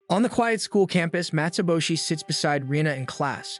On the quiet school campus, Matsuboshi sits beside Rina in class.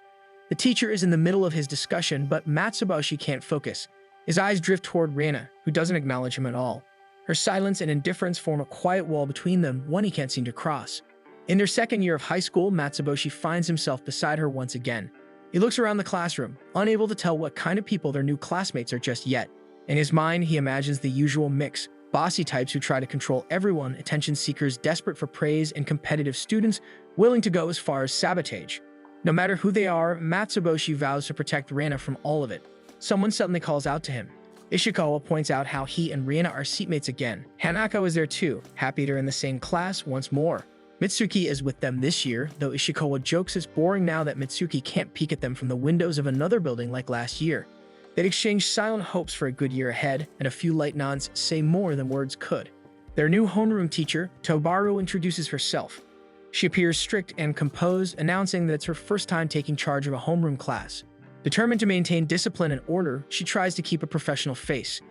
The teacher is in the middle of his discussion, but Matsuboshi can't focus. His eyes drift toward Rina, who doesn't acknowledge him at all. Her silence and indifference form a quiet wall between them, one he can't seem to cross. In their second year of high school, Matsuboshi finds himself beside her once again. He looks around the classroom, unable to tell what kind of people their new classmates are just yet. In his mind, he imagines the usual mix: bossy types who try to control everyone, attention seekers desperate for praise, and competitive students willing to go as far as sabotage. No matter who they are, Matsuboshi vows to protect Rina from all of it. Someone suddenly calls out to him. Ishikawa points out how he and Rina are seatmates again. Hanako is there too, happy they're in the same class once more. Mitsuki is with them this year, though Ishikawa jokes it's boring now that Mitsuki can't peek at them from the windows of another building like last year. They'd exchange silent hopes for a good year ahead, and a few light nods say more than words could. Their new homeroom teacher, Tobaru, introduces herself. She appears strict and composed, announcing that it's her first time taking charge of a homeroom class. Determined to maintain discipline and order, she tries to keep a professional face.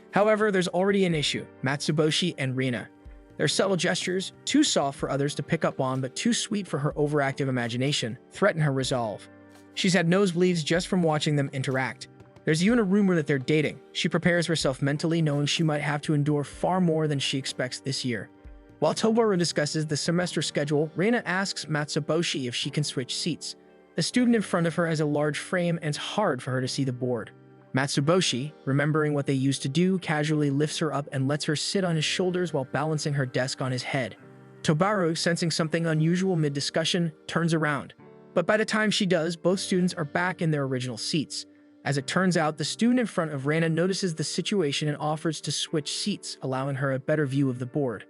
However, there's already an issue: Matsuboshi and Rina. Their subtle gestures, too soft for others to pick up on but too sweet for her overactive imagination, threaten her resolve. She's had nosebleeds just from watching them interact. There's even a rumor that they're dating. She prepares herself mentally, knowing she might have to endure far more than she expects this year. While Tobaru discusses the semester schedule, Rina asks Matsuboshi if she can switch seats. The student in front of her has a large frame, and it's hard for her to see the board. Matsuboshi, remembering what they used to do, casually lifts her up and lets her sit on his shoulders while balancing her desk on his head. Tobaru, sensing something unusual mid-discussion, turns around. But by the time she does, both students are back in their original seats. As it turns out, the student in front of Rina notices the situation and offers to switch seats, allowing her a better view of the board.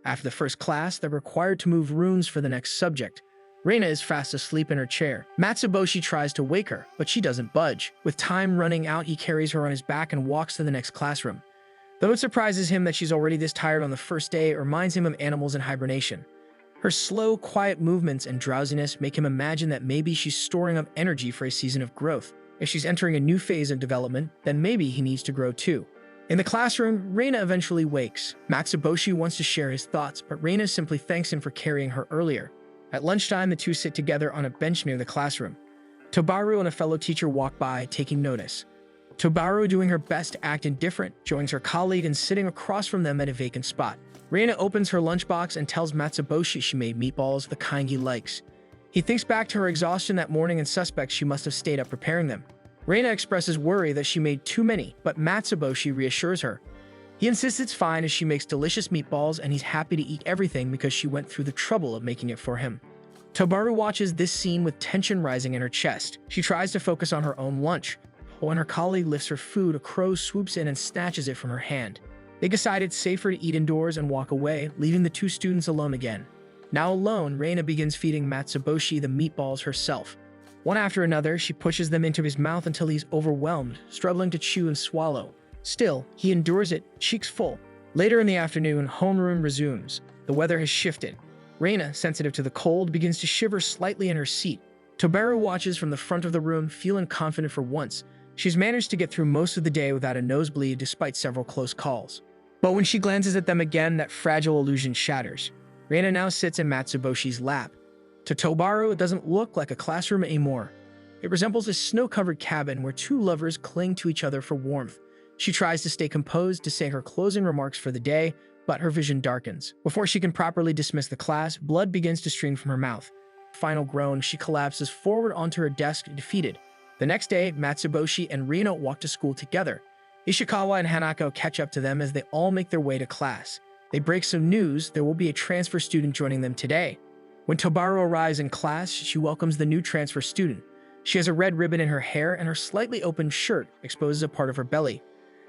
After the first class, they're required to move runes for the next subject. Rina is fast asleep in her chair. Matsuboshi tries to wake her, but she doesn't budge. With time running out, he carries her on his back and walks to the next classroom. Though it surprises him that she's already this tired on the first day, it reminds him of animals in hibernation. Her slow, quiet movements and drowsiness make him imagine that maybe she's storing up energy for a season of growth. If she's entering a new phase of development, then maybe he needs to grow too. In the classroom, Rina eventually wakes. Matsuboshi wants to share his thoughts, but Rina simply thanks him for carrying her earlier. At lunchtime, the two sit together on a bench near the classroom. Tobaru and a fellow teacher walk by, taking notice. Tobaru, doing her best to act indifferent, joins her colleague and sitting across from them at a vacant spot. Rina opens her lunchbox and tells Matsuboshi she made meatballs, the kind he likes. He thinks back to her exhaustion that morning and suspects she must have stayed up preparing them. Rina expresses worry that she made too many, but Matsuboshi reassures her. He insists it's fine as she makes delicious meatballs, and he's happy to eat everything because she went through the trouble of making it for him. Tobaru watches this scene with tension rising in her chest. She tries to focus on her own lunch. When her colleague lifts her food, a crow swoops in and snatches it from her hand. They decide it's safer to eat indoors and walk away, leaving the two students alone again. Now alone, Rina begins feeding Matsuboshi the meatballs herself. One after another, she pushes them into his mouth until he's overwhelmed, struggling to chew and swallow. Still, he endures it, cheeks full. Later in the afternoon, homeroom resumes. The weather has shifted. Rina, sensitive to the cold, begins to shiver slightly in her seat. Tobaru watches from the front of the room, feeling confident for once. She's managed to get through most of the day without a nosebleed despite several close calls. But when she glances at them again, that fragile illusion shatters. Rina now sits in Matsuboshi's lap. To Tobaru, it doesn't look like a classroom anymore. It resembles a snow-covered cabin where two lovers cling to each other for warmth. She tries to stay composed to say her closing remarks for the day, but her vision darkens. Before she can properly dismiss the class, blood begins to stream from her mouth. Final groan, she collapses forward onto her desk, defeated. The next day, Matsuboshi and Rina walk to school together. Ishikawa and Hanako catch up to them as they all make their way to class. They break some news: there will be a transfer student joining them today. When Tobaru arrives in class, she welcomes the new transfer student. She has a red ribbon in her hair, and her slightly open shirt exposes a part of her belly.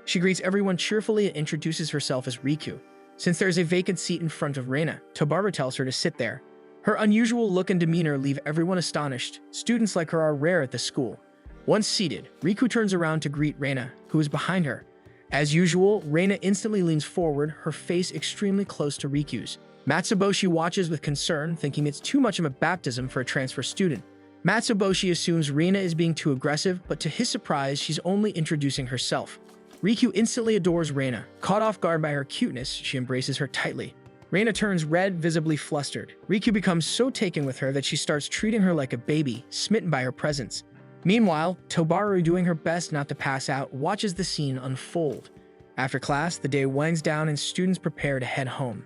She greets everyone cheerfully and introduces herself as Riku. Since there is a vacant seat in front of Rina, Tobaru tells her to sit there. Her unusual look and demeanor leave everyone astonished. Students like her are rare at the school. Once seated, Riku turns around to greet Rina, who is behind her. As usual, Rina instantly leans forward, her face extremely close to Riku's. Matsuboshi watches with concern, thinking it's too much of a baptism for a transfer student. Matsuboshi assumes Rina is being too aggressive, but to his surprise, she's only introducing herself. Riku instantly adores Rina. Caught off guard by her cuteness, she embraces her tightly. Reina turns red, visibly flustered. Riku becomes so taken with her that she starts treating her like a baby, smitten by her presence. Meanwhile, Tobaru, doing her best not to pass out, watches the scene unfold. After class, the day winds down and students prepare to head home.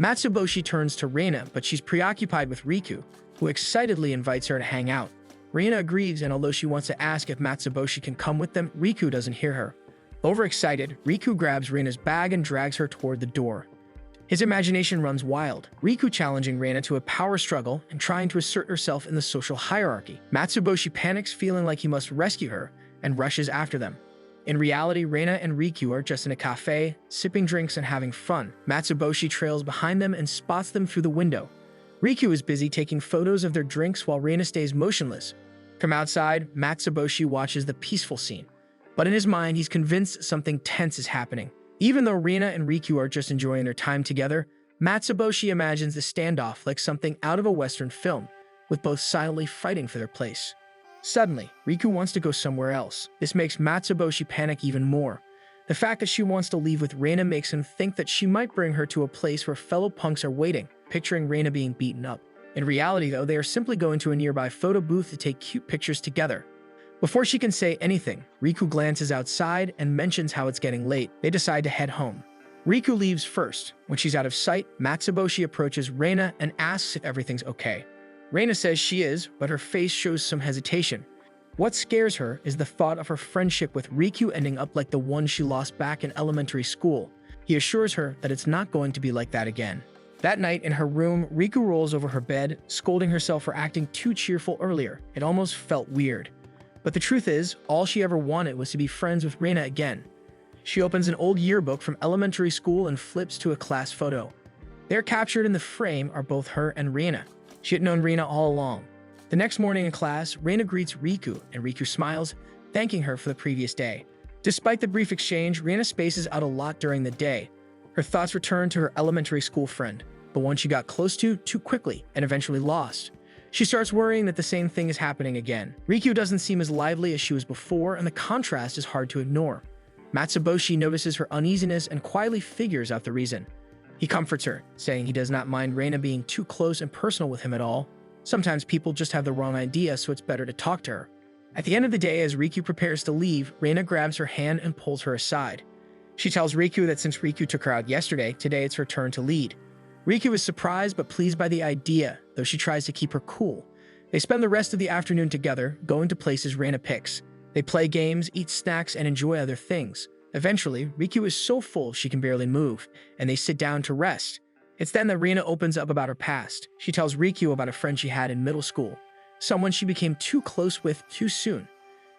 Matsuboshi turns to Reina, but she's preoccupied with Riku, who excitedly invites her to hang out. Reina agrees, and although she wants to ask if Matsuboshi can come with them, Riku doesn't hear her. Overexcited, Riku grabs Reina's bag and drags her toward the door. His imagination runs wild, Riku challenging Reina to a power struggle and trying to assert herself in the social hierarchy. Matsuboshi panics, feeling like he must rescue her, and rushes after them. In reality, Reina and Riku are just in a cafe, sipping drinks and having fun. Matsuboshi trails behind them and spots them through the window. Riku is busy taking photos of their drinks while Reina stays motionless. From outside, Matsuboshi watches the peaceful scene. But in his mind, he's convinced something tense is happening. Even though Reina and Riku are just enjoying their time together, Matsuboshi imagines the standoff like something out of a Western film, with both silently fighting for their place. Suddenly, Riku wants to go somewhere else. This makes Matsuboshi panic even more. The fact that she wants to leave with Reina makes him think that she might bring her to a place where fellow punks are waiting, picturing Reina being beaten up. In reality, though, they are simply going to a nearby photo booth to take cute pictures together. Before she can say anything, Riku glances outside and mentions how it's getting late. They decide to head home. Riku leaves first. When she's out of sight, Matsuboshi approaches Reina and asks if everything's okay. Reina says she is, but her face shows some hesitation. What scares her is the thought of her friendship with Riku ending up like the one she lost back in elementary school. He assures her that it's not going to be like that again. That night in her room, Riku rolls over her bed, scolding herself for acting too cheerful earlier. It almost felt weird. But the truth is, all she ever wanted was to be friends with Reina again. She opens an old yearbook from elementary school and flips to a class photo. There captured in the frame are both her and Reina. She had known Reina all along. The next morning in class, Reina greets Riku, and Riku smiles, thanking her for the previous day. Despite the brief exchange, Reina spaces out a lot during the day. Her thoughts return to her elementary school friend, the one she got close to too quickly and eventually lost. She starts worrying that the same thing is happening again. Riku doesn't seem as lively as she was before, and the contrast is hard to ignore. Matsuboshi notices her uneasiness and quietly figures out the reason. He comforts her, saying he does not mind Reina being too close and personal with him at all. Sometimes people just have the wrong idea, so it's better to talk to her. At the end of the day, as Riku prepares to leave, Reina grabs her hand and pulls her aside. She tells Riku that since Riku took her out yesterday, today it's her turn to lead. Riku is surprised but pleased by the idea, though she tries to keep her cool. They spend the rest of the afternoon together, going to places Reina picks. They play games, eat snacks, and enjoy other things. Eventually, Riku is so full she can barely move, and they sit down to rest. It's then that Reina opens up about her past. She tells Riku about a friend she had in middle school, someone she became too close with too soon.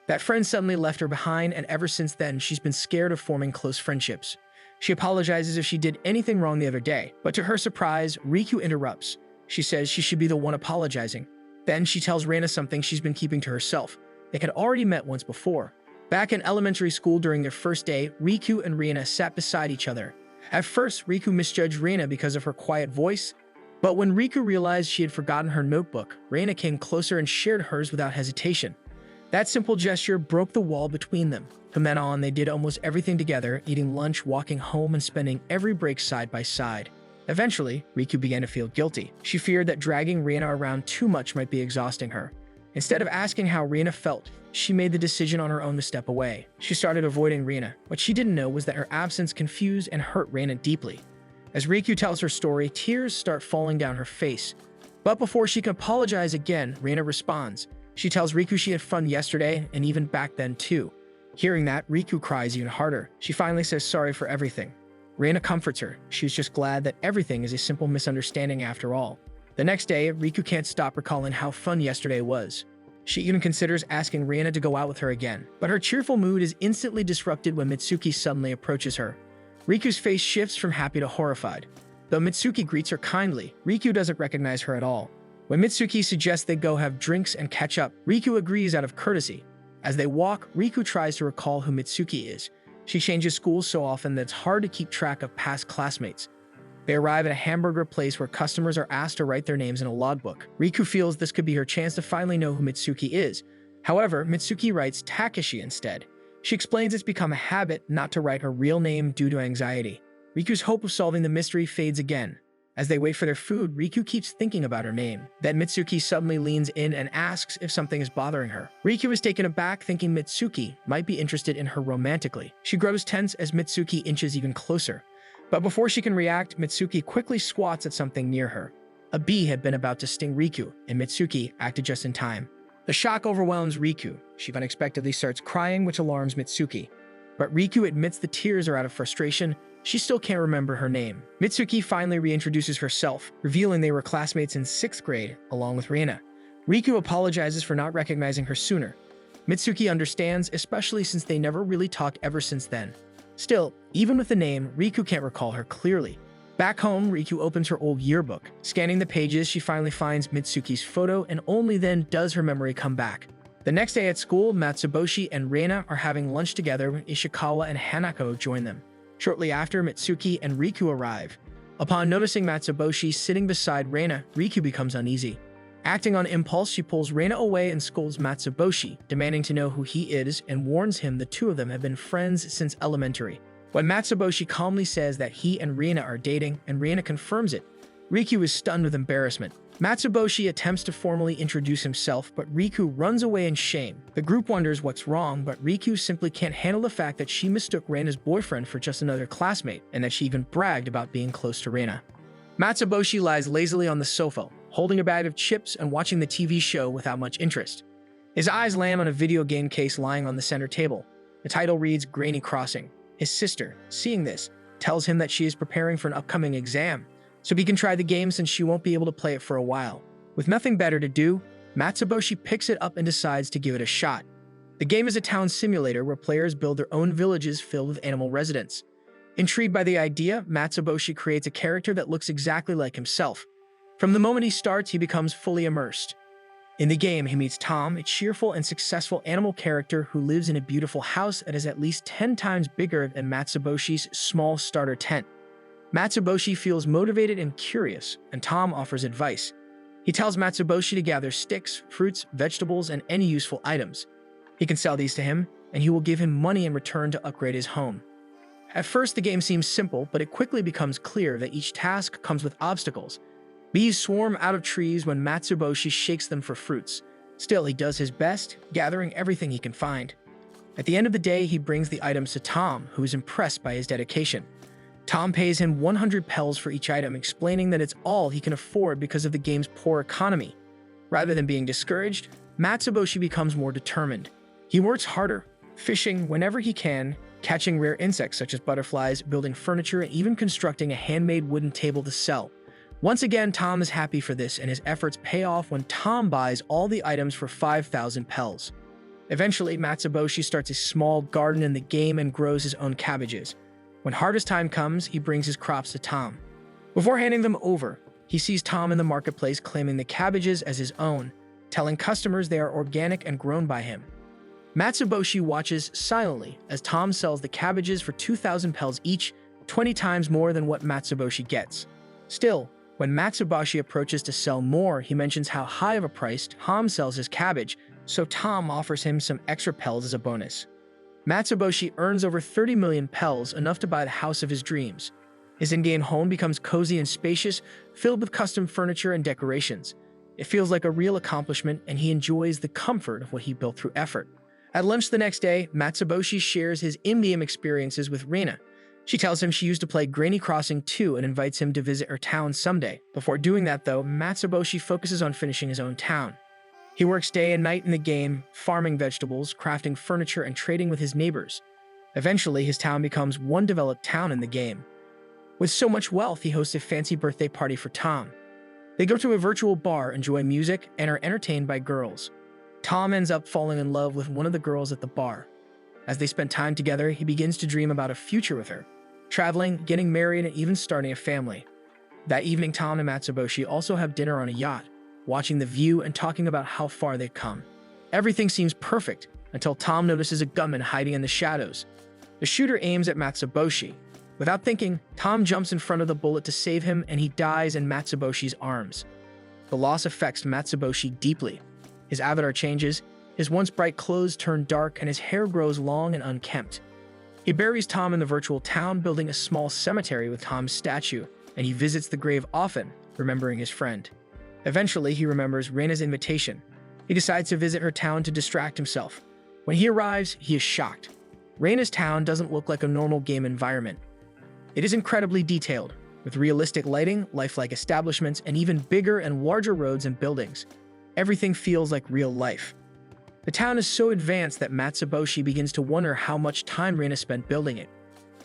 That friend suddenly left her behind, and ever since then, she's been scared of forming close friendships. She apologizes if she did anything wrong the other day, but to her surprise, Riku interrupts. She says she should be the one apologizing. Then she tells Reina something she's been keeping to herself. They had already met once before. Back in elementary school during their first day, Riku and Reina sat beside each other. At first, Riku misjudged Reina because of her quiet voice, but when Riku realized she had forgotten her notebook, Reina came closer and shared hers without hesitation. That simple gesture broke the wall between them. From then on, they did almost everything together, eating lunch, walking home, and spending every break side by side. Eventually, Riku began to feel guilty. She feared that dragging Reina around too much might be exhausting her. Instead of asking how Reina felt, she made the decision on her own to step away. She started avoiding Reina. What she didn't know was that her absence confused and hurt Reina deeply. As Riku tells her story, tears start falling down her face. But before she can apologize again, Reina responds. She tells Riku she had fun yesterday, and even back then too. Hearing that, Riku cries even harder. She finally says sorry for everything. Reina comforts her. She's just glad that everything is a simple misunderstanding after all. The next day, Riku can't stop recalling how fun yesterday was. She even considers asking Reina to go out with her again, but her cheerful mood is instantly disrupted when Mitsuki suddenly approaches her. Riku's face shifts from happy to horrified. Though Mitsuki greets her kindly, Riku doesn't recognize her at all. When Mitsuki suggests they go have drinks and catch up, Riku agrees out of courtesy. As they walk, Riku tries to recall who Mitsuki is. She changes schools so often that it's hard to keep track of past classmates. They arrive at a hamburger place where customers are asked to write their names in a logbook. Riku feels this could be her chance to finally know who Mitsuki is. However, Mitsuki writes Takeshi instead. She explains it's become a habit not to write her real name due to anxiety. Riku's hope of solving the mystery fades again. As they wait for their food, Riku keeps thinking about her name. Then Mitsuki suddenly leans in and asks if something is bothering her. Riku is taken aback, thinking Mitsuki might be interested in her romantically. She grows tense as Mitsuki inches even closer. But before she can react, Mitsuki quickly swats at something near her. A bee had been about to sting Riku, and Mitsuki acted just in time. The shock overwhelms Riku. She unexpectedly starts crying, which alarms Mitsuki. But Riku admits the tears are out of frustration. She still can't remember her name. Mitsuki finally reintroduces herself, revealing they were classmates in 6th grade, along with Reina. Riku apologizes for not recognizing her sooner. Mitsuki understands, especially since they never really talked ever since then. Still, even with the name, Riku can't recall her clearly. Back home, Riku opens her old yearbook. Scanning the pages, she finally finds Mitsuki's photo, and only then does her memory come back. The next day at school, Matsuboshi and Reina are having lunch together when Ishikawa and Hanako join them. Shortly after, Mitsuki and Riku arrive. Upon noticing Matsuboshi sitting beside Reina, Riku becomes uneasy. Acting on impulse, she pulls Reina away and scolds Matsuboshi, demanding to know who he is and warns him the two of them have been friends since elementary. When Matsuboshi calmly says that he and Reina are dating and Reina confirms it, Riku is stunned with embarrassment. Matsuboshi attempts to formally introduce himself, but Riku runs away in shame. The group wonders what's wrong, but Riku simply can't handle the fact that she mistook Reina's boyfriend for just another classmate, and that she even bragged about being close to Reina. Matsuboshi lies lazily on the sofa, holding a bag of chips and watching the TV show without much interest. His eyes land on a video game case lying on the center table. The title reads Granny Crossing. His sister, seeing this, tells him that she is preparing for an upcoming exam, so he can try the game since she won't be able to play it for a while. With nothing better to do, Matsuboshi picks it up and decides to give it a shot. The game is a town simulator where players build their own villages filled with animal residents. Intrigued by the idea, Matsuboshi creates a character that looks exactly like himself. From the moment he starts, he becomes fully immersed. In the game, he meets Tom, a cheerful and successful animal character who lives in a beautiful house that is at least 10 times bigger than Matsuboshi's small starter tent. Matsuboshi feels motivated and curious, and Tom offers advice. He tells Matsuboshi to gather sticks, fruits, vegetables, and any useful items. He can sell these to him, and he will give him money in return to upgrade his home. At first, the game seems simple, but it quickly becomes clear that each task comes with obstacles. Bees swarm out of trees when Matsuboshi shakes them for fruits. Still, he does his best, gathering everything he can find. At the end of the day, he brings the items to Tom, who is impressed by his dedication. Tom pays him 100 pels for each item, explaining that it's all he can afford because of the game's poor economy. Rather than being discouraged, Matsuboshi becomes more determined. He works harder, fishing whenever he can, catching rare insects such as butterflies, building furniture, and even constructing a handmade wooden table to sell. Once again, Tom is happy for this, and his efforts pay off when Tom buys all the items for 5,000 pels. Eventually, Matsuboshi starts a small garden in the game and grows his own cabbages. When harvest time comes, he brings his crops to Tom. Before handing them over, he sees Tom in the marketplace claiming the cabbages as his own, telling customers they are organic and grown by him. Matsuboshi watches silently as Tom sells the cabbages for 2,000 pels each, 20 times more than what Matsuboshi gets. Still, when Matsuboshi approaches to sell more, he mentions how high of a price Tom sells his cabbage, so Tom offers him some extra pels as a bonus. Matsuboshi earns over 30 million pels, enough to buy the house of his dreams. His in-game home becomes cozy and spacious, filled with custom furniture and decorations. It feels like a real accomplishment, and he enjoys the comfort of what he built through effort. At lunch the next day, Matsuboshi shares his in-game experiences with Reina. She tells him she used to play Granny Crossing 2 and invites him to visit her town someday. Before doing that, though, Matsuboshi focuses on finishing his own town. He works day and night in the game, farming vegetables, crafting furniture, and trading with his neighbors. Eventually, his town becomes one developed town in the game. With so much wealth, he hosts a fancy birthday party for Tom. They go to a virtual bar, enjoy music, and are entertained by girls. Tom ends up falling in love with one of the girls at the bar. As they spend time together, he begins to dream about a future with her, traveling, getting married, and even starting a family. That evening, Tom and Matsuboshi also have dinner on a yacht, watching the view and talking about how far they've come. Everything seems perfect until Tom notices a gunman hiding in the shadows. The shooter aims at Matsuboshi. Without thinking, Tom jumps in front of the bullet to save him, and he dies in Matsuboshi's arms. The loss affects Matsuboshi deeply. His avatar changes, his once bright clothes turn dark, and his hair grows long and unkempt. He buries Tom in the virtual town, building a small cemetery with Tom's statue. and he visits the grave often, remembering his friend. Eventually, he remembers Reina's invitation. He decides to visit her town to distract himself. When he arrives, he is shocked. Reina's town doesn't look like a normal game environment. It is incredibly detailed, with realistic lighting, lifelike establishments, and even bigger and larger roads and buildings. Everything feels like real life. The town is so advanced that Matsuboshi begins to wonder how much time Reina spent building it.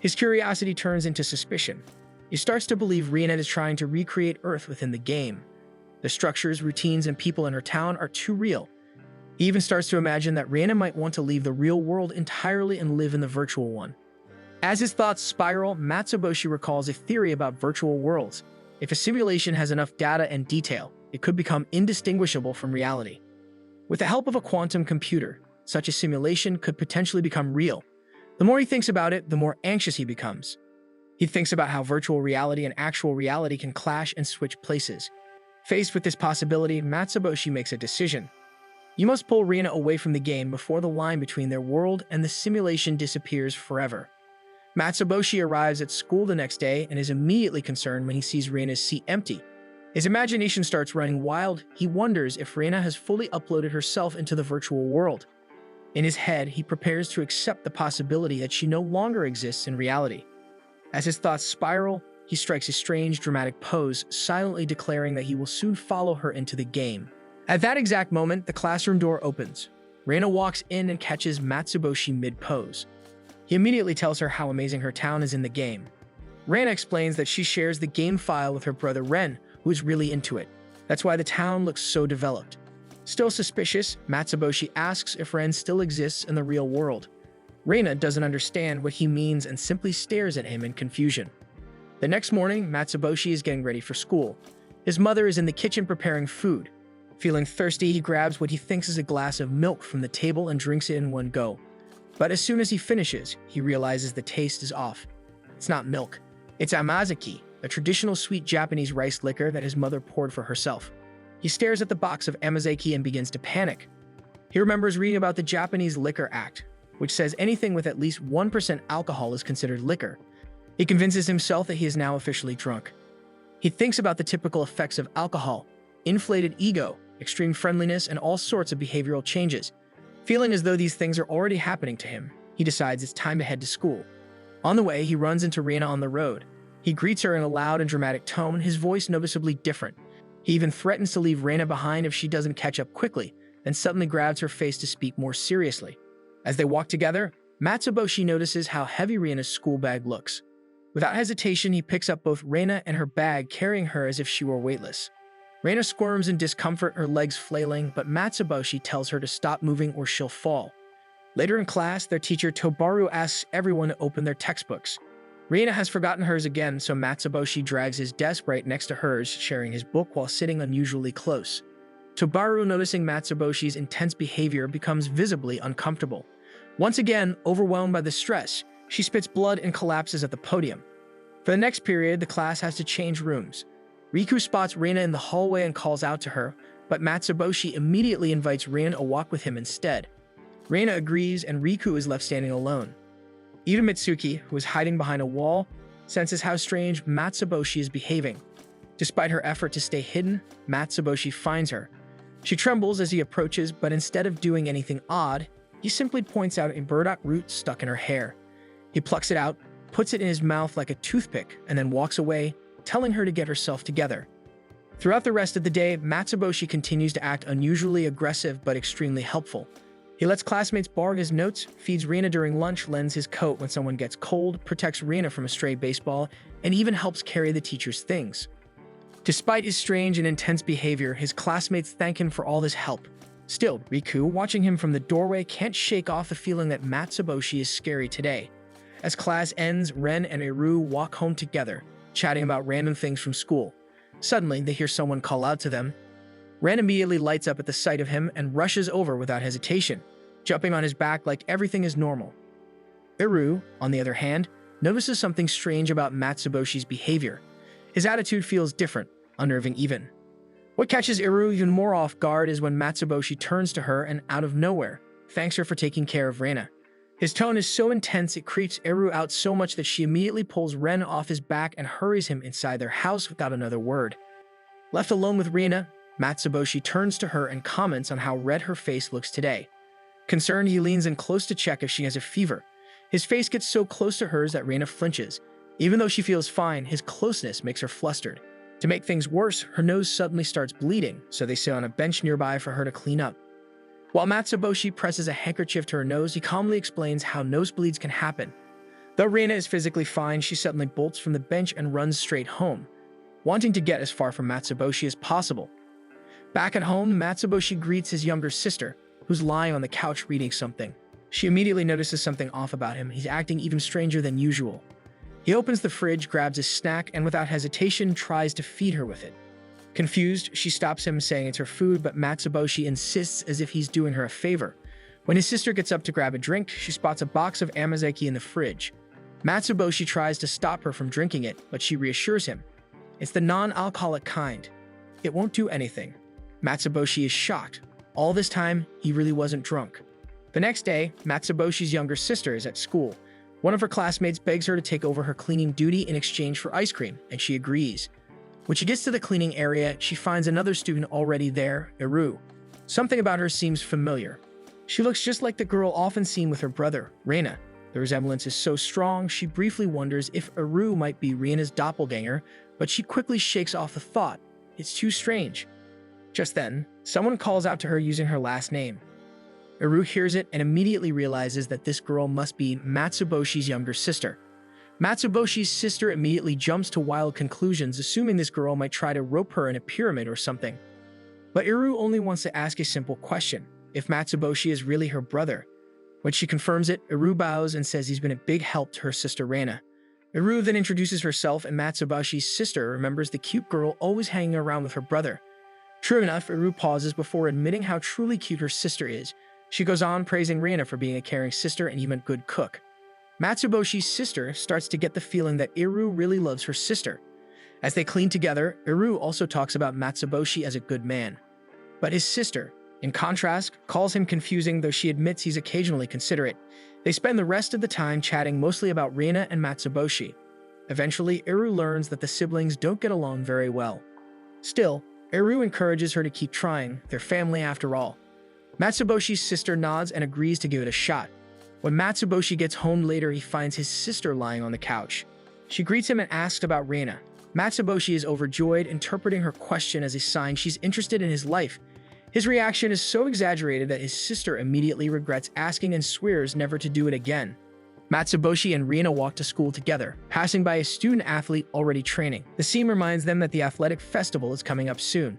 His curiosity turns into suspicion. He starts to believe Reina is trying to recreate Earth within the game. The structures, routines, and people in her town are too real. He even starts to imagine that Reina might want to leave the real world entirely and live in the virtual one. As his thoughts spiral, Matsuboshi recalls a theory about virtual worlds. If a simulation has enough data and detail, it could become indistinguishable from reality. With the help of a quantum computer, such a simulation could potentially become real. The more he thinks about it, the more anxious he becomes. He thinks about how virtual reality and actual reality can clash and switch places. Faced with this possibility, Matsuboshi makes a decision. You must pull Reina away from the game before the line between their world and the simulation disappears forever. Matsuboshi arrives at school the next day and is immediately concerned when he sees Reina's seat empty. His imagination starts running wild. He wonders if Reina has fully uploaded herself into the virtual world. In his head, he prepares to accept the possibility that she no longer exists in reality. As his thoughts spiral, he strikes a strange, dramatic pose, silently declaring that he will soon follow her into the game. At that exact moment, the classroom door opens. Reina walks in and catches Matsuboshi mid-pose. He immediately tells her how amazing her town is in the game. Reina explains that she shares the game file with her brother Ren, who is really into it. That's why the town looks so developed. Still suspicious, Matsuboshi asks if Ren still exists in the real world. Reina doesn't understand what he means and simply stares at him in confusion. The next morning, Matsuboshi is getting ready for school. His mother is in the kitchen preparing food. Feeling thirsty, he grabs what he thinks is a glass of milk from the table and drinks it in one go. But as soon as he finishes, he realizes the taste is off. It's not milk. It's amazaki, a traditional sweet Japanese rice liquor that his mother poured for herself. He stares at the box of amazaki and begins to panic. He remembers reading about the Japanese Liquor Act, which says anything with at least 1% alcohol is considered liquor. He convinces himself that he is now officially drunk. He thinks about the typical effects of alcohol: inflated ego, extreme friendliness, and all sorts of behavioral changes. Feeling as though these things are already happening to him, he decides it's time to head to school. On the way, he runs into Reina on the road. He greets her in a loud and dramatic tone, his voice noticeably different. He even threatens to leave Reina behind if she doesn't catch up quickly, then suddenly grabs her face to speak more seriously. As they walk together, Matsuboshi notices how heavy Reina's school bag looks. Without hesitation, he picks up both Reina and her bag, carrying her as if she were weightless. Reina squirms in discomfort, her legs flailing, but Matsuboshi tells her to stop moving or she'll fall. Later in class, their teacher Tobaru asks everyone to open their textbooks. Reina has forgotten hers again, so Matsuboshi drags his desk right next to hers, sharing his book while sitting unusually close. Tobaru, noticing Matsuboshi's intense behavior, becomes visibly uncomfortable. Once again, overwhelmed by the stress, she spits blood and collapses at the podium. For the next period, the class has to change rooms. Riku spots Reina in the hallway and calls out to her, but Matsuboshi immediately invites Reina to walk with him instead. Reina agrees, and Riku is left standing alone. Even Mitsuki, who is hiding behind a wall, senses how strange Matsuboshi is behaving. Despite her effort to stay hidden, Matsuboshi finds her. She trembles as he approaches, but instead of doing anything odd, he simply points out a burdock root stuck in her hair. He plucks it out, puts it in his mouth like a toothpick, and then walks away, telling her to get herself together. Throughout the rest of the day, Matsuboshi continues to act unusually aggressive but extremely helpful. He lets classmates borrow his notes, feeds Reina during lunch, lends his coat when someone gets cold, protects Reina from a stray baseball, and even helps carry the teacher's things. Despite his strange and intense behavior, his classmates thank him for all this help. Still, Riku, watching him from the doorway, can't shake off the feeling that Matsuboshi is scary today. As class ends, Ren and Iru walk home together, chatting about random things from school. Suddenly, they hear someone call out to them. Ren immediately lights up at the sight of him and rushes over without hesitation, jumping on his back like everything is normal. Iru, on the other hand, notices something strange about Matsuboshi's behavior. His attitude feels different, unnerving even. What catches Iru even more off guard is when Matsuboshi turns to her and, out of nowhere, thanks her for taking care of Reina. His tone is so intense it creeps Eru out so much that she immediately pulls Ren off his back and hurries him inside their house without another word. Left alone with Rina, Matsuboshi turns to her and comments on how red her face looks today. Concerned, he leans in close to check if she has a fever. His face gets so close to hers that Rina flinches. Even though she feels fine, his closeness makes her flustered. To make things worse, her nose suddenly starts bleeding, so they sit on a bench nearby for her to clean up. While Matsuboshi presses a handkerchief to her nose, he calmly explains how nosebleeds can happen. Though Rina is physically fine, she suddenly bolts from the bench and runs straight home, wanting to get as far from Matsuboshi as possible. Back at home, Matsuboshi greets his younger sister, who's lying on the couch reading something. She immediately notices something off about him. He's acting even stranger than usual. He opens the fridge, grabs his snack, and without hesitation tries to feed her with it. Confused, she stops him, saying it's her food, but Matsuboshi insists as if he's doing her a favor. When his sister gets up to grab a drink, she spots a box of Amazeki in the fridge. Matsuboshi tries to stop her from drinking it, but she reassures him. It's the non-alcoholic kind. It won't do anything. Matsuboshi is shocked. All this time, he really wasn't drunk. The next day, Matsuboshi's younger sister is at school. One of her classmates begs her to take over her cleaning duty in exchange for ice cream, and she agrees. When she gets to the cleaning area, she finds another student already there, Eru. Something about her seems familiar. She looks just like the girl often seen with her brother, Reina. The resemblance is so strong, she briefly wonders if Eru might be Reina's doppelganger, but she quickly shakes off the thought. It's too strange. Just then, someone calls out to her using her last name. Eru hears it and immediately realizes that this girl must be Matsuboshi's younger sister. Matsuboshi's sister immediately jumps to wild conclusions, assuming this girl might try to rope her in a pyramid or something. But Eru only wants to ask a simple question, if Matsuboshi is really her brother. When she confirms it, Eru bows and says he's been a big help to her sister Reina. Eru then introduces herself, and Matsuboshi's sister remembers the cute girl always hanging around with her brother. True enough, Eru pauses before admitting how truly cute her sister is. She goes on praising Reina for being a caring sister and even a good cook. Matsuboshi's sister starts to get the feeling that Eru really loves her sister. As they clean together, Eru also talks about Matsuboshi as a good man. But his sister, in contrast, calls him confusing, though she admits he's occasionally considerate. They spend the rest of the time chatting mostly about Reina and Matsuboshi. Eventually, Eru learns that the siblings don't get along very well. Still, Eru encourages her to keep trying, they're family after all. Matsuboshi's sister nods and agrees to give it a shot. When Matsuboshi gets home later, he finds his sister lying on the couch. She greets him and asks about Reina. Matsuboshi is overjoyed, interpreting her question as a sign she's interested in his life. His reaction is so exaggerated that his sister immediately regrets asking and swears never to do it again. Matsuboshi and Reina walk to school together, passing by a student athlete already training. The scene reminds them that the athletic festival is coming up soon.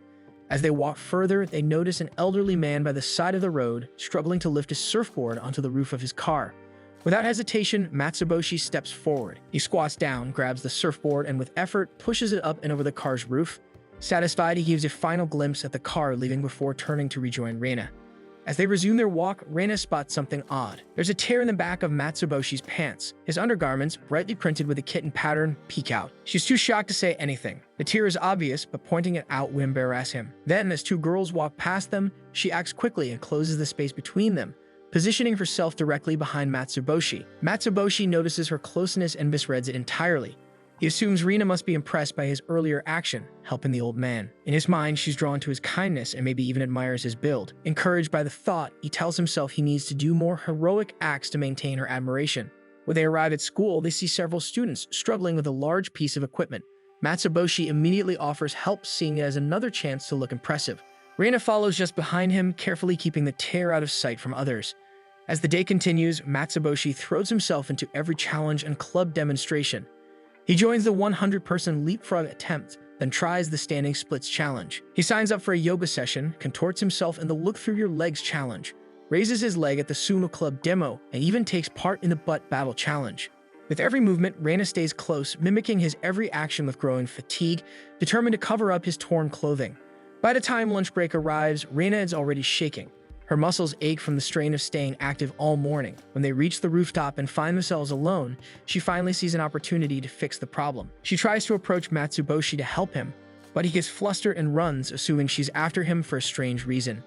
As they walk further, they notice an elderly man by the side of the road, struggling to lift his surfboard onto the roof of his car. Without hesitation, Matsuboshi steps forward. He squats down, grabs the surfboard, and with effort, pushes it up and over the car's roof. Satisfied, he gives a final glimpse at the car, leaving before turning to rejoin Reina. As they resume their walk, Reina spots something odd. There's a tear in the back of Matsuboshi's pants. His undergarments, brightly printed with a kitten pattern, peek out. She's too shocked to say anything. The tear is obvious, but pointing it out would embarrass him. Then, as two girls walk past them, she acts quickly and closes the space between them, positioning herself directly behind Matsuboshi. Matsuboshi notices her closeness and misreads it entirely. He assumes Reina must be impressed by his earlier action, helping the old man. In his mind, she's drawn to his kindness and maybe even admires his build. Encouraged by the thought, he tells himself he needs to do more heroic acts to maintain her admiration. When they arrive at school, they see several students struggling with a large piece of equipment. Matsuboshi immediately offers help, seeing it as another chance to look impressive. Reina follows just behind him, carefully keeping the tear out of sight from others. As the day continues, Matsuboshi throws himself into every challenge and club demonstration. He joins the 100-person leapfrog attempt, then tries the standing splits challenge. He signs up for a yoga session, contorts himself in the look through your legs challenge, raises his leg at the sumo club demo, and even takes part in the butt battle challenge. With every movement, Reina stays close, mimicking his every action with growing fatigue, determined to cover up his torn clothing. By the time lunch break arrives, Reina is already shaking. Her muscles ache from the strain of staying active all morning. When they reach the rooftop and find themselves alone, she finally sees an opportunity to fix the problem. She tries to approach Matsuboshi to help him, but he gets flustered and runs, assuming she's after him for a strange reason.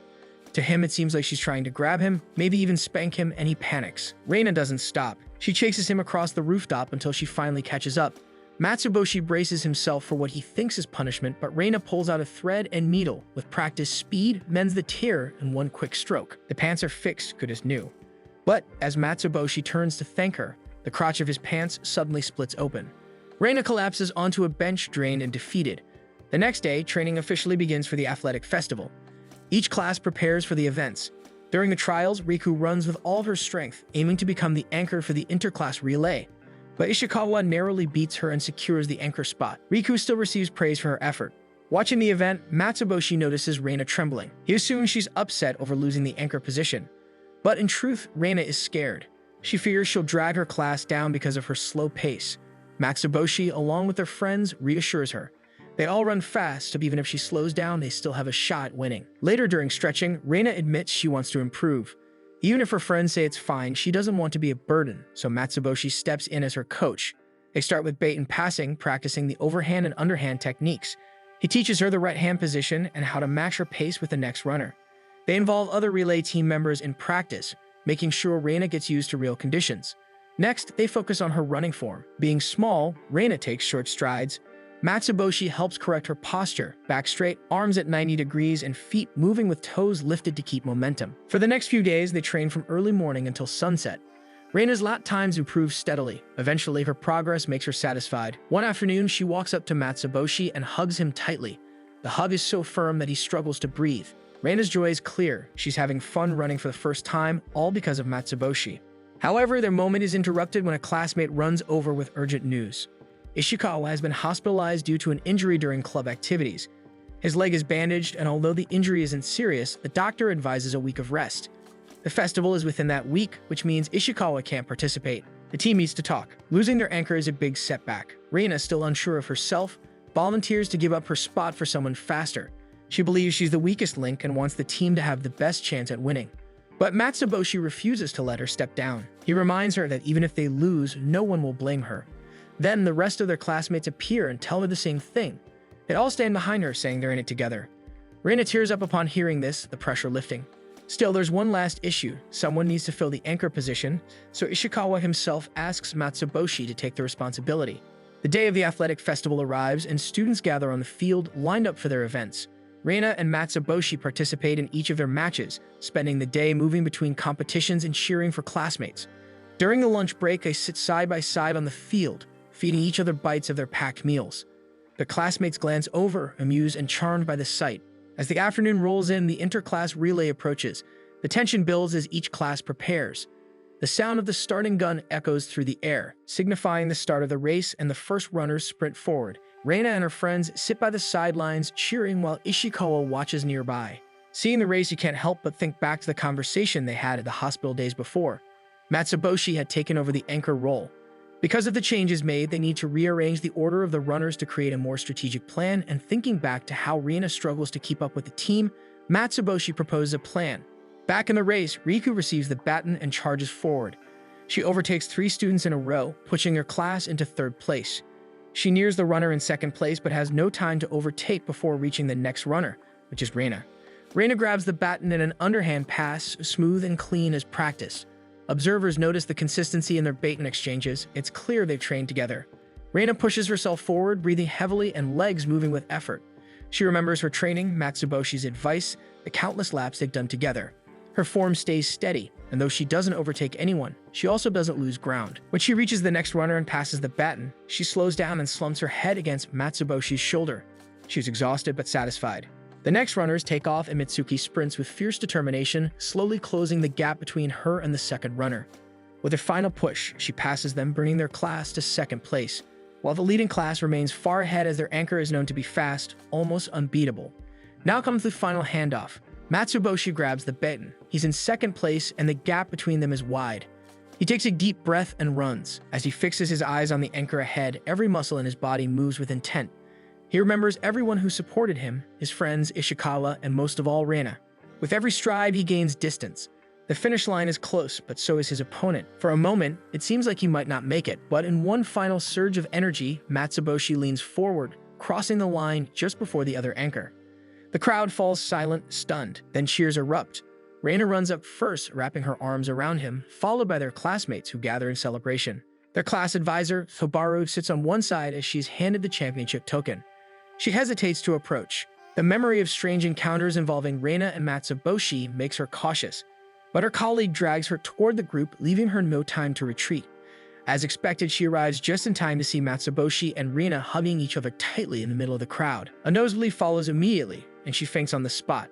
To him, it seems like she's trying to grab him, maybe even spank him, and he panics. Reina doesn't stop. She chases him across the rooftop until she finally catches up. Matsuboshi braces himself for what he thinks is punishment, but Reina pulls out a thread and needle. With practice, speed mends the tear in one quick stroke. The pants are fixed, good as new. But as Matsuboshi turns to thank her, the crotch of his pants suddenly splits open. Reina collapses onto a bench, drained and defeated. The next day, training officially begins for the athletic festival. Each class prepares for the events. During the trials, Riku runs with all her strength, aiming to become the anchor for the interclass relay. But Ishikawa narrowly beats her and secures the anchor spot. Riku still receives praise for her effort. Watching the event, Matsuboshi notices Reina trembling. He assumes she's upset over losing the anchor position. But in truth, Reina is scared. She fears she'll drag her class down because of her slow pace. Matsuboshi, along with their friends, reassures her. They all run fast, so even if she slows down, they still have a shot at winning. Later during stretching, Reina admits she wants to improve. Even if her friends say it's fine, she doesn't want to be a burden, so Matsuboshi steps in as her coach. They start with bait and passing, practicing the overhand and underhand techniques. He teaches her the right hand position and how to match her pace with the next runner. They involve other relay team members in practice, making sure Reina gets used to real conditions. Next, they focus on her running form. Being small, Reina takes short strides. Matsuboshi helps correct her posture, back straight, arms at 90 degrees, and feet moving with toes lifted to keep momentum. For the next few days, they train from early morning until sunset. Reina's lap times improve steadily. Eventually, her progress makes her satisfied. One afternoon, she walks up to Matsuboshi and hugs him tightly. The hug is so firm that he struggles to breathe. Reina's joy is clear. She's having fun running for the first time, all because of Matsuboshi. However, their moment is interrupted when a classmate runs over with urgent news. Ishikawa has been hospitalized due to an injury during club activities. His leg is bandaged, and although the injury isn't serious, the doctor advises a week of rest. The festival is within that week, which means Ishikawa can't participate. The team meets to talk. Losing their anchor is a big setback. Reina, still unsure of herself, volunteers to give up her spot for someone faster. She believes she's the weakest link and wants the team to have the best chance at winning. But Matsuboshi refuses to let her step down. He reminds her that even if they lose, no one will blame her. Then the rest of their classmates appear and tell her the same thing. They all stand behind her, saying they're in it together. Reina tears up upon hearing this, the pressure lifting. Still, there's one last issue. Someone needs to fill the anchor position, so Ishikawa himself asks Matsuboshi to take the responsibility. The day of the athletic festival arrives, and students gather on the field, lined up for their events. Reina and Matsuboshi participate in each of their matches, spending the day moving between competitions and cheering for classmates. During the lunch break, they sit side by side on the field, feeding each other bites of their packed meals. Their classmates glance over, amused and charmed by the sight. As the afternoon rolls in, the interclass relay approaches. The tension builds as each class prepares. The sound of the starting gun echoes through the air, signifying the start of the race, and the first runners sprint forward. Reina and her friends sit by the sidelines, cheering while Ishikawa watches nearby. Seeing the race, you can't help but think back to the conversation they had at the hospital days before. Matsuboshi had taken over the anchor role. Because of the changes made, they need to rearrange the order of the runners to create a more strategic plan, and thinking back to how Reina struggles to keep up with the team, Matsuboshi proposes a plan. Back in the race, Riku receives the baton and charges forward. She overtakes 3 students in a row, pushing her class into 3rd place. She nears the runner in 2nd place but has no time to overtake before reaching the next runner, which is Reina. Reina grabs the baton in an underhand pass, smooth and clean as practice. Observers notice the consistency in their baton exchanges. It's clear they've trained together. Reina pushes herself forward, breathing heavily and legs moving with effort. She remembers her training, Matsuboshi's advice, the countless laps they've done together. Her form stays steady, and though she doesn't overtake anyone, she also doesn't lose ground. When she reaches the next runner and passes the baton, she slows down and slumps her head against Matsuboshi's shoulder. She's exhausted but satisfied. The next runners take off, and Mitsuki sprints with fierce determination, slowly closing the gap between her and the second runner. With her final push, she passes them, bringing their class to 2nd place, while the leading class remains far ahead as their anchor is known to be fast, almost unbeatable. Now comes the final handoff. Matsuboshi grabs the baton. He's in 2nd place, and the gap between them is wide. He takes a deep breath and runs. As he fixes his eyes on the anchor ahead, every muscle in his body moves with intent. He remembers everyone who supported him, his friends, Ishikawa, and most of all, Reina. With every stride, he gains distance. The finish line is close, but so is his opponent. For a moment, it seems like he might not make it, but in one final surge of energy, Matsuboshi leans forward, crossing the line just before the other anchor. The crowd falls silent, stunned, then cheers erupt. Reina runs up first, wrapping her arms around him, followed by their classmates who gather in celebration. Their class advisor, Thobaru, sits on one side as she is handed the championship token. She hesitates to approach. The memory of strange encounters involving Reina and Matsuboshi makes her cautious, but her colleague drags her toward the group, leaving her no time to retreat. As expected, she arrives just in time to see Matsuboshi and Reina hugging each other tightly in the middle of the crowd. A nosebleed follows immediately, and she faints on the spot.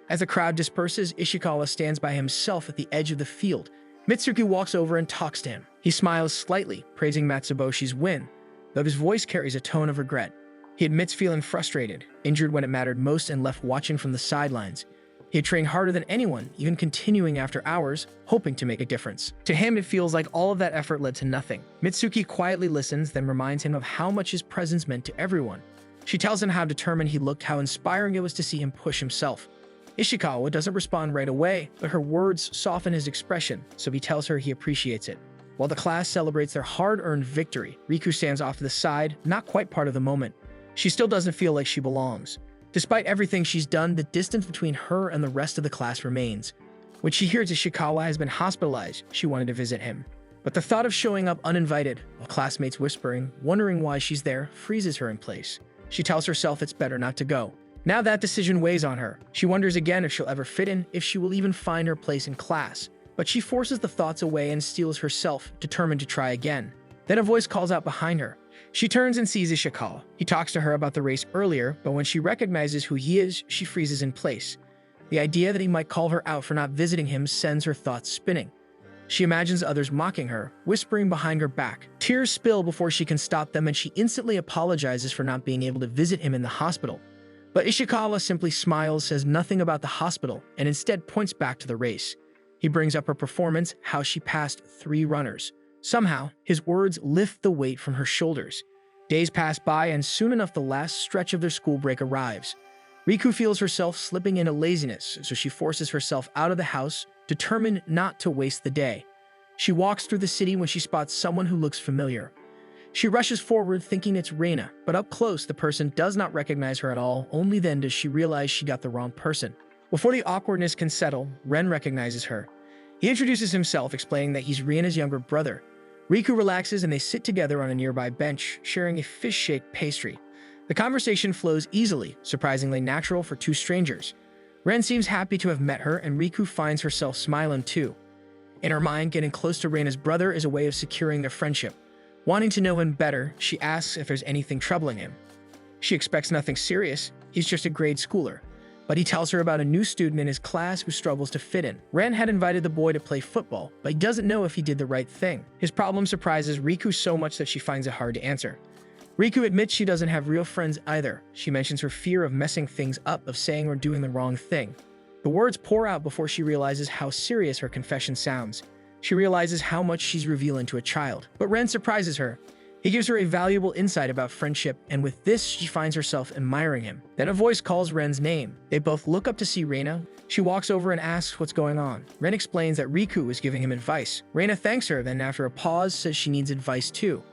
As the crowd disperses, Ishikawa stands by himself at the edge of the field. Mitsuki walks over and talks to him. He smiles slightly, praising Matsuboshi's win, though his voice carries a tone of regret. He admits feeling frustrated, injured when it mattered most, and left watching from the sidelines. He had trained harder than anyone, even continuing after hours, hoping to make a difference. To him, it feels like all of that effort led to nothing. Mitsuki quietly listens, then reminds him of how much his presence meant to everyone. She tells him how determined he looked, how inspiring it was to see him push himself. Ishikawa doesn't respond right away, but her words soften his expression, so he tells her he appreciates it. While the class celebrates their hard-earned victory, Riku stands off to the side, not quite part of the moment. She still doesn't feel like she belongs. Despite everything she's done, the distance between her and the rest of the class remains. When she hears Ishikawa has been hospitalized, she wanted to visit him. But the thought of showing up uninvited, while classmates whispering, wondering why she's there, freezes her in place. She tells herself it's better not to go. Now that decision weighs on her. She wonders again if she'll ever fit in, if she will even find her place in class. But she forces the thoughts away and steels herself, determined to try again. Then a voice calls out behind her. She turns and sees Ishikawa. He talks to her about the race earlier, but when she recognizes who he is, she freezes in place. The idea that he might call her out for not visiting him sends her thoughts spinning. She imagines others mocking her, whispering behind her back. Tears spill before she can stop them, and she instantly apologizes for not being able to visit him in the hospital. But Ishikawa simply smiles, says nothing about the hospital, and instead points back to the race. He brings up her performance, how she passed 3 runners. Somehow, his words lift the weight from her shoulders. Days pass by, and soon enough the last stretch of their school break arrives. Riku feels herself slipping into laziness, so she forces herself out of the house, determined not to waste the day. She walks through the city when she spots someone who looks familiar. She rushes forward thinking it's Reina, but up close the person does not recognize her at all. Only then does she realize she got the wrong person. Before the awkwardness can settle, Ren recognizes her. He introduces himself, explaining that he's Reina's younger brother. Riku relaxes and they sit together on a nearby bench, sharing a fish-shaped pastry. The conversation flows easily, surprisingly natural for 2 strangers. Ren seems happy to have met her, and Riku finds herself smiling too. In her mind, getting close to Reina's brother is a way of securing their friendship. Wanting to know him better, she asks if there's anything troubling him. She expects nothing serious, he's just a grade schooler. But he tells her about a new student in his class who struggles to fit in. Ren had invited the boy to play football, but he doesn't know if he did the right thing. His problem surprises Riku so much that she finds it hard to answer. Riku admits she doesn't have real friends either. She mentions her fear of messing things up, of saying or doing the wrong thing. The words pour out before she realizes how serious her confession sounds. She realizes how much she's revealing to a child. But Ren surprises her. He gives her a valuable insight about friendship, and with this, she finds herself admiring him. Then a voice calls Ren's name. They both look up to see Reina. She walks over and asks what's going on. Ren explains that Riku is giving him advice. Reina thanks her, then after a pause, says she needs advice too.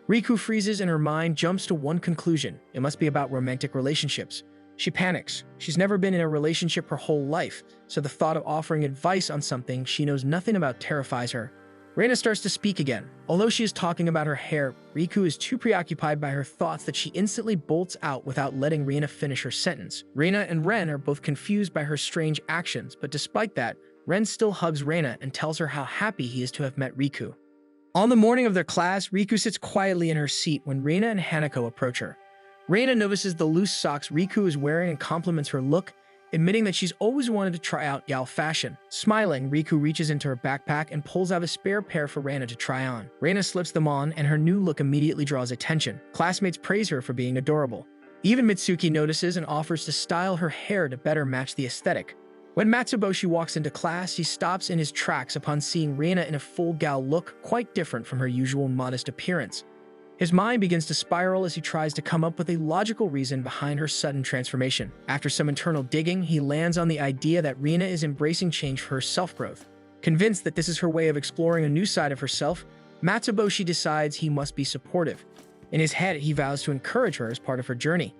Riku freezes and her mind jumps to one conclusion. It must be about romantic relationships. She panics. She's never been in a relationship her whole life, so the thought of offering advice on something she knows nothing about terrifies her. Reina starts to speak again. Although she is talking about her hair, Riku is too preoccupied by her thoughts that she instantly bolts out without letting Reina finish her sentence. Reina and Ren are both confused by her strange actions, but despite that, Ren still hugs Reina and tells her how happy he is to have met Riku. On the morning of their class, Riku sits quietly in her seat when Reina and Hanako approach her. Reina notices the loose socks Riku is wearing and compliments her look, admitting that she's always wanted to try out Yao fashion. Smiling, Riku reaches into her backpack and pulls out a spare pair for Reina to try on. Reina slips them on, and her new look immediately draws attention. Classmates praise her for being adorable. Even Mitsuki notices and offers to style her hair to better match the aesthetic. When Matsuboshi walks into class, he stops in his tracks upon seeing Reina in a full gal look, quite different from her usual modest appearance. His mind begins to spiral as he tries to come up with a logical reason behind her sudden transformation. After some internal digging, he lands on the idea that Reina is embracing change for her self-growth. Convinced that this is her way of exploring a new side of herself, Matsuboshi decides he must be supportive. In his head, he vows to encourage her as part of her journey.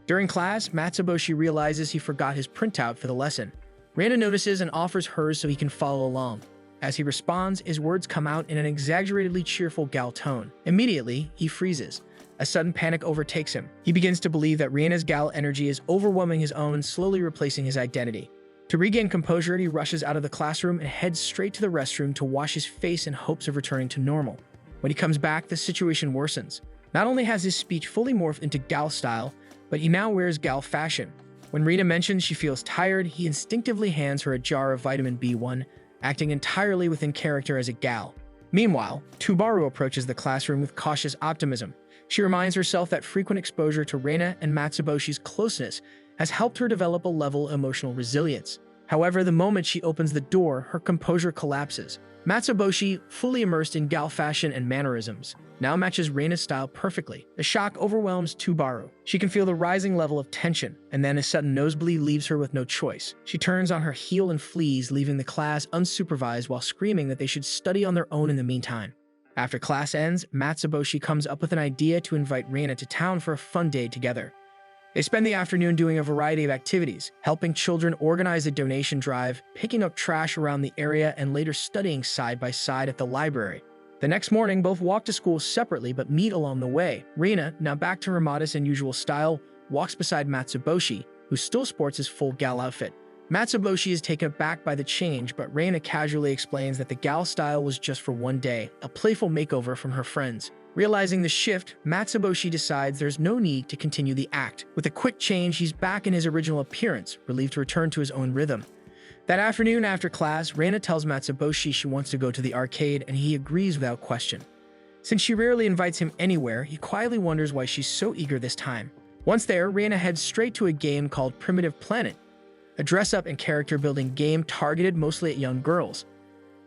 During class, Matsuboshi realizes he forgot his printout for the lesson. Reina notices and offers hers so he can follow along. As he responds, his words come out in an exaggeratedly cheerful gal tone. Immediately, he freezes. A sudden panic overtakes him. He begins to believe that Riena's gal energy is overwhelming his own, slowly replacing his identity. To regain composure, he rushes out of the classroom and heads straight to the restroom to wash his face in hopes of returning to normal. When he comes back, the situation worsens. Not only has his speech fully morphed into gal style, but he now wears gal fashion. When Rina mentions she feels tired, he instinctively hands her a jar of vitamin B1, acting entirely within character as a gal. Meanwhile, Tubaru approaches the classroom with cautious optimism. She reminds herself that frequent exposure to Reina and Matsuboshi's closeness has helped her develop a level of emotional resilience. However, the moment she opens the door, her composure collapses. Matsuboshi, fully immersed in gal fashion and mannerisms, now matches Reina's style perfectly. The shock overwhelms Tubaru. She can feel the rising level of tension, and then a sudden nosebleed leaves her with no choice. She turns on her heel and flees, leaving the class unsupervised while screaming that they should study on their own in the meantime. After class ends, Matsuboshi comes up with an idea to invite Reina to town for a fun day together. They spend the afternoon doing a variety of activities, helping children organize a donation drive, picking up trash around the area, and later studying side by side at the library. The next morning, both walk to school separately but meet along the way. Reina, now back to her modest and usual style, walks beside Matsuboshi, who still sports his full gal outfit. Matsuboshi is taken aback by the change, but Reina casually explains that the gal style was just for one day, a playful makeover from her friends. Realizing the shift, Matsuboshi decides there's no need to continue the act. With a quick change, he's back in his original appearance, relieved to return to his own rhythm. That afternoon after class, Reina tells Matsuboshi she wants to go to the arcade, and he agrees without question. Since she rarely invites him anywhere, he quietly wonders why she's so eager this time. Once there, Reina heads straight to a game called Primitive Planet, a dress-up and character-building game targeted mostly at young girls.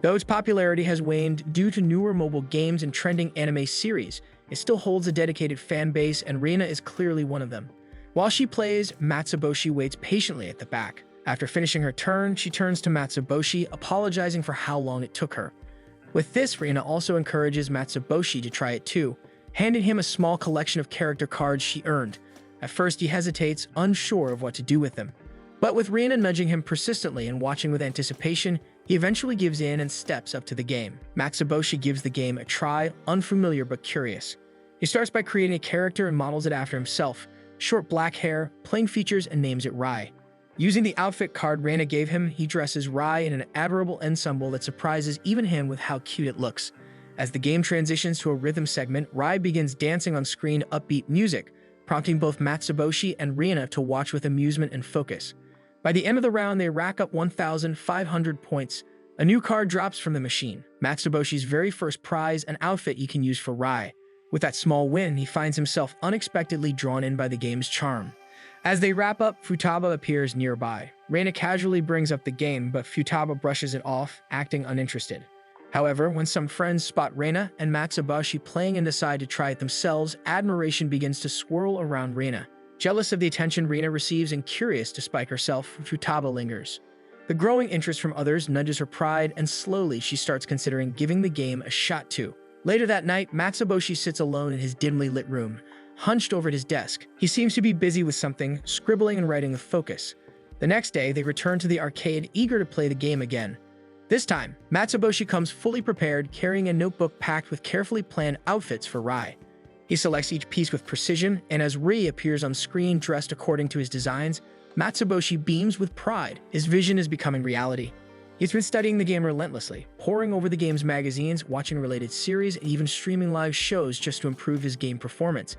Though its popularity has waned due to newer mobile games and trending anime series, it still holds a dedicated fan base, and Reina is clearly one of them. While she plays, Matsuboshi waits patiently at the back. After finishing her turn, she turns to Matsuboshi, apologizing for how long it took her. With this, Reina also encourages Matsuboshi to try it too, handing him a small collection of character cards she earned. At first, he hesitates, unsure of what to do with them. But with Reina nudging him persistently and watching with anticipation, he eventually gives in and steps up to the game. Matsuboshi gives the game a try, unfamiliar but curious. He starts by creating a character and models it after himself, short black hair, plain features, and names it Rai. Using the outfit card Reina gave him, he dresses Rai in an adorable ensemble that surprises even him with how cute it looks. As the game transitions to a rhythm segment, Rai begins dancing on screen upbeat music, prompting both Matsuboshi and Reina to watch with amusement and focus. By the end of the round, they rack up 1,500 points. A new card drops from the machine, Matsuboshi's very first prize, an outfit he can use for Rai. With that small win, he finds himself unexpectedly drawn in by the game's charm. As they wrap up, Futaba appears nearby. Reina casually brings up the game, but Futaba brushes it off, acting uninterested. However, when some friends spot Reina and Matsuboshi playing and decide to try it themselves, admiration begins to swirl around Reina. Jealous of the attention Reina receives and curious to spike herself, Futaba lingers. The growing interest from others nudges her pride, and slowly she starts considering giving the game a shot too. Later that night, Matsuboshi sits alone in his dimly lit room, hunched over at his desk. He seems to be busy with something, scribbling and writing with focus. The next day, they return to the arcade, eager to play the game again. This time, Matsuboshi comes fully prepared, carrying a notebook packed with carefully planned outfits for Rai. He selects each piece with precision, and as Ri appears on screen dressed according to his designs, Matsuboshi beams with pride. His vision is becoming reality. He's been studying the game relentlessly, poring over the game's magazines, watching related series, and even streaming live shows just to improve his game performance.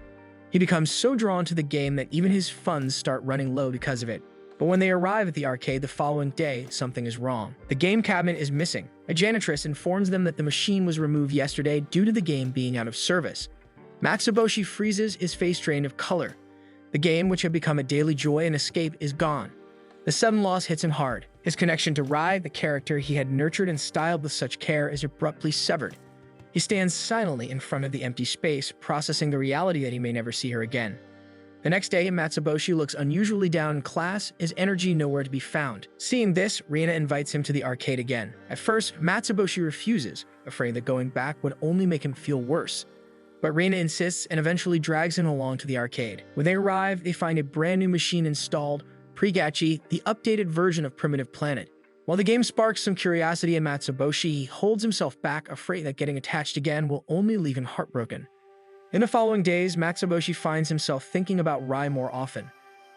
He becomes so drawn to the game that even his funds start running low because of it. But when they arrive at the arcade the following day, something is wrong. The game cabinet is missing. A janitress informs them that the machine was removed yesterday due to the game being out of service. Matsuboshi freezes, his face drained of color. The game, which had become a daily joy and escape, is gone. The sudden loss hits him hard. His connection to Rai, the character he had nurtured and styled with such care, is abruptly severed. He stands silently in front of the empty space, processing the reality that he may never see her again. The next day, Matsuboshi looks unusually down in class, his energy nowhere to be found. Seeing this, Reina invites him to the arcade again. At first, Matsuboshi refuses, afraid that going back would only make him feel worse. But Reina insists and eventually drags him along to the arcade. When they arrive, they find a brand new machine installed, Pregachi, the updated version of Primitive Planet. While the game sparks some curiosity in Matsuboshi, he holds himself back, afraid that getting attached again will only leave him heartbroken. In the following days, Matsuboshi finds himself thinking about Rai more often.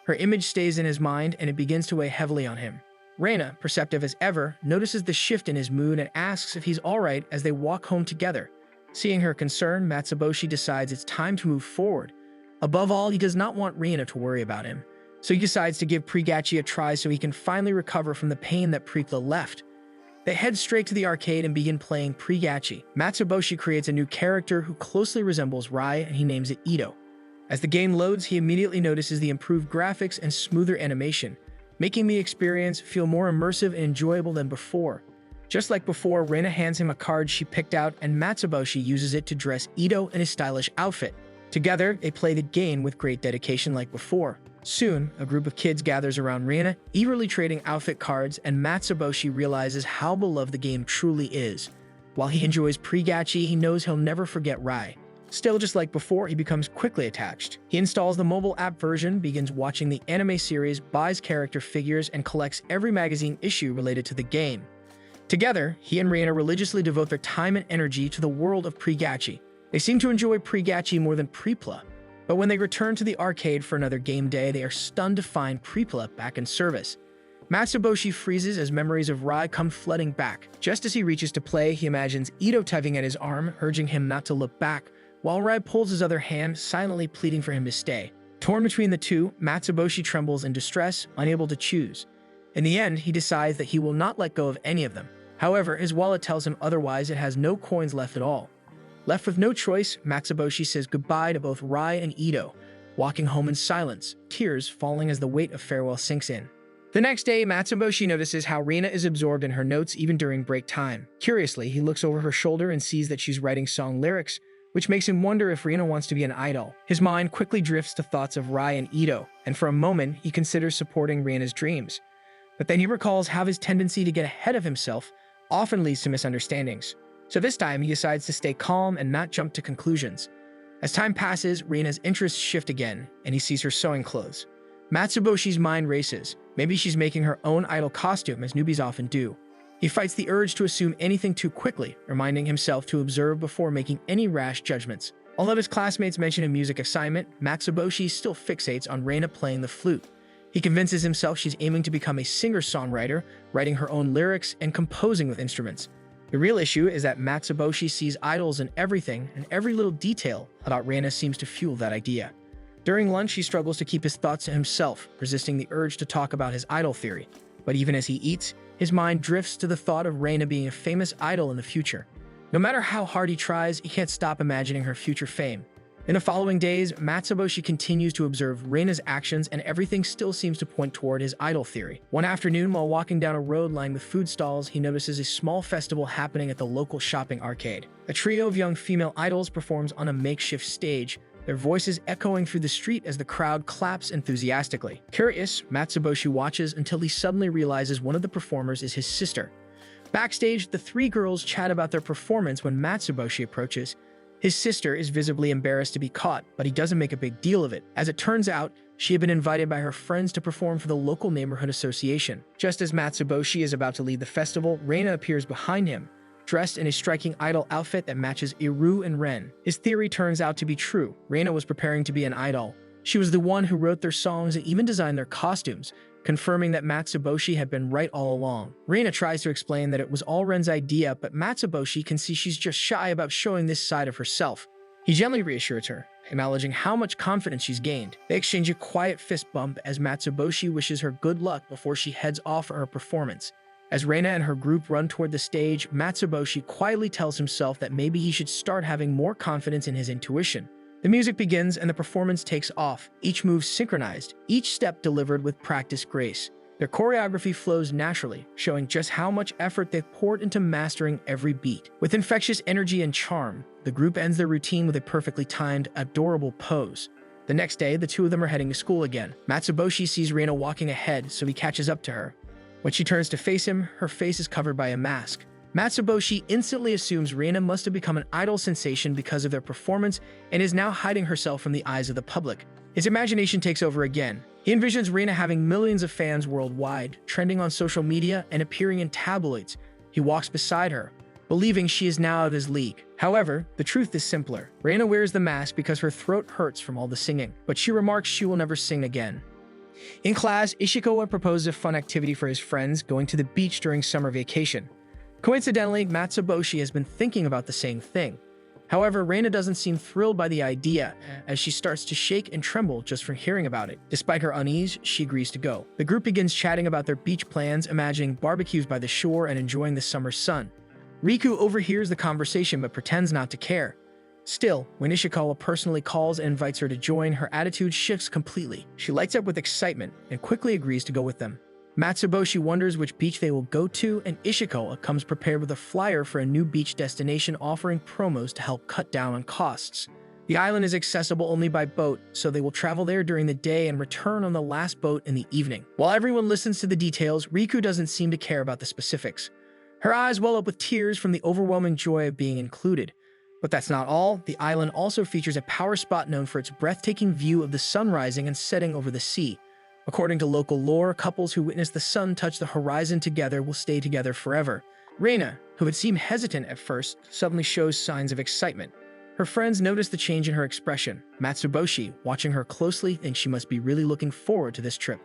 Her image stays in his mind and it begins to weigh heavily on him. Reina, perceptive as ever, notices the shift in his mood and asks if he's alright as they walk home together. Seeing her concern, Matsuboshi decides it's time to move forward. Above all, he does not want Reina to worry about him. So he decides to give Pregachi a try so he can finally recover from the pain that Preekla left. They head straight to the arcade and begin playing Pregachi. Matsuboshi creates a new character who closely resembles Rai and he names it Ito. As the game loads, he immediately notices the improved graphics and smoother animation, making the experience feel more immersive and enjoyable than before. Just like before, Reina hands him a card she picked out and Matsuboshi uses it to dress Ito in his stylish outfit. Together, they play the game with great dedication like before. Soon, a group of kids gathers around Reina, eagerly trading outfit cards, and Matsuboshi realizes how beloved the game truly is. While he enjoys Pregachi, he knows he'll never forget Rai. Still, just like before, he becomes quickly attached. He installs the mobile app version, begins watching the anime series, buys character figures, and collects every magazine issue related to the game. Together, he and Reina religiously devote their time and energy to the world of Pregachi. They seem to enjoy Pregachi more than Preepla. But when they return to the arcade for another game day, they are stunned to find Preepla back in service. Matsuboshi freezes as memories of Rai come flooding back. Just as he reaches to play, he imagines Ito tugging at his arm, urging him not to look back, while Rai pulls his other hand, silently pleading for him to stay. Torn between the two, Matsuboshi trembles in distress, unable to choose. In the end, he decides that he will not let go of any of them. However, his wallet tells him otherwise. It has no coins left at all. Left with no choice, Matsuboshi says goodbye to both Rai and Ito, walking home in silence, tears falling as the weight of farewell sinks in. The next day, Matsuboshi notices how Reina is absorbed in her notes even during break time. Curiously, he looks over her shoulder and sees that she's writing song lyrics, which makes him wonder if Reina wants to be an idol. His mind quickly drifts to thoughts of Rai and Ito, and for a moment, he considers supporting Reina's dreams. But then he recalls how his tendency to get ahead of himself often leads to misunderstandings. So this time, he decides to stay calm and not jump to conclusions. As time passes, Reina's interests shift again, and he sees her sewing clothes. Matsuboshi's mind races. Maybe she's making her own idol costume, as newbies often do. He fights the urge to assume anything too quickly, reminding himself to observe before making any rash judgments. Although his classmates mention a music assignment, Matsuboshi still fixates on Reina playing the flute. He convinces himself she's aiming to become a singer-songwriter, writing her own lyrics and composing with instruments. The real issue is that Matsuboshi sees idols in everything, and every little detail about Reina seems to fuel that idea. During lunch, he struggles to keep his thoughts to himself, resisting the urge to talk about his idol theory. But even as he eats, his mind drifts to the thought of Reina being a famous idol in the future. No matter how hard he tries, he can't stop imagining her future fame. In the following days, Matsuboshi continues to observe Reina's actions, and everything still seems to point toward his idol theory. One afternoon, while walking down a road lined with food stalls, he notices a small festival happening at the local shopping arcade. A trio of young female idols performs on a makeshift stage, their voices echoing through the street as the crowd claps enthusiastically. Curious, Matsuboshi watches until he suddenly realizes one of the performers is his sister. Backstage, the three girls chat about their performance when Matsuboshi approaches. His sister is visibly embarrassed to be caught, but he doesn't make a big deal of it. As it turns out, she had been invited by her friends to perform for the local neighborhood association. Just as Matsuboshi is about to lead the festival, Reina appears behind him, dressed in a striking idol outfit that matches Iru and Ren. His theory turns out to be true. Reina was preparing to be an idol. She was the one who wrote their songs and even designed their costumes, confirming that Matsuboshi had been right all along. Reina tries to explain that it was all Ren's idea, but Matsuboshi can see she's just shy about showing this side of herself. He gently reassures her, acknowledging how much confidence she's gained. They exchange a quiet fist bump as Matsuboshi wishes her good luck before she heads off for her performance. As Reina and her group run toward the stage, Matsuboshi quietly tells himself that maybe he should start having more confidence in his intuition. The music begins and the performance takes off, each move synchronized, each step delivered with practiced grace. Their choreography flows naturally, showing just how much effort they've poured into mastering every beat. With infectious energy and charm, the group ends their routine with a perfectly timed, adorable pose. The next day, the two of them are heading to school again. Matsuboshi sees Reina walking ahead, so he catches up to her. When she turns to face him, her face is covered by a mask. Matsuboshi instantly assumes Reina must have become an idol sensation because of their performance and is now hiding herself from the eyes of the public. His imagination takes over again. He envisions Reina having millions of fans worldwide, trending on social media and appearing in tabloids. He walks beside her, believing she is now out of his league. However, the truth is simpler. Reina wears the mask because her throat hurts from all the singing, but she remarks she will never sing again. In class, Ishikawa proposes a fun activity for his friends, going to the beach during summer vacation. Coincidentally, Matsuboshi has been thinking about the same thing. However, Reina doesn't seem thrilled by the idea, as she starts to shake and tremble just from hearing about it. Despite her unease, she agrees to go. The group begins chatting about their beach plans, imagining barbecues by the shore and enjoying the summer sun. Riku overhears the conversation but pretends not to care. Still, when Ishikawa personally calls and invites her to join, her attitude shifts completely. She lights up with excitement and quickly agrees to go with them. Matsuboshi wonders which beach they will go to, and Ishikawa comes prepared with a flyer for a new beach destination offering promos to help cut down on costs. The island is accessible only by boat, so they will travel there during the day and return on the last boat in the evening. While everyone listens to the details, Riku doesn't seem to care about the specifics. Her eyes well up with tears from the overwhelming joy of being included. But that's not all. The island also features a power spot known for its breathtaking view of the sun rising and setting over the sea. According to local lore, couples who witness the sun touch the horizon together will stay together forever. Reina, who had seemed hesitant at first, suddenly shows signs of excitement. Her friends notice the change in her expression. Matsuboshi, watching her closely, thinks she must be really looking forward to this trip.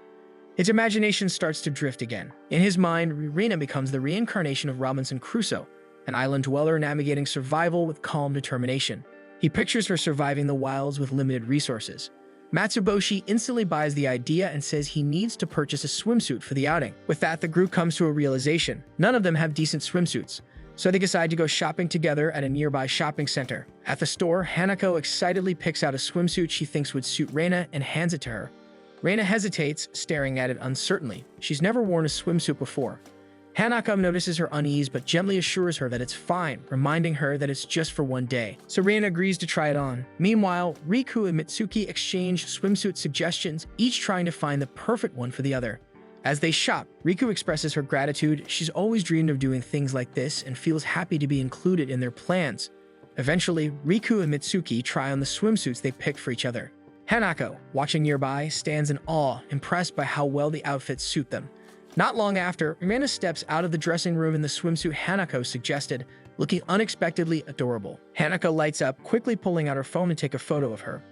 His imagination starts to drift again. In his mind, Reina becomes the reincarnation of Robinson Crusoe, an island dweller navigating survival with calm determination. He pictures her surviving the wilds with limited resources. Matsuboshi instantly buys the idea and says he needs to purchase a swimsuit for the outing. With that, the group comes to a realization. None of them have decent swimsuits, so they decide to go shopping together at a nearby shopping center. At the store, Hanako excitedly picks out a swimsuit she thinks would suit Reina and hands it to her. Reina hesitates, staring at it uncertainly. She's never worn a swimsuit before. Hanako notices her unease but gently assures her that it's fine, reminding her that it's just for one day. So Reina agrees to try it on. Meanwhile, Riku and Mitsuki exchange swimsuit suggestions, each trying to find the perfect one for the other. As they shop, Riku expresses her gratitude. She's always dreamed of doing things like this and feels happy to be included in their plans. Eventually, Riku and Mitsuki try on the swimsuits they picked for each other. Hanako, watching nearby, stands in awe, impressed by how well the outfits suit them. Not long after, Reina steps out of the dressing room in the swimsuit Hanako suggested, looking unexpectedly adorable. Hanako lights up, quickly pulling out her phone to take a photo of her.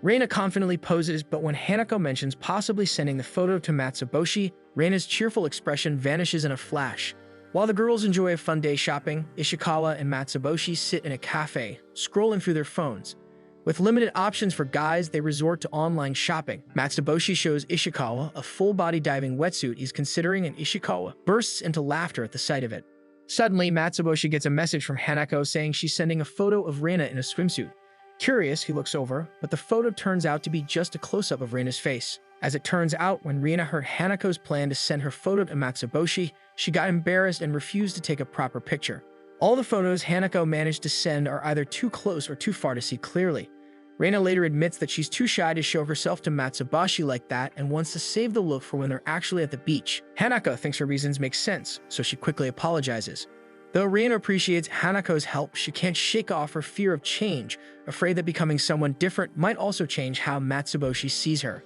Reina confidently poses, but when Hanako mentions possibly sending the photo to Matsuboshi, Reina's cheerful expression vanishes in a flash. While the girls enjoy a fun day shopping, Ishikawa and Matsuboshi sit in a cafe, scrolling through their phones. With limited options for guys, they resort to online shopping. Matsuboshi shows Ishikawa a full-body diving wetsuit he's considering, and Ishikawa bursts into laughter at the sight of it. Suddenly, Matsuboshi gets a message from Hanako saying she's sending a photo of Reina in a swimsuit. Curious, he looks over, but the photo turns out to be just a close-up of Reina's face. As it turns out, when Reina heard Hanako's plan to send her photo to Matsuboshi, she got embarrassed and refused to take a proper picture. All the photos Hanako managed to send are either too close or too far to see clearly. Reina later admits that she's too shy to show herself to Matsuboshi like that and wants to save the look for when they're actually at the beach. Hanako thinks her reasons make sense, so she quickly apologizes. Though Reina appreciates Hanako's help, she can't shake off her fear of change, afraid that becoming someone different might also change how Matsuboshi sees her.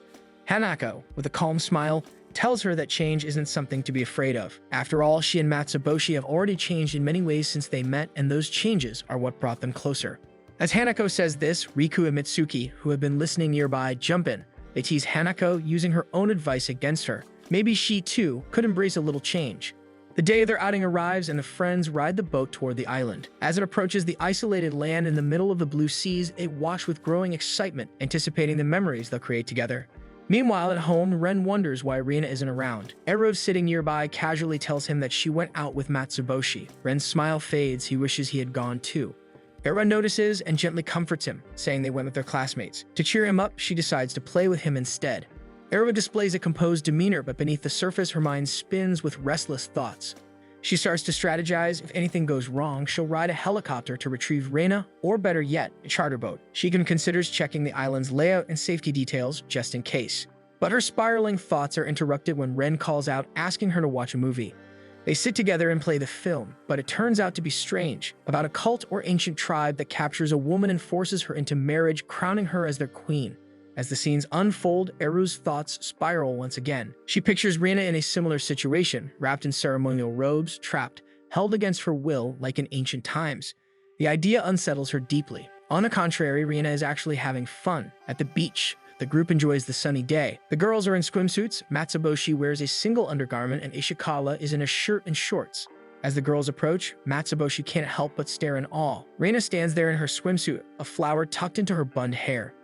Hanako, with a calm smile, tells her that change isn't something to be afraid of. After all, she and Matsuboshi have already changed in many ways since they met, and those changes are what brought them closer. As Hanako says this, Riku and Mitsuki, who have been listening nearby, jump in. They tease Hanako, using her own advice against her. Maybe she, too, could embrace a little change. The day of their outing arrives, and the friends ride the boat toward the island. As it approaches the isolated land in the middle of the blue seas, they watch with growing excitement, anticipating the memories they'll create together. Meanwhile, at home, Ren wonders why Reina isn't around. Erov, sitting nearby, casually tells him that she went out with Matsuboshi. Ren's smile fades. He wishes he had gone too. Era notices and gently comforts him, saying they went with their classmates. To cheer him up, she decides to play with him instead. Era displays a composed demeanor, but beneath the surface, her mind spins with restless thoughts. She starts to strategize. If anything goes wrong, she'll ride a helicopter to retrieve Reina, or better yet, a charter boat. She even considers checking the island's layout and safety details, just in case. But her spiraling thoughts are interrupted when Ren calls out, asking her to watch a movie. They sit together and play the film, but it turns out to be strange, about a cult or ancient tribe that captures a woman and forces her into marriage, crowning her as their queen. As the scenes unfold, Eru's thoughts spiral once again. She pictures Rina in a similar situation, wrapped in ceremonial robes, trapped, held against her will like in ancient times. The idea unsettles her deeply. On the contrary, Rina is actually having fun. At the beach, the group enjoys the sunny day. The girls are in swimsuits, Matsuboshi wears a single undergarment, and Ishikawa is in a shirt and shorts. As the girls approach, Matsuboshi can't help but stare in awe. Rina stands there in her swimsuit, a flower tucked into her bunned hair.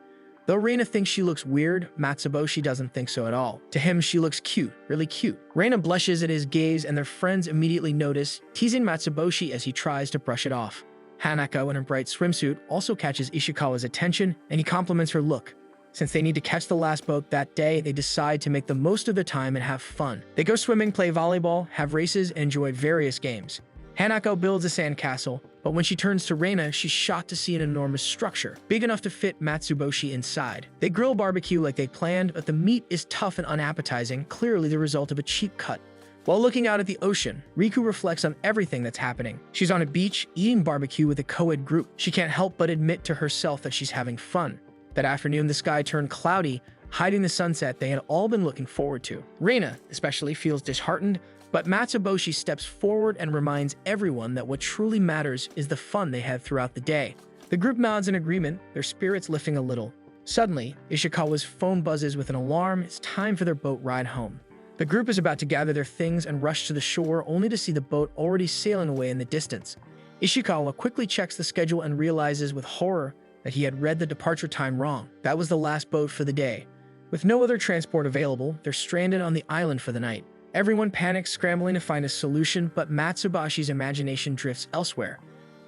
Though Reina thinks she looks weird, Matsuboshi doesn't think so at all. To him, she looks cute, really cute. Reina blushes at his gaze and their friends immediately notice, teasing Matsuboshi as he tries to brush it off. Hanako in her bright swimsuit also catches Ishikawa's attention and he compliments her look. Since they need to catch the last boat that day, they decide to make the most of their time and have fun. They go swimming, play volleyball, have races, and enjoy various games. Hanako builds a sandcastle, but when she turns to Reina, she's shocked to see an enormous structure, big enough to fit Matsuboshi inside. They grill barbecue like they planned, but the meat is tough and unappetizing, clearly the result of a cheap cut. While looking out at the ocean, Riku reflects on everything that's happening. She's on a beach, eating barbecue with a co-ed group. She can't help but admit to herself that she's having fun. That afternoon, the sky turned cloudy, hiding the sunset they had all been looking forward to. Reina, especially, feels disheartened, but Matsuboshi steps forward and reminds everyone that what truly matters is the fun they had throughout the day. The group nods in agreement, their spirits lifting a little. Suddenly, Ishikawa's phone buzzes with an alarm. It's time for their boat ride home. The group is about to gather their things and rush to the shore, only to see the boat already sailing away in the distance. Ishikawa quickly checks the schedule and realizes with horror that he had read the departure time wrong. That was the last boat for the day. With no other transport available, they're stranded on the island for the night. Everyone panics, scrambling to find a solution, but Matsuboshi's imagination drifts elsewhere.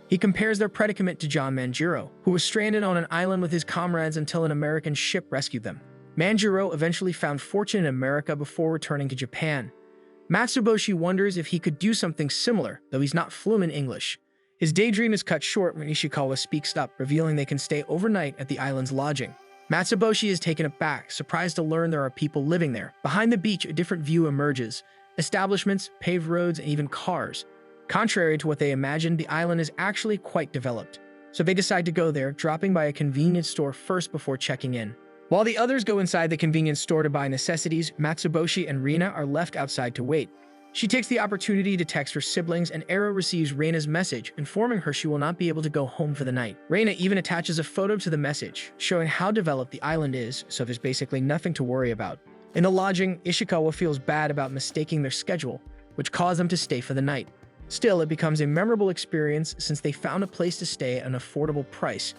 He compares their predicament to John Manjiro, who was stranded on an island with his comrades until an American ship rescued them. Manjiro eventually found fortune in America before returning to Japan. Matsuboshi wonders if he could do something similar, though he's not fluent in English. His daydream is cut short when Ishikawa speaks up, revealing they can stay overnight at the island's lodging. Matsuboshi is taken aback, surprised to learn there are people living there. Behind the beach, a different view emerges. Establishments, paved roads, and even cars. Contrary to what they imagined, the island is actually quite developed. So they decide to go there, dropping by a convenience store first before checking in. While the others go inside the convenience store to buy necessities, Matsuboshi and Reina are left outside to wait. She takes the opportunity to text her siblings, and Ero receives Reina's message, informing her she will not be able to go home for the night. Reina even attaches a photo to the message, showing how developed the island is, so there's basically nothing to worry about. In the lodging, Ishikawa feels bad about mistaking their schedule, which caused them to stay for the night. Still, it becomes a memorable experience since they found a place to stay at an affordable price.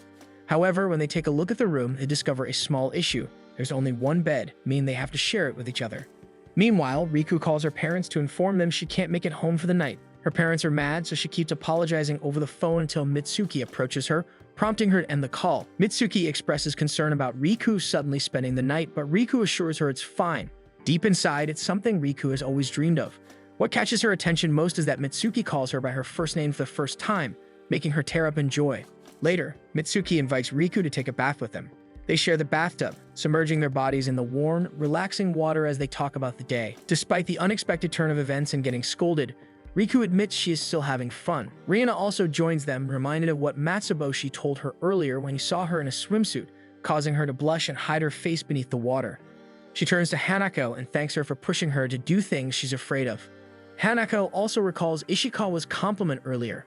However, when they take a look at the room, they discover a small issue. There's only one bed, meaning they have to share it with each other. Meanwhile, Riku calls her parents to inform them she can't make it home for the night. Her parents are mad, so she keeps apologizing over the phone until Mitsuki approaches her, prompting her to end the call. Mitsuki expresses concern about Riku suddenly spending the night, but Riku assures her it's fine. Deep inside, it's something Riku has always dreamed of. What catches her attention most is that Mitsuki calls her by her first name for the first time, making her tear up in joy. Later, Mitsuki invites Riku to take a bath with them. They share the bathtub, submerging their bodies in the warm, relaxing water as they talk about the day. Despite the unexpected turn of events and getting scolded, Riku admits she is still having fun. Reina also joins them, reminded of what Matsuboshi told her earlier when he saw her in a swimsuit, causing her to blush and hide her face beneath the water. She turns to Hanako and thanks her for pushing her to do things she's afraid of. Hanako also recalls Ishikawa's compliment earlier.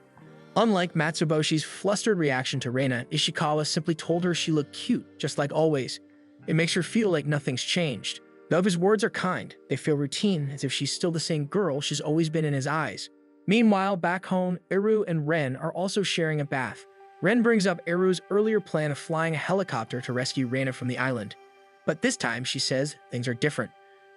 Unlike Matsuboshi's flustered reaction to Reina, Ishikawa simply told her she looked cute, just like always. It makes her feel like nothing's changed. Though his words are kind, they feel routine, as if she's still the same girl she's always been in his eyes. Meanwhile, back home, Eru and Ren are also sharing a bath. Ren brings up Eru's earlier plan of flying a helicopter to rescue Reina from the island. But this time, she says, things are different.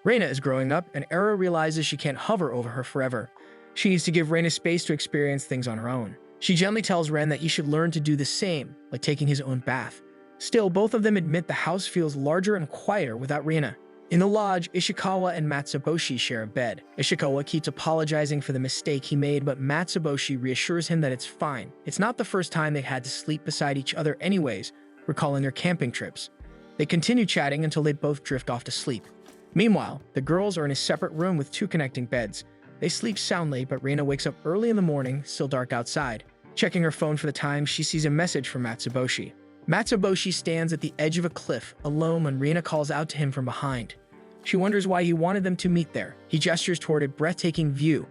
Reina is growing up, and Eru realizes she can't hover over her forever. She needs to give Reina space to experience things on her own. She gently tells Ren that he should learn to do the same, like taking his own bath. Still, both of them admit the house feels larger and quieter without Reina. In the lodge, Ishikawa and Matsuboshi share a bed. Ishikawa keeps apologizing for the mistake he made, but Matsuboshi reassures him that it's fine. It's not the first time they had to sleep beside each other anyways, recalling their camping trips. They continue chatting until they both drift off to sleep. Meanwhile, the girls are in a separate room with two connecting beds. They sleep soundly, but Reina wakes up early in the morning, still dark outside. Checking her phone for the time, she sees a message from Matsuboshi. Matsuboshi stands at the edge of a cliff, alone when Reina calls out to him from behind. She wonders why he wanted them to meet there. He gestures toward a breathtaking view,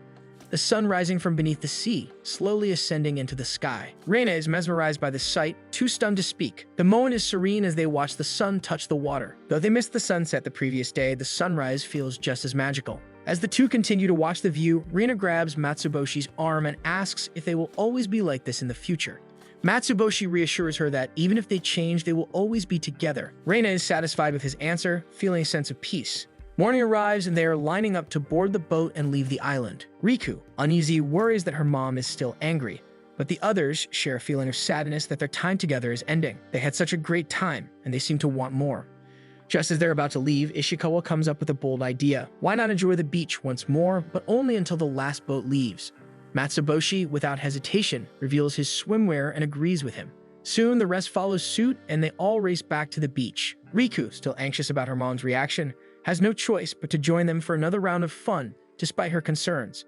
the sun rising from beneath the sea, slowly ascending into the sky. Reina is mesmerized by the sight, too stunned to speak. The moment is serene as they watch the sun touch the water. Though they missed the sunset the previous day, the sunrise feels just as magical. As the two continue to watch the view, Reina grabs Matsuboshi's arm and asks if they will always be like this in the future. Matsuboshi reassures her that even if they change, they will always be together. Reina is satisfied with his answer, feeling a sense of peace. Morning arrives and they are lining up to board the boat and leave the island. Riku, uneasy, worries that her mom is still angry, but the others share a feeling of sadness that their time together is ending. They had such a great time, and they seem to want more. Just as they're about to leave, Ishikawa comes up with a bold idea. Why not enjoy the beach once more, but only until the last boat leaves? Matsuboshi, without hesitation, reveals his swimwear and agrees with him. Soon, the rest follows suit, and they all race back to the beach. Riku, still anxious about her mom's reaction, has no choice but to join them for another round of fun, despite her concerns.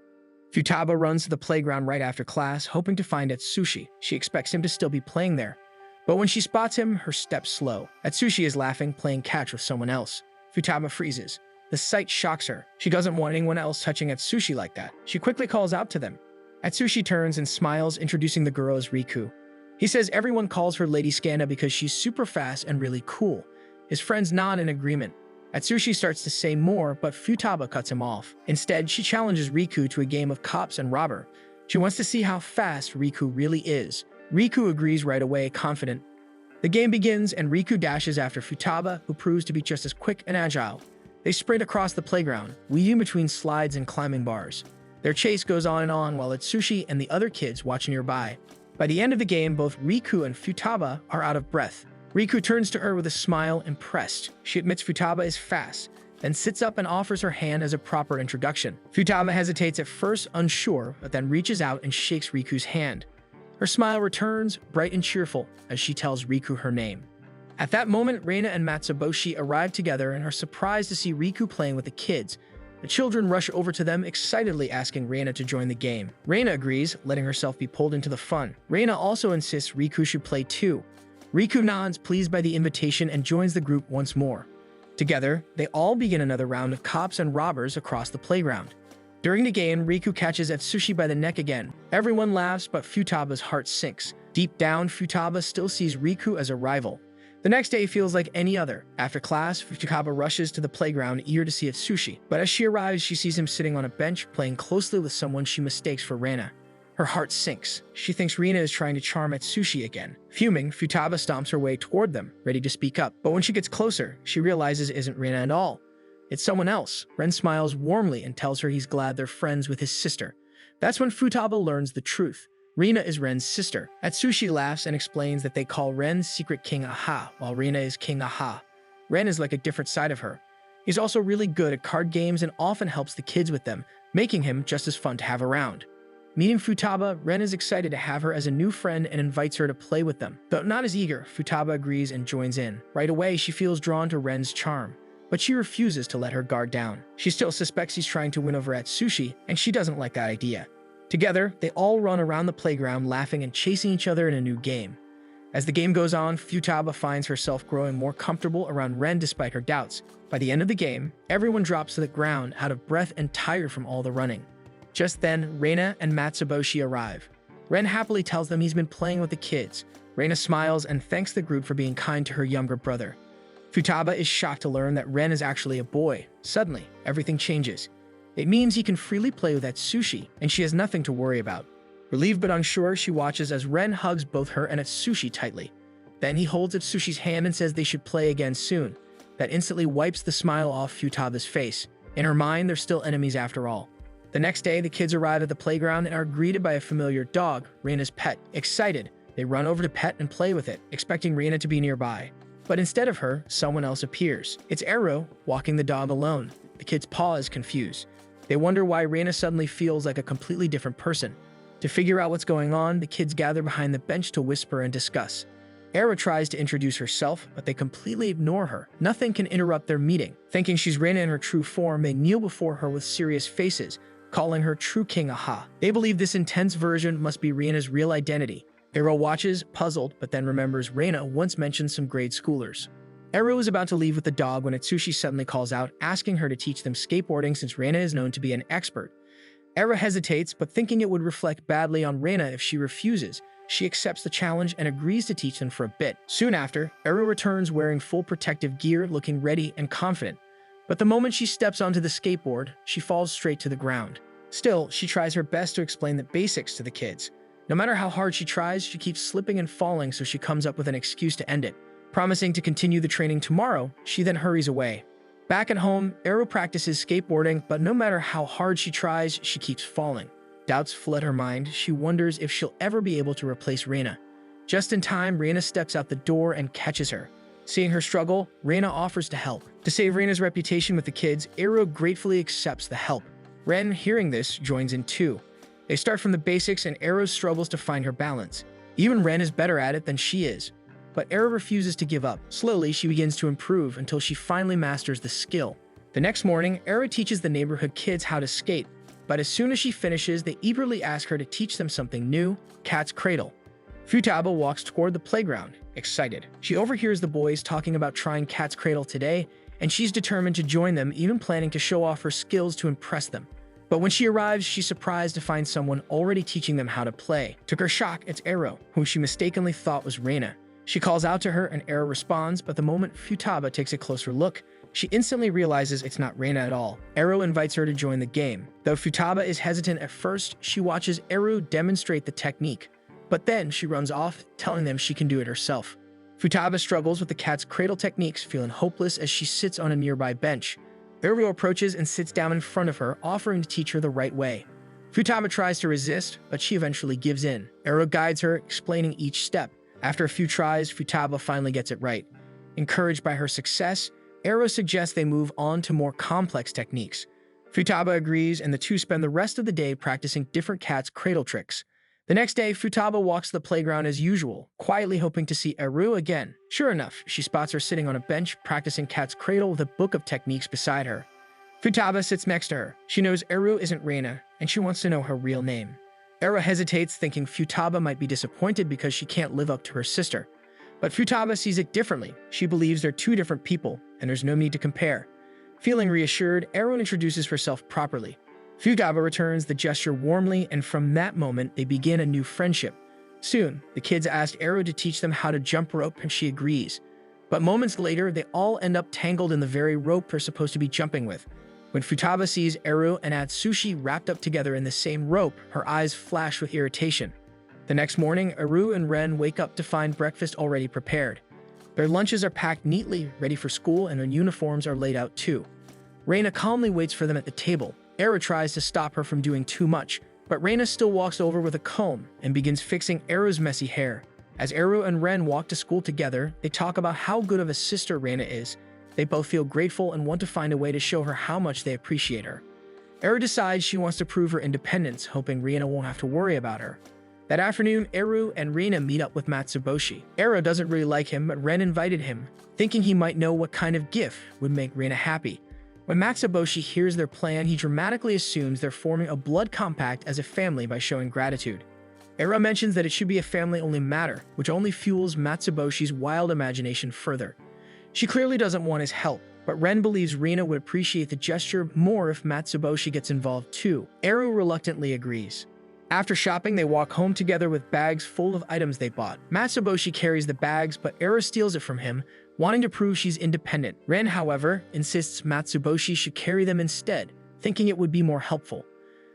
Futaba runs to the playground right after class, hoping to find Atsushi. She expects him to still be playing there. But when she spots him, her steps slow. Atsushi is laughing, playing catch with someone else. Futaba freezes. The sight shocks her. She doesn't want anyone else touching Atsushi like that. She quickly calls out to them. Atsushi turns and smiles, introducing the girl as Riku. He says everyone calls her Lady Skanda because she's super fast and really cool. His friends nod in agreement. Atsushi starts to say more, but Futaba cuts him off. Instead, she challenges Riku to a game of cops and robber. She wants to see how fast Riku really is. Riku agrees right away, confident. The game begins, and Riku dashes after Futaba, who proves to be just as quick and agile. They sprint across the playground, weaving between slides and climbing bars. Their chase goes on and on while Atsushi and the other kids watch nearby. By the end of the game, both Riku and Futaba are out of breath. Riku turns to her with a smile, impressed. She admits Futaba is fast, then sits up and offers her hand as a proper introduction. Futaba hesitates at first, unsure, but then reaches out and shakes Riku's hand. Her smile returns, bright and cheerful, as she tells Riku her name. At that moment, Reina and Matsuboshi arrive together and are surprised to see Riku playing with the kids. The children rush over to them, excitedly asking Reina to join the game. Reina agrees, letting herself be pulled into the fun. Reina also insists Riku should play too. Riku nods, pleased by the invitation, and joins the group once more. Together, they all begin another round of cops and robbers across the playground. During the game, Riku catches Atsushi by the neck again. Everyone laughs, but Futaba's heart sinks. Deep down, Futaba still sees Riku as a rival. The next day feels like any other. After class, Futaba rushes to the playground, eager to see Atsushi. But as she arrives, she sees him sitting on a bench, playing closely with someone she mistakes for Reina. Her heart sinks. She thinks Reina is trying to charm Atsushi again. Fuming, Futaba stomps her way toward them, ready to speak up. But when she gets closer, she realizes it isn't Reina at all. It's someone else. Ren smiles warmly and tells her he's glad they're friends with his sister. That's when Futaba learns the truth. Reina is Ren's sister. Atsushi laughs and explains that they call Ren Secret King Aha, while Reina is King Aha. Ren is like a different side of her. He's also really good at card games and often helps the kids with them, making him just as fun to have around. Meeting Futaba, Ren is excited to have her as a new friend and invites her to play with them. Though not as eager, Futaba agrees and joins in. Right away, she feels drawn to Ren's charm, but she refuses to let her guard down. She still suspects he's trying to win over Atsushi, and she doesn't like that idea. Together, they all run around the playground laughing and chasing each other in a new game. As the game goes on, Futaba finds herself growing more comfortable around Ren despite her doubts. By the end of the game, everyone drops to the ground, out of breath and tired from all the running. Just then, Reina and Matsuboshi arrive. Ren happily tells them he's been playing with the kids. Reina smiles and thanks the group for being kind to her younger brother. Futaba is shocked to learn that Ren is actually a boy. Suddenly, everything changes. It means he can freely play with Atsushi, and she has nothing to worry about. Relieved but unsure, she watches as Ren hugs both her and Atsushi tightly. Then he holds Atsushi's hand and says they should play again soon. That instantly wipes the smile off Futaba's face. In her mind, they're still enemies after all. The next day, the kids arrive at the playground and are greeted by a familiar dog, Reina's pet. Excited, they run over to pet and play with it, expecting Reina to be nearby. But instead of her, someone else appears. It's Ero, walking the dog alone. The kids pause, confused. They wonder why Reina suddenly feels like a completely different person. To figure out what's going on, the kids gather behind the bench to whisper and discuss. Ero tries to introduce herself, but they completely ignore her. Nothing can interrupt their meeting. Thinking she's Reina in her true form, they kneel before her with serious faces, calling her True King Aha. They believe this intense version must be Riena's real identity. Eru watches, puzzled, but then remembers Reina once mentioned some grade schoolers. Eru is about to leave with the dog when Atsushi suddenly calls out, asking her to teach them skateboarding since Reina is known to be an expert. Eru hesitates, but thinking it would reflect badly on Reina if she refuses, she accepts the challenge and agrees to teach them for a bit. Soon after, Eru returns wearing full protective gear, looking ready and confident. But the moment she steps onto the skateboard, she falls straight to the ground. Still, she tries her best to explain the basics to the kids. No matter how hard she tries, she keeps slipping and falling, so she comes up with an excuse to end it. Promising to continue the training tomorrow, she then hurries away. Back at home, Eru practices skateboarding, but no matter how hard she tries, she keeps falling. Doubts flood her mind. She wonders if she'll ever be able to replace Reina. Just in time, Reina steps out the door and catches her. Seeing her struggle, Reina offers to help. To save Reina's reputation with the kids, Eru gratefully accepts the help. Ren, hearing this, joins in too. They start from the basics and Eru struggles to find her balance. Even Ren is better at it than she is. But Eru refuses to give up. Slowly, she begins to improve until she finally masters the skill. The next morning, Eru teaches the neighborhood kids how to skate, but as soon as she finishes, they eagerly ask her to teach them something new, Cat's Cradle. Futaba walks toward the playground, excited. She overhears the boys talking about trying Cat's Cradle today, and she's determined to join them, even planning to show off her skills to impress them. But when she arrives, she's surprised to find someone already teaching them how to play. To her shock, it's Eru, whom she mistakenly thought was Reina. She calls out to her and Eru responds, but the moment Futaba takes a closer look, she instantly realizes it's not Reina at all. Eru invites her to join the game. Though Futaba is hesitant at first, she watches Eru demonstrate the technique. But then she runs off, telling them she can do it herself. Futaba struggles with the cat's cradle techniques, feeling hopeless as she sits on a nearby bench. Eru approaches and sits down in front of her, offering to teach her the right way. Futaba tries to resist, but she eventually gives in. Eru guides her, explaining each step. After a few tries, Futaba finally gets it right. Encouraged by her success, Eru suggests they move on to more complex techniques. Futaba agrees, and the two spend the rest of the day practicing different cat's cradle tricks. The next day, Futaba walks the playground as usual, quietly hoping to see Eru again. Sure enough, she spots her sitting on a bench practicing cat's cradle with a book of techniques beside her. Futaba sits next to her. She knows Eru isn't Reina, and she wants to know her real name. Eru hesitates, thinking Futaba might be disappointed because she can't live up to her sister. But Futaba sees it differently. She believes they're two different people, and there's no need to compare. Feeling reassured, Eru introduces herself properly. Futaba returns the gesture warmly, and from that moment, they begin a new friendship. Soon, the kids ask Eru to teach them how to jump rope, and she agrees. But moments later, they all end up tangled in the very rope they're supposed to be jumping with. When Futaba sees Eru and Atsushi wrapped up together in the same rope, her eyes flash with irritation. The next morning, Eru and Ren wake up to find breakfast already prepared. Their lunches are packed neatly, ready for school, and their uniforms are laid out too. Reina calmly waits for them at the table. Eru tries to stop her from doing too much, but Reina still walks over with a comb and begins fixing Eru's messy hair. As Eru and Ren walk to school together, they talk about how good of a sister Reina is. They both feel grateful and want to find a way to show her how much they appreciate her. Eru decides she wants to prove her independence, hoping Reina won't have to worry about her. That afternoon, Eru and Reina meet up with Matsuboshi. Eru doesn't really like him, but Ren invited him, thinking he might know what kind of gift would make Reina happy. When Matsuboshi hears their plan, he dramatically assumes they're forming a blood compact as a family by showing gratitude. Eru mentions that it should be a family-only matter, which only fuels Matsuboshi's wild imagination further. She clearly doesn't want his help, but Ren believes Reina would appreciate the gesture more if Matsuboshi gets involved too. Eru reluctantly agrees. After shopping, they walk home together with bags full of items they bought. Matsuboshi carries the bags, but Eru steals it from him, wanting to prove she's independent. Ren, however, insists Matsuboshi should carry them instead, thinking it would be more helpful.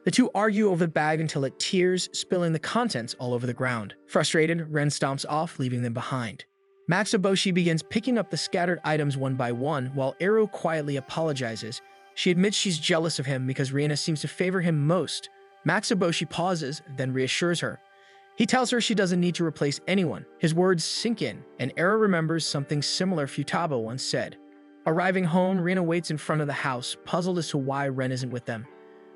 The two argue over the bag until it tears, spilling the contents all over the ground. Frustrated, Ren stomps off, leaving them behind. Matsuboshi begins picking up the scattered items one by one, while Eru quietly apologizes. She admits she's jealous of him because Reina seems to favor him most. Matsuboshi pauses, then reassures her. He tells her she doesn't need to replace anyone. His words sink in, and Eru remembers something similar Futaba once said. Arriving home, Reina waits in front of the house, puzzled as to why Ren isn't with them.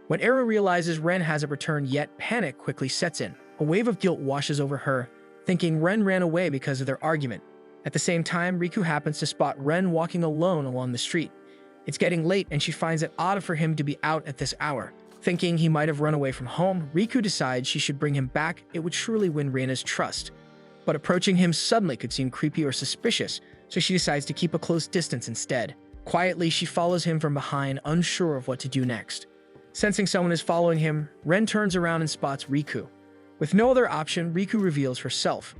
When Eru realizes Ren hasn't returned yet, panic quickly sets in. A wave of guilt washes over her, thinking Ren ran away because of their argument. At the same time, Riku happens to spot Ren walking alone along the street. It's getting late, and she finds it odd for him to be out at this hour. Thinking he might have run away from home, Riku decides she should bring him back. It would surely win Rina's trust. But approaching him suddenly could seem creepy or suspicious, so she decides to keep a close distance instead. Quietly, she follows him from behind, unsure of what to do next. Sensing someone is following him, Ren turns around and spots Riku. With no other option, Riku reveals herself.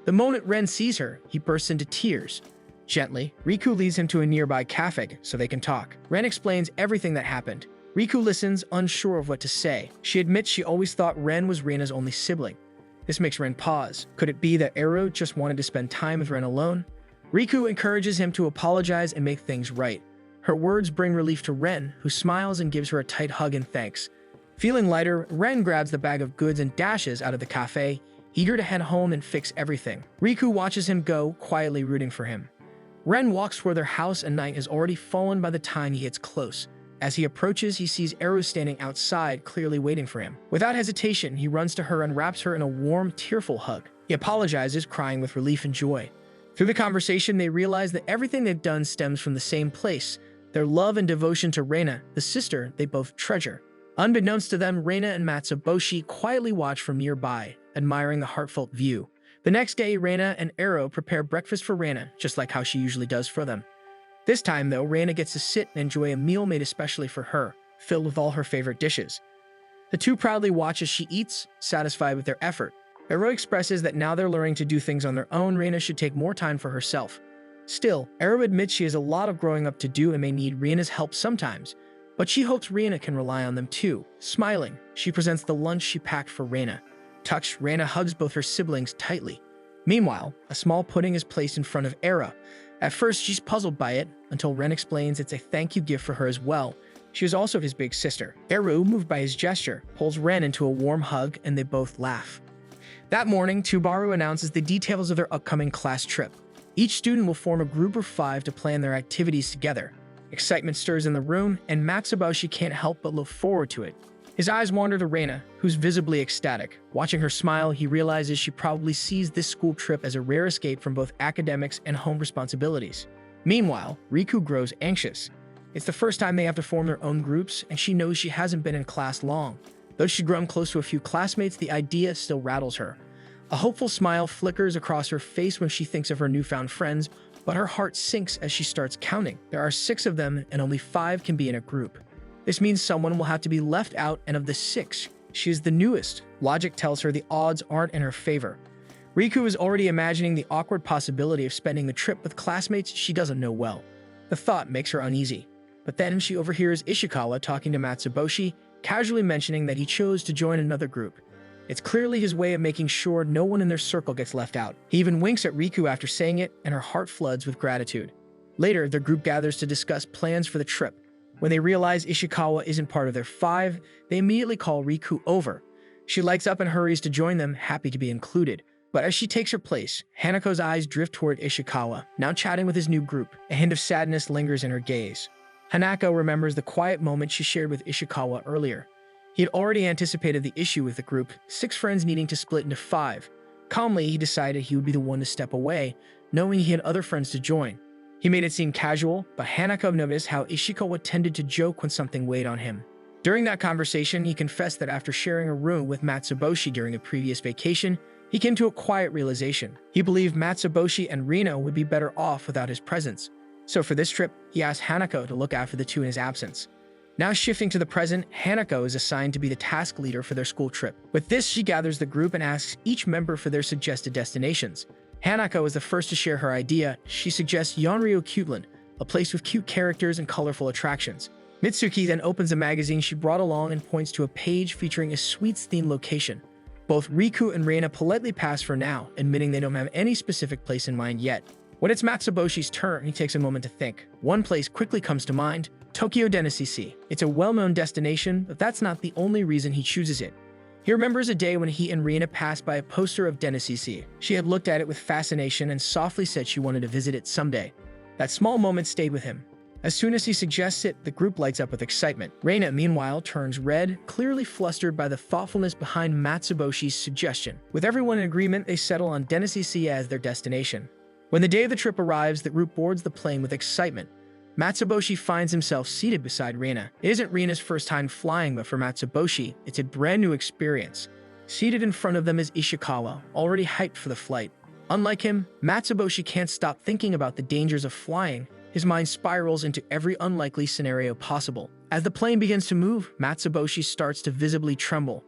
The moment Ren sees her, he bursts into tears. Gently, Riku leads him to a nearby cafe so they can talk. Ren explains everything that happened. Riku listens, unsure of what to say. She admits she always thought Ren was Rina's only sibling. This makes Ren pause. Could it be that Eru just wanted to spend time with Ren alone? Riku encourages him to apologize and make things right. Her words bring relief to Ren, who smiles and gives her a tight hug in thanks. Feeling lighter, Ren grabs the bag of goods and dashes out of the cafe, eager to head home and fix everything. Riku watches him go, quietly rooting for him. Ren walks toward their house and night has already fallen by the time he gets close. As he approaches, he sees Eru standing outside, clearly waiting for him. Without hesitation, he runs to her and wraps her in a warm, tearful hug. He apologizes, crying with relief and joy. Through the conversation, they realize that everything they've done stems from the same place, their love and devotion to Reina, the sister they both treasure. Unbeknownst to them, Reina and Matsuboshi quietly watch from nearby, admiring the heartfelt view. The next day, Reina and Eru prepare breakfast for Reina, just like how she usually does for them. This time, though, Reina gets to sit and enjoy a meal made especially for her, filled with all her favorite dishes. The two proudly watch as she eats, satisfied with their effort. Eru expresses that now they're learning to do things on their own, Reina should take more time for herself. Still, Eru admits she has a lot of growing up to do and may need Reina's help sometimes, but she hopes Reina can rely on them too. Smiling, she presents the lunch she packed for Reina. Touched, Reina hugs both her siblings tightly. Meanwhile, a small pudding is placed in front of Eru. At first, she's puzzled by it, until Ren explains it's a thank you gift for her as well. She is also his big sister. Eru, moved by his gesture, pulls Ren into a warm hug and they both laugh. That morning, Tubaru announces the details of their upcoming class trip. Each student will form a group of 5 to plan their activities together. Excitement stirs in the room, and Matsuboshi can't help but look forward to it. His eyes wander to Reina, who's visibly ecstatic. Watching her smile, he realizes she probably sees this school trip as a rare escape from both academics and home responsibilities. Meanwhile, Riku grows anxious. It's the first time they have to form their own groups, and she knows she hasn't been in class long. Though she's grown close to a few classmates, the idea still rattles her. A hopeful smile flickers across her face when she thinks of her newfound friends, but her heart sinks as she starts counting. There are 6 of them, and only 5 can be in a group. This means someone will have to be left out, and of the 6, she is the newest. Logic tells her the odds aren't in her favor. Riku is already imagining the awkward possibility of spending the trip with classmates she doesn't know well. The thought makes her uneasy. But then she overhears Ishikawa talking to Matsuboshi, casually mentioning that he chose to join another group. It's clearly his way of making sure no one in their circle gets left out. He even winks at Riku after saying it, and her heart floods with gratitude. Later, their group gathers to discuss plans for the trip. When they realize Ishikawa isn't part of their 5, they immediately call Riku over. She lights up and hurries to join them, happy to be included. But as she takes her place, Hanako's eyes drift toward Ishikawa, now chatting with his new group. A hint of sadness lingers in her gaze. Hanako remembers the quiet moment she shared with Ishikawa earlier. He had already anticipated the issue with the group, 6 friends needing to split into 5. Calmly, he decided he would be the one to step away, knowing he had other friends to join. He made it seem casual, but Hanako noticed how Ishikawa tended to joke when something weighed on him. During that conversation, he confessed that after sharing a room with Matsuboshi during a previous vacation, he came to a quiet realization. He believed Matsuboshi and Rina would be better off without his presence. So for this trip, he asked Hanako to look after the two in his absence. Now shifting to the present, Hanako is assigned to be the task leader for their school trip. With this, she gathers the group and asks each member for their suggested destinations. Hanako is the first to share her idea. She suggests Yonryu Cuteland, a place with cute characters and colorful attractions. Mitsuki then opens a magazine she brought along and points to a page featuring a sweets-themed location. Both Riku and Reina politely pass for now, admitting they don't have any specific place in mind yet. When it's Matsuboshi's turn, he takes a moment to think. One place quickly comes to mind, Tokyo Dennisisi. It's a well-known destination, but that's not the only reason he chooses it. He remembers a day when he and Reina passed by a poster of Dennisisi. She had looked at it with fascination and softly said she wanted to visit it someday. That small moment stayed with him. As soon as he suggests it, the group lights up with excitement. Reina, meanwhile, turns red, clearly flustered by the thoughtfulness behind Matsuboshi's suggestion. With everyone in agreement, they settle on Dennisisi as their destination. When the day of the trip arrives, the group boards the plane with excitement. Matsuboshi finds himself seated beside Reina. It isn't Reina's first time flying, but for Matsuboshi, it's a brand new experience. Seated in front of them is Ishikawa, already hyped for the flight. Unlike him, Matsuboshi can't stop thinking about the dangers of flying. His mind spirals into every unlikely scenario possible. As the plane begins to move, Matsuboshi starts to visibly tremble.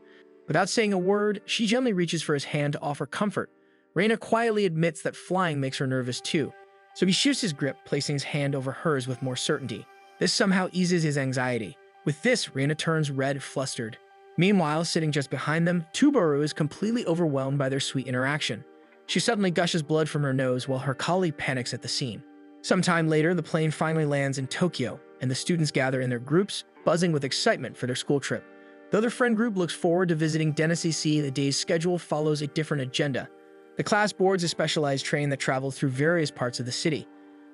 Without saying a word, she gently reaches for his hand to offer comfort. Reina quietly admits that flying makes her nervous too, so he shifts his grip, placing his hand over hers with more certainty. This somehow eases his anxiety. With this, Reina turns red, flustered. Meanwhile, sitting just behind them, Tubaru is completely overwhelmed by their sweet interaction. She suddenly gushes blood from her nose while her colleague panics at the scene. Sometime later, the plane finally lands in Tokyo, and the students gather in their groups, buzzing with excitement for their school trip. Though their friend group looks forward to visiting Dennisisi, the day's schedule follows a different agenda. The class boards a specialized train that travels through various parts of the city.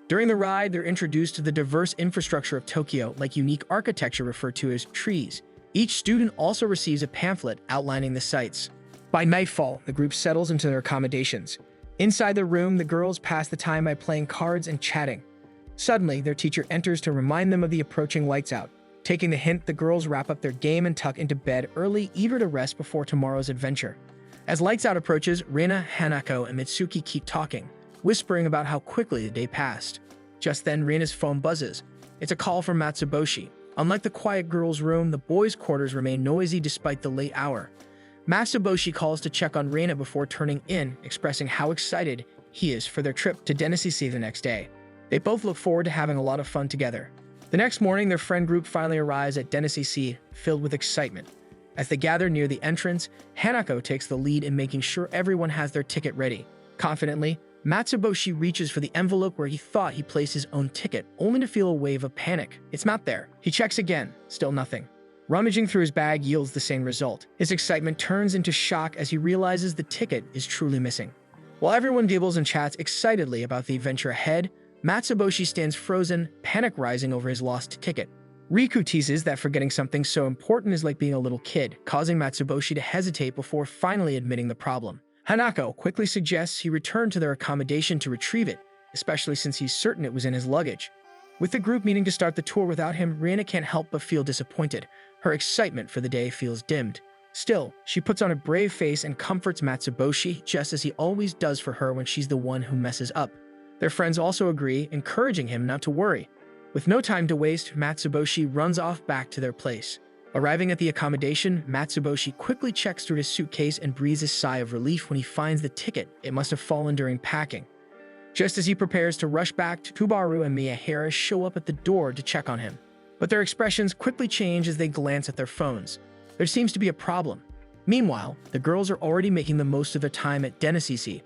During the ride, they're introduced to the diverse infrastructure of Tokyo, like unique architecture referred to as trees. Each student also receives a pamphlet outlining the sites. By nightfall, the group settles into their accommodations. Inside the room, the girls pass the time by playing cards and chatting. Suddenly, their teacher enters to remind them of the approaching lights out. Taking the hint, the girls wrap up their game and tuck into bed early, eager to rest before tomorrow's adventure. As lights out approaches, Reina, Hanako, and Mitsuki keep talking, whispering about how quickly the day passed. Just then, Reina's phone buzzes. It's a call from Matsuboshi. Unlike the quiet girls' room, the boys' quarters remain noisy despite the late hour. Matsuboshi calls to check on Reina before turning in, expressing how excited he is for their trip to Dennisisi the next day. They both look forward to having a lot of fun together. The next morning, their friend group finally arrives at Dennisisi, filled with excitement. As they gather near the entrance, Hanako takes the lead in making sure everyone has their ticket ready. Confidently, Matsuboshi reaches for the envelope where he thought he placed his own ticket, only to feel a wave of panic. It's not there. He checks again, still nothing. Rummaging through his bag yields the same result. His excitement turns into shock as he realizes the ticket is truly missing. While everyone gibbles and chats excitedly about the adventure ahead, Matsuboshi stands frozen, panic rising over his lost ticket. Riku teases that forgetting something so important is like being a little kid, causing Matsuboshi to hesitate before finally admitting the problem. Hanako quickly suggests he return to their accommodation to retrieve it, especially since he's certain it was in his luggage. With the group needing to start the tour without him, Reina can't help but feel disappointed. Her excitement for the day feels dimmed. Still, she puts on a brave face and comforts Matsuboshi, just as he always does for her when she's the one who messes up. Their friends also agree, encouraging him not to worry. With no time to waste, Matsuboshi runs off back to their place. Arriving at the accommodation, Matsuboshi quickly checks through his suitcase and breathes a sigh of relief when he finds the ticket. It must have fallen during packing. Just as he prepares to rush back, Tubaru and Miyahira show up at the door to check on him. But their expressions quickly change as they glance at their phones. There seems to be a problem. Meanwhile, the girls are already making the most of their time at Dennisisi.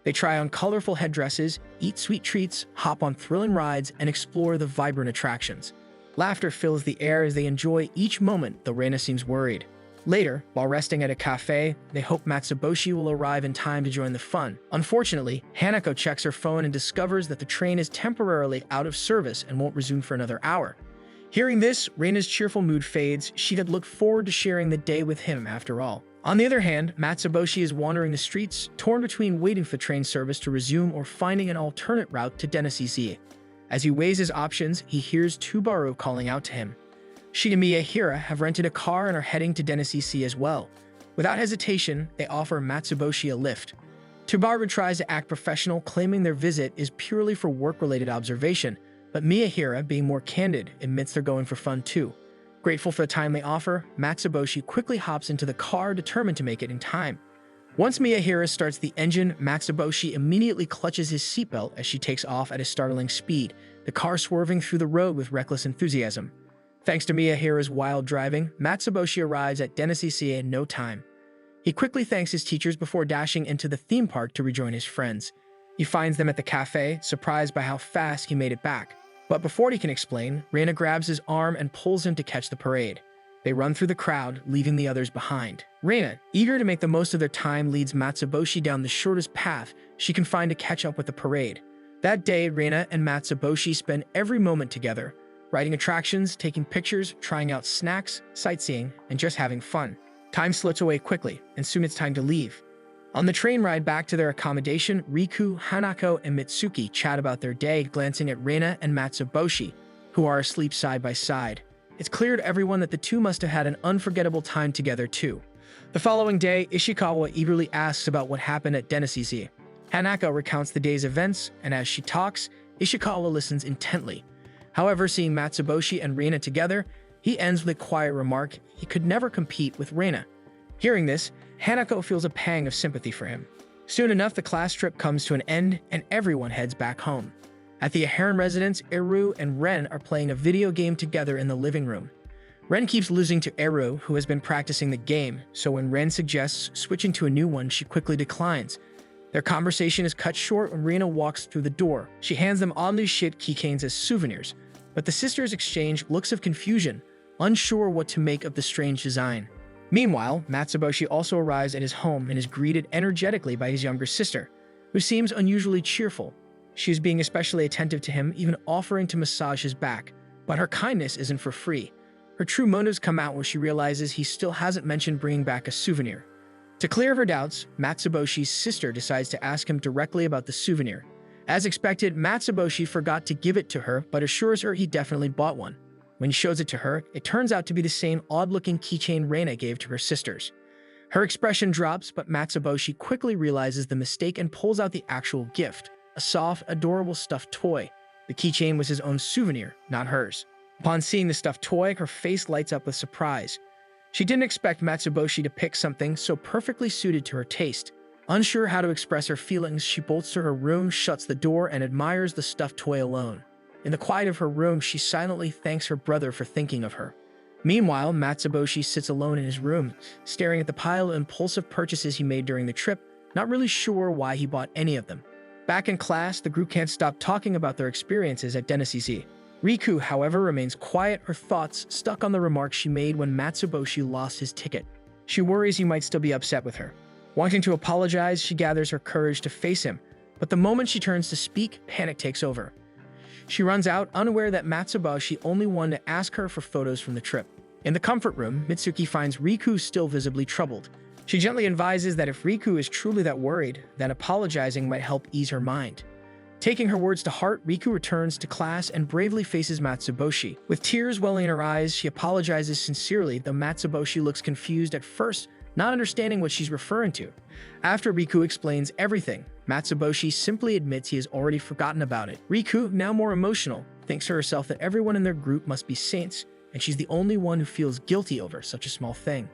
They try on colorful headdresses, eat sweet treats, hop on thrilling rides, and explore the vibrant attractions. Laughter fills the air as they enjoy each moment, though Reina seems worried. Later, while resting at a cafe, they hope Matsuboshi will arrive in time to join the fun. Unfortunately, Hanako checks her phone and discovers that the train is temporarily out of service and won't resume for another hour. Hearing this, Reina's cheerful mood fades. She had looked forward to sharing the day with him after all. On the other hand, Matsuboshi is wandering the streets, torn between waiting for train service to resume or finding an alternate route to Dennisisi. As he weighs his options, he hears Tubaru calling out to him. She and Miyahira have rented a car and are heading to Dennisisi as well. Without hesitation, they offer Matsuboshi a lift. Tubaru tries to act professional, claiming their visit is purely for work-related observation, but Miyahira, being more candid, admits they're going for fun too. Grateful for the timely offer, Matsuboshi quickly hops into the car, determined to make it in time. Once Miyahira starts the engine, Matsuboshi immediately clutches his seatbelt as she takes off at a startling speed, the car swerving through the road with reckless enthusiasm. Thanks to Miyahira's wild driving, Matsuboshi arrives at Dennisisi in no time. He quickly thanks his teachers before dashing into the theme park to rejoin his friends. He finds them at the cafe, surprised by how fast he made it back. But before he can explain, Reina grabs his arm and pulls him to catch the parade. They run through the crowd, leaving the others behind. Reina, eager to make the most of their time, leads Matsuboshi down the shortest path she can find to catch up with the parade. That day, Reina and Matsuboshi spend every moment together, riding attractions, taking pictures, trying out snacks, sightseeing, and just having fun. Time slips away quickly, and soon it's time to leave. On the train ride back to their accommodation, Riku, Hanako, and Mitsuki chat about their day, glancing at Reina and Matsuboshi, who are asleep side by side. It's clear to everyone that the two must have had an unforgettable time together too. The following day, Ishikawa eagerly asks about what happened at Denisizi. Hanako recounts the day's events, and as she talks, Ishikawa listens intently. However, seeing Matsuboshi and Reina together, he ends with a quiet remark he could never compete with Reina. Hearing this, Hanako feels a pang of sympathy for him. Soon enough, the class trip comes to an end, and everyone heads back home. At the Aharon residence, Eru and Ren are playing a video game together in the living room. Ren keeps losing to Eru, who has been practicing the game, so when Ren suggests switching to a new one, she quickly declines. Their conversation is cut short when Reina walks through the door. She hands them oddly shaped keychains as souvenirs, but the sisters exchange looks of confusion, unsure what to make of the strange design. Meanwhile, Matsuboshi also arrives at his home and is greeted energetically by his younger sister, who seems unusually cheerful. She is being especially attentive to him, even offering to massage his back, but her kindness isn't for free. Her true motives come out when she realizes he still hasn't mentioned bringing back a souvenir. To clear her doubts, Matsuboshi's sister decides to ask him directly about the souvenir. As expected, Matsuboshi forgot to give it to her, but assures her he definitely bought one. When he shows it to her, it turns out to be the same odd-looking keychain Reina gave to her sisters. Her expression drops, but Matsuboshi quickly realizes the mistake and pulls out the actual gift, a soft, adorable stuffed toy. The keychain was his own souvenir, not hers. Upon seeing the stuffed toy, her face lights up with surprise. She didn't expect Matsuboshi to pick something so perfectly suited to her taste. Unsure how to express her feelings, she bolts to her room, shuts the door, and admires the stuffed toy alone. In the quiet of her room, she silently thanks her brother for thinking of her. Meanwhile, Matsuboshi sits alone in his room, staring at the pile of impulsive purchases he made during the trip, not really sure why he bought any of them. Back in class, the group can't stop talking about their experiences at Denisizi. Riku, however, remains quiet, her thoughts stuck on the remark she made when Matsuboshi lost his ticket. She worries he might still be upset with her. Wanting to apologize, she gathers her courage to face him, but the moment she turns to speak, panic takes over. She runs out, unaware that Matsuboshi only wanted to ask her for photos from the trip. In the comfort room, Mitsuki finds Riku still visibly troubled. She gently advises that if Riku is truly that worried, then apologizing might help ease her mind. Taking her words to heart, Riku returns to class and bravely faces Matsuboshi. With tears welling in her eyes, she apologizes sincerely, though Matsuboshi looks confused at first, not understanding what she's referring to. After Riku explains everything, Matsuboshi simply admits he has already forgotten about it. Riku, now more emotional, thinks to herself that everyone in their group must be saints, and she's the only one who feels guilty over such a small thing.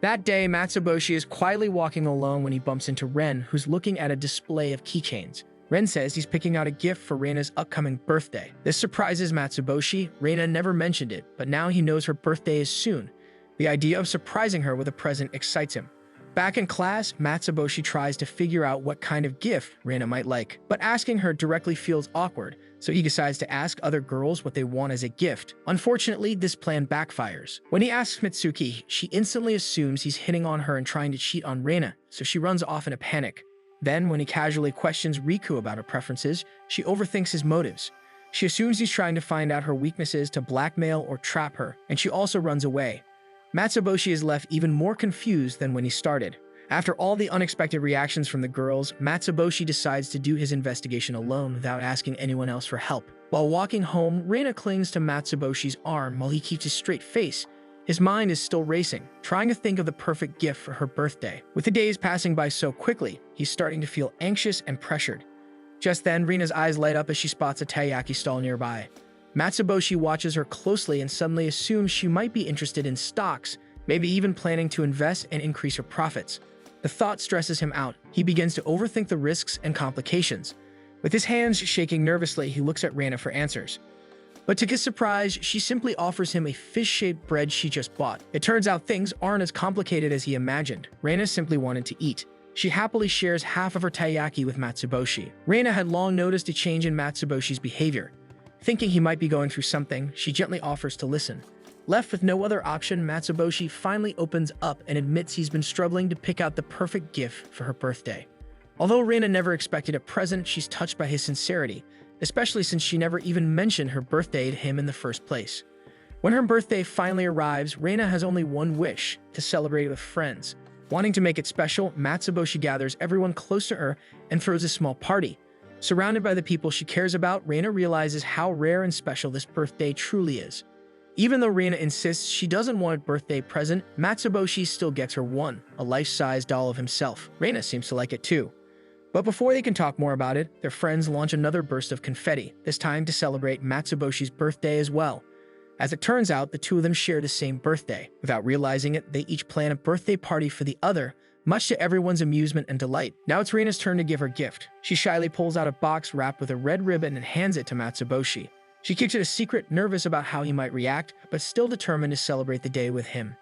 That day, Matsuboshi is quietly walking alone when he bumps into Ren, who's looking at a display of keychains. Ren says he's picking out a gift for Reina's upcoming birthday. This surprises Matsuboshi. Reina never mentioned it, but now he knows her birthday is soon. The idea of surprising her with a present excites him. Back in class, Matsuboshi tries to figure out what kind of gift Reina might like, but asking her directly feels awkward, so he decides to ask other girls what they want as a gift. Unfortunately, this plan backfires. When he asks Mitsuki, she instantly assumes he's hitting on her and trying to cheat on Reina, so she runs off in a panic. Then, when he casually questions Riku about her preferences, she overthinks his motives. She assumes he's trying to find out her weaknesses to blackmail or trap her, and she also runs away. Matsuboshi is left even more confused than when he started. After all the unexpected reactions from the girls, Matsuboshi decides to do his investigation alone without asking anyone else for help. While walking home, Reina clings to Matsuboshi's arm while he keeps a straight face. His mind is still racing, trying to think of the perfect gift for her birthday. With the days passing by so quickly, he's starting to feel anxious and pressured. Just then, Reina's eyes light up as she spots a taiyaki stall nearby. Matsuboshi watches her closely and suddenly assumes she might be interested in stocks, maybe even planning to invest and increase her profits. The thought stresses him out. He begins to overthink the risks and complications. With his hands shaking nervously, he looks at Reina for answers. But to his surprise, she simply offers him a fish-shaped bread she just bought. It turns out things aren't as complicated as he imagined. Reina simply wanted to eat. She happily shares half of her taiyaki with Matsuboshi. Reina had long noticed a change in Matsuboshi's behavior. Thinking he might be going through something, she gently offers to listen. Left with no other option, Matsuboshi finally opens up and admits he's been struggling to pick out the perfect gift for her birthday. Although Reina never expected a present, she's touched by his sincerity, especially since she never even mentioned her birthday to him in the first place. When her birthday finally arrives, Reina has only one wish: to celebrate with friends. Wanting to make it special, Matsuboshi gathers everyone close to her and throws a small party. Surrounded by the people she cares about, Reina realizes how rare and special this birthday truly is. Even though Reina insists she doesn't want a birthday present, Matsuboshi still gets her one, a life-size doll of himself. Reina seems to like it too. But before they can talk more about it, their friends launch another burst of confetti, this time to celebrate Matsuboshi's birthday as well. As it turns out, the two of them share the same birthday. Without realizing it, they each plan a birthday party for the other, much to everyone's amusement and delight. Now it's Reina's turn to give her gift. She shyly pulls out a box wrapped with a red ribbon and hands it to Matsuboshi. She keeps it a secret, nervous about how he might react, but still determined to celebrate the day with him.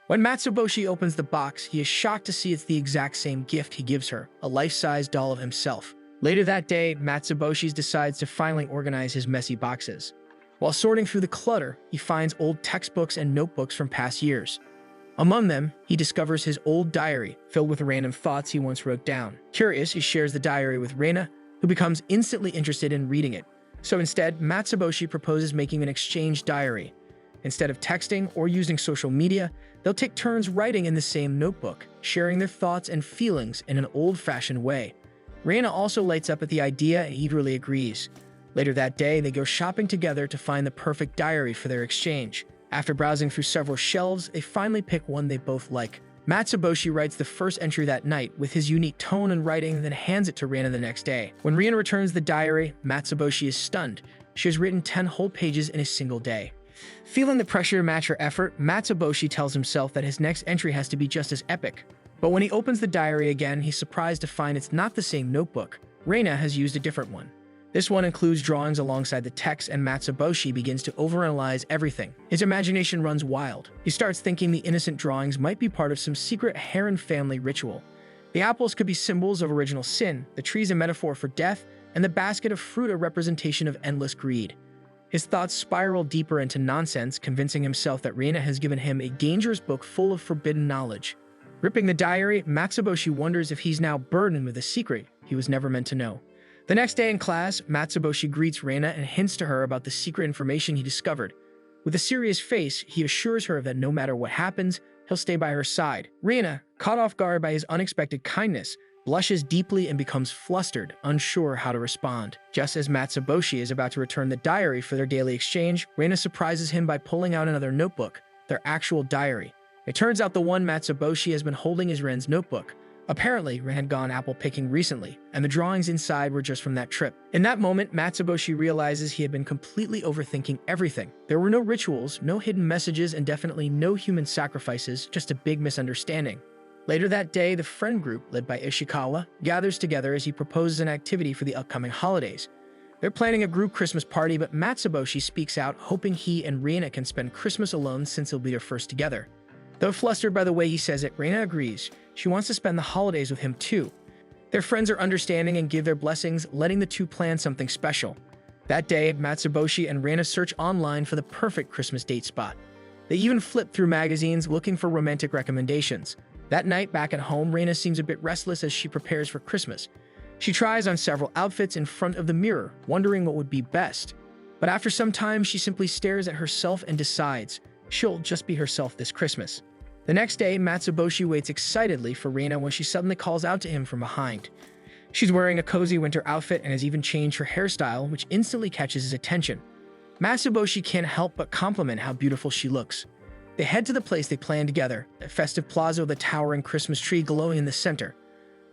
When Matsuboshi opens the box, he is shocked to see it's the exact same gift he gives her, a life-size doll of himself. Later that day, Matsuboshi decides to finally organize his messy boxes. While sorting through the clutter, he finds old textbooks and notebooks from past years. Among them, he discovers his old diary, filled with random thoughts he once wrote down. Curious, he shares the diary with Reina, who becomes instantly interested in reading it. So instead, Matsuboshi proposes making an exchange diary. Instead of texting or using social media, they'll take turns writing in the same notebook, sharing their thoughts and feelings in an old-fashioned way. Reina also lights up at the idea and eagerly agrees. Later that day, they go shopping together to find the perfect diary for their exchange. After browsing through several shelves, they finally pick one they both like. Matsuboshi writes the first entry that night with his unique tone and writing, then hands it to Reina the next day. When Reina returns the diary, Matsuboshi is stunned. She has written 10 whole pages in a single day. Feeling the pressure to match her effort, Matsuboshi tells himself that his next entry has to be just as epic. But when he opens the diary again, he's surprised to find it's not the same notebook. Reina has used a different one. This one includes drawings alongside the text, and Matsuboshi begins to overanalyze everything. His imagination runs wild. He starts thinking the innocent drawings might be part of some secret Heron family ritual. The apples could be symbols of original sin, the trees a metaphor for death, and the basket of fruit a representation of endless greed. His thoughts spiral deeper into nonsense, convincing himself that Reina has given him a dangerous book full of forbidden knowledge. Ripping the diary, Matsuboshi wonders if he's now burdened with a secret he was never meant to know. The next day in class, Matsuboshi greets Reina and hints to her about the secret information he discovered. With a serious face, he assures her that no matter what happens, he'll stay by her side. Reina, caught off guard by his unexpected kindness, blushes deeply and becomes flustered, unsure how to respond. Just as Matsuboshi is about to return the diary for their daily exchange, Reina surprises him by pulling out another notebook, their actual diary. It turns out the one Matsuboshi has been holding is Ren's notebook. Apparently, Ren had gone apple picking recently, and the drawings inside were just from that trip. In that moment, Matsuboshi realizes he had been completely overthinking everything. There were no rituals, no hidden messages, and definitely no human sacrifices, just a big misunderstanding. Later that day, the friend group, led by Ishikawa, gathers together as he proposes an activity for the upcoming holidays. They're planning a group Christmas party, but Matsuboshi speaks out, hoping he and Reina can spend Christmas alone since they'll be their first together. Though flustered by the way he says it, Reina agrees. She wants to spend the holidays with him too. Their friends are understanding and give their blessings, letting the two plan something special. That day, Matsuboshi and Reina search online for the perfect Christmas date spot. They even flip through magazines looking for romantic recommendations. That night, back at home, Reina seems a bit restless as she prepares for Christmas. She tries on several outfits in front of the mirror, wondering what would be best. But after some time, she simply stares at herself and decides she'll just be herself this Christmas. The next day, Matsuboshi waits excitedly for Reina when she suddenly calls out to him from behind. She's wearing a cozy winter outfit and has even changed her hairstyle, which instantly catches his attention. Matsuboshi can't help but compliment how beautiful she looks. They head to the place they planned together, a festive plaza with a towering Christmas tree glowing in the center.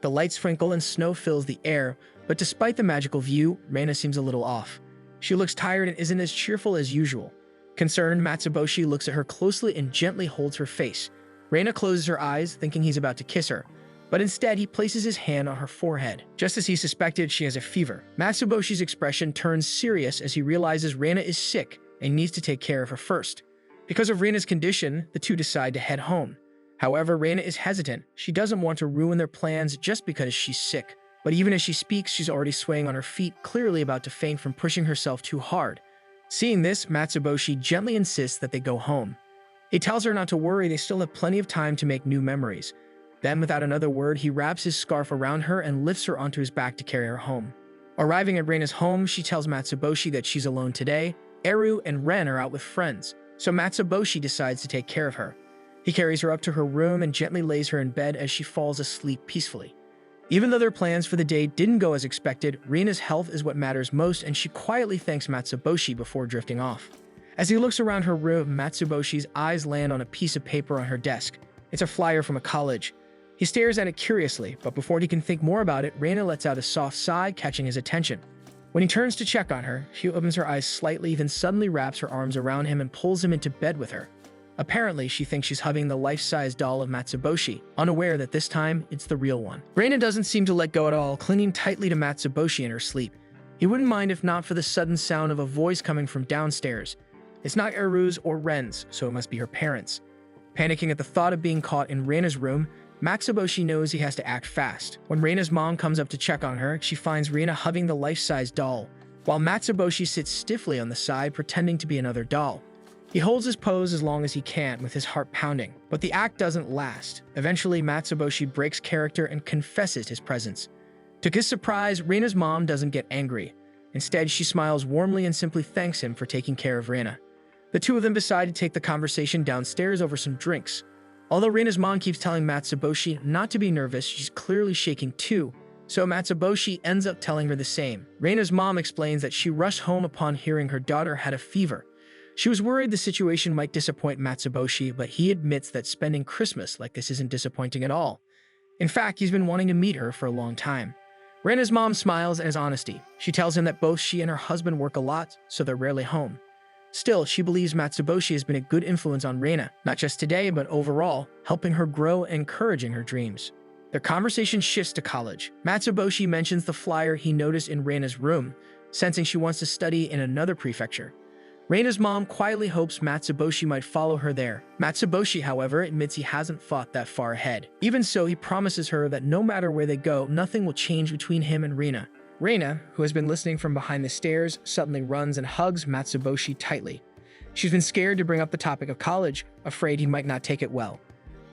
The lights sprinkle and snow fills the air, but despite the magical view, Reina seems a little off. She looks tired and isn't as cheerful as usual. Concerned, Matsuboshi looks at her closely and gently holds her face. Reina closes her eyes, thinking he's about to kiss her, but instead he places his hand on her forehead. Just as he suspected, she has a fever. Matsuboshi's expression turns serious as he realizes Reina is sick and needs to take care of her first. Because of Reina's condition, the two decide to head home. However, Reina is hesitant. She doesn't want to ruin their plans just because she's sick. But even as she speaks, she's already swaying on her feet, clearly about to faint from pushing herself too hard. Seeing this, Matsuboshi gently insists that they go home. He tells her not to worry, they still have plenty of time to make new memories. Then, without another word, he wraps his scarf around her and lifts her onto his back to carry her home. Arriving at Reina's home, she tells Matsuboshi that she's alone today. Eru and Ren are out with friends, so Matsuboshi decides to take care of her. He carries her up to her room and gently lays her in bed as she falls asleep peacefully. Even though their plans for the day didn't go as expected, Rina's health is what matters most, and she quietly thanks Matsuboshi before drifting off. As he looks around her room, Matsuboshi's eyes land on a piece of paper on her desk. It's a flyer from a college. He stares at it curiously, but before he can think more about it, Reina lets out a soft sigh, catching his attention. When he turns to check on her, she opens her eyes slightly, then suddenly wraps her arms around him and pulls him into bed with her. Apparently, she thinks she's hugging the life-size doll of Matsuboshi, unaware that this time, it's the real one. Reina doesn't seem to let go at all, clinging tightly to Matsuboshi in her sleep. He wouldn't mind if not for the sudden sound of a voice coming from downstairs. It's not Eru's or Ren's, so it must be her parents. Panicking at the thought of being caught in Reina's room, Matsuboshi knows he has to act fast. When Reina's mom comes up to check on her, she finds Reina hugging the life-size doll, while Matsuboshi sits stiffly on the side, pretending to be another doll. He holds his pose as long as he can, with his heart pounding, but the act doesn't last. Eventually, Matsuboshi breaks character and confesses his presence. To his surprise, Reina's mom doesn't get angry. Instead, she smiles warmly and simply thanks him for taking care of Reina. The two of them decide to take the conversation downstairs over some drinks. Although Reina's mom keeps telling Matsuboshi not to be nervous, she's clearly shaking too, so Matsuboshi ends up telling her the same. Reina's mom explains that she rushed home upon hearing her daughter had a fever. She was worried the situation might disappoint Matsuboshi, but he admits that spending Christmas like this isn't disappointing at all. In fact, he's been wanting to meet her for a long time. Reina's mom smiles at his honesty. She tells him that both she and her husband work a lot, so they're rarely home. Still, she believes Matsuboshi has been a good influence on Reina, not just today, but overall, helping her grow and encouraging her dreams. Their conversation shifts to college. Matsuboshi mentions the flyer he noticed in Reina's room, sensing she wants to study in another prefecture. Reina's mom quietly hopes Matsuboshi might follow her there. Matsuboshi, however, admits he hasn't thought that far ahead. Even so, he promises her that no matter where they go, nothing will change between him and Reina. Reina, who has been listening from behind the stairs, suddenly runs and hugs Matsuboshi tightly. She's been scared to bring up the topic of college, afraid he might not take it well.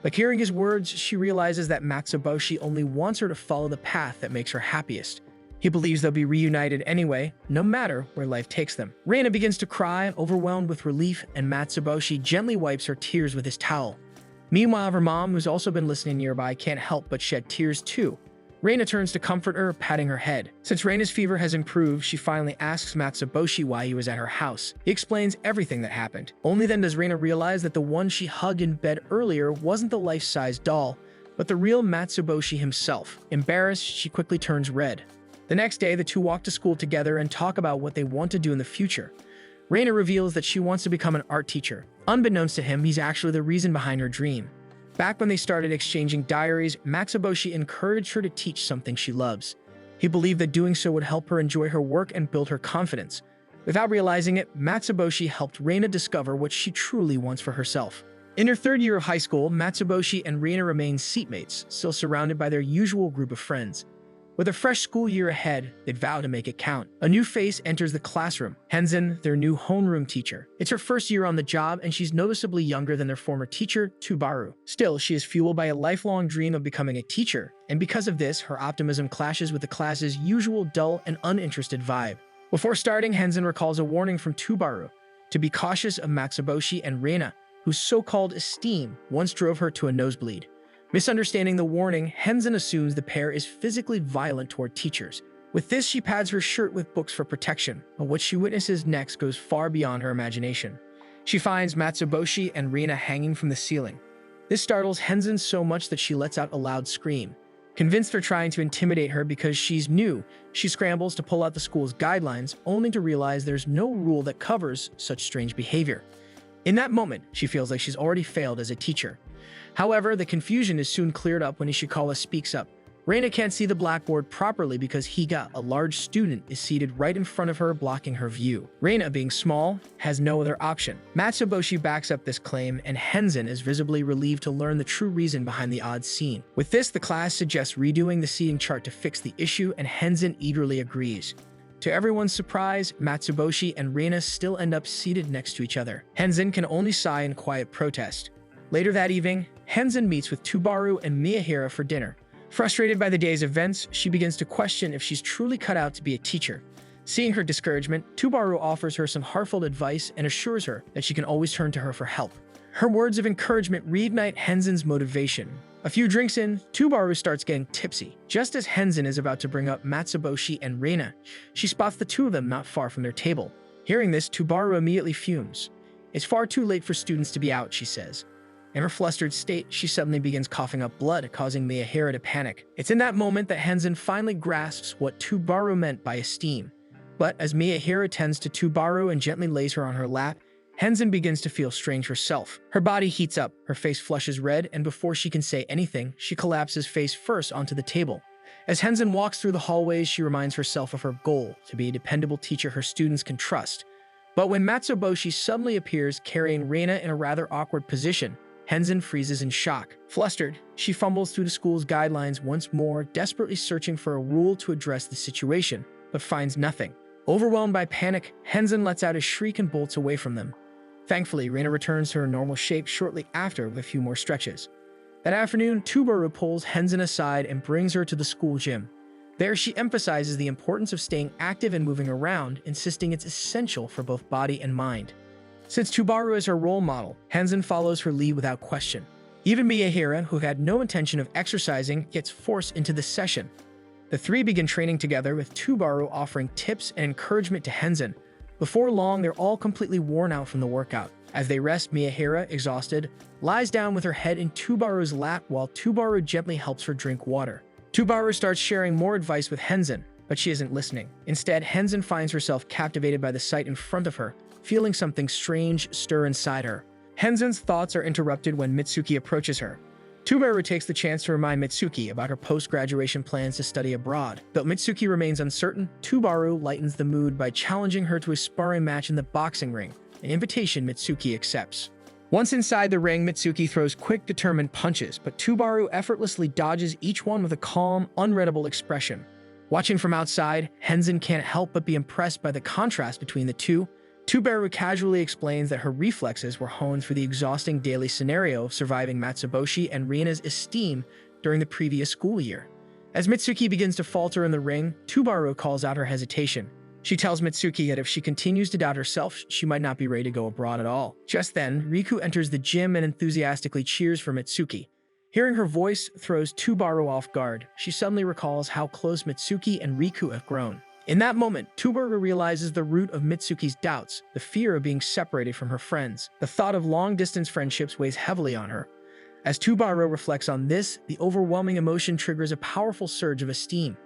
But hearing his words, she realizes that Matsuboshi only wants her to follow the path that makes her happiest. He believes they'll be reunited anyway, no matter where life takes them. Reina begins to cry, overwhelmed with relief, and Matsuboshi gently wipes her tears with his towel. Meanwhile, her mom, who's also been listening nearby, can't help but shed tears too. Reina turns to comfort her, patting her head. Since Reina's fever has improved, she finally asks Matsuboshi why he was at her house. He explains everything that happened. Only then does Reina realize that the one she hugged in bed earlier wasn't the life-size doll, but the real Matsuboshi himself. Embarrassed, she quickly turns red. The next day, the two walk to school together and talk about what they want to do in the future. Reina reveals that she wants to become an art teacher. Unbeknownst to him, he's actually the reason behind her dream. Back when they started exchanging diaries, Matsuboshi encouraged her to teach something she loves. He believed that doing so would help her enjoy her work and build her confidence. Without realizing it, Matsuboshi helped Reina discover what she truly wants for herself. In her third year of high school, Matsuboshi and Reina remain seatmates, still surrounded by their usual group of friends. With a fresh school year ahead, they'd vow to make it count. A new face enters the classroom, Henzin, their new homeroom teacher. It's her first year on the job, and she's noticeably younger than their former teacher, Tubaru. Still, she is fueled by a lifelong dream of becoming a teacher, and because of this, her optimism clashes with the class's usual dull and uninterested vibe. Before starting, Henzin recalls a warning from Tubaru to be cautious of Matsuboshi and Reina, whose so-called esteem once drove her to a nosebleed. Misunderstanding the warning, Henzin assumes the pair is physically violent toward teachers. With this, she pads her shirt with books for protection, but what she witnesses next goes far beyond her imagination. She finds Matsuboshi and Reina hanging from the ceiling. This startles Henzin so much that she lets out a loud scream. Convinced they're trying to intimidate her because she's new, she scrambles to pull out the school's guidelines, only to realize there's no rule that covers such strange behavior. In that moment, she feels like she's already failed as a teacher. However, the confusion is soon cleared up when Ishikawa speaks up. Reina can't see the blackboard properly because Higa, a large student, is seated right in front of her, blocking her view. Reina, being small, has no other option. Matsuboshi backs up this claim, and Henzin is visibly relieved to learn the true reason behind the odd scene. With this, the class suggests redoing the seating chart to fix the issue, and Henzin eagerly agrees. To everyone's surprise, Matsuboshi and Reina still end up seated next to each other. Henzin can only sigh in quiet protest. Later that evening, Henzin meets with Tubaru and Miyahira for dinner. Frustrated by the day's events, she begins to question if she's truly cut out to be a teacher. Seeing her discouragement, Tubaru offers her some heartfelt advice and assures her that she can always turn to her for help. Her words of encouragement reignite Henzin's motivation. A few drinks in, Tubaru starts getting tipsy. Just as Henzen is about to bring up Matsuboshi and Reina, she spots the two of them not far from their table. Hearing this, Tubaru immediately fumes. It's far too late for students to be out, she says. In her flustered state, she suddenly begins coughing up blood, causing Miyahira to panic. It's in that moment that Henzen finally grasps what Tubaru meant by esteem. But as Miyahira tends to Tubaru and gently lays her on her lap, Henzen begins to feel strange herself. Her body heats up, her face flushes red, and before she can say anything, she collapses face first onto the table. As Henzen walks through the hallways, she reminds herself of her goal, to be a dependable teacher her students can trust. But when Matsuboshi suddenly appears carrying Reina in a rather awkward position, Henzen freezes in shock. Flustered, she fumbles through the school's guidelines once more, desperately searching for a rule to address the situation, but finds nothing. Overwhelmed by panic, Henzen lets out a shriek and bolts away from them. Thankfully, Reina returns to her normal shape shortly after with a few more stretches. That afternoon, Tubaru pulls Henzen aside and brings her to the school gym. There, she emphasizes the importance of staying active and moving around, insisting it's essential for both body and mind. Since Tubaru is her role model, Henzen follows her lead without question. Even Miyahira, who had no intention of exercising, gets forced into the session. The three begin training together, with Tubaru offering tips and encouragement to Henzen. Before long, they're all completely worn out from the workout. As they rest, Miyahira, exhausted, lies down with her head in Tubaru's lap while Tubaru gently helps her drink water. Tubaru starts sharing more advice with Henzen, but she isn't listening. Instead, Henzen finds herself captivated by the sight in front of her, feeling something strange stir inside her. Henzen's thoughts are interrupted when Mitsuki approaches her. Tubaru takes the chance to remind Mitsuki about her post-graduation plans to study abroad. Though Mitsuki remains uncertain, Tubaru lightens the mood by challenging her to a sparring match in the boxing ring, an invitation Mitsuki accepts. Once inside the ring, Mitsuki throws quick, determined punches, but Tubaru effortlessly dodges each one with a calm, unreadable expression. Watching from outside, Henzen can't help but be impressed by the contrast between the two. Tubaru casually explains that her reflexes were honed for the exhausting daily scenario of surviving Matsuboshi and Reina's esteem during the previous school year. As Mitsuki begins to falter in the ring, Tubaru calls out her hesitation. She tells Mitsuki that if she continues to doubt herself, she might not be ready to go abroad at all. Just then, Riku enters the gym and enthusiastically cheers for Mitsuki. Hearing her voice throws Tubaru off guard. She suddenly recalls how close Mitsuki and Riku have grown. In that moment, Tubaru realizes the root of Mitsuki's doubts, the fear of being separated from her friends. The thought of long-distance friendships weighs heavily on her. As Tubaru reflects on this, the overwhelming emotion triggers a powerful surge of esteem.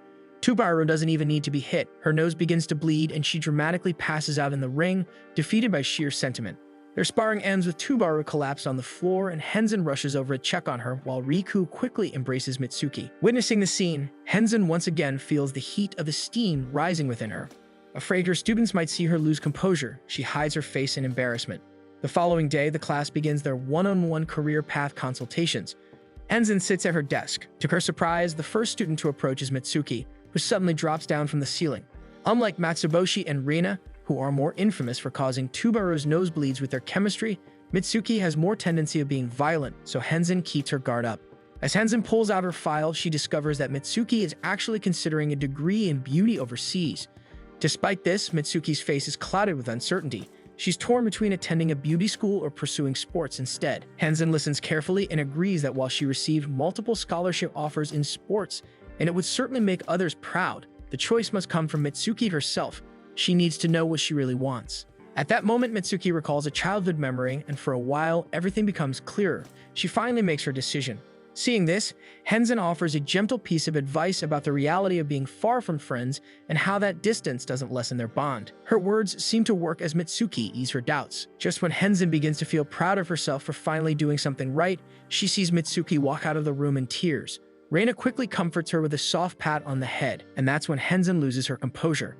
Tubaru doesn't even need to be hit. Her nose begins to bleed and she dramatically passes out in the ring, defeated by sheer sentiment. Their sparring ends with Tubaru collapsed on the floor and Henzen rushes over to check on her while Riku quickly embraces Mitsuki. Witnessing the scene, Henzen once again feels the heat of esteem rising within her. Afraid her students might see her lose composure, she hides her face in embarrassment. The following day, the class begins their one-on-one career path consultations. Henzen sits at her desk. To her surprise, the first student to approach is Mitsuki, who suddenly drops down from the ceiling. Unlike Matsuboshi and Reina, who are more infamous for causing Tubaru's nosebleeds with their chemistry, Mitsuki has more tendency of being violent, so Henzen keeps her guard up. As Henzen pulls out her file, she discovers that Mitsuki is actually considering a degree in beauty overseas. Despite this, Mitsuki's face is clouded with uncertainty. She's torn between attending a beauty school or pursuing sports instead. Henzen listens carefully and agrees that while she received multiple scholarship offers in sports, and it would certainly make others proud, the choice must come from Mitsuki herself. She needs to know what she really wants. At that moment, Mitsuki recalls a childhood memory, and for a while, everything becomes clearer. She finally makes her decision. Seeing this, Henzen offers a gentle piece of advice about the reality of being far from friends and how that distance doesn't lessen their bond. Her words seem to work as Mitsuki ease her doubts. Just when Henzen begins to feel proud of herself for finally doing something right, she sees Mitsuki walk out of the room in tears. Reina quickly comforts her with a soft pat on the head, and that's when Henzen loses her composure.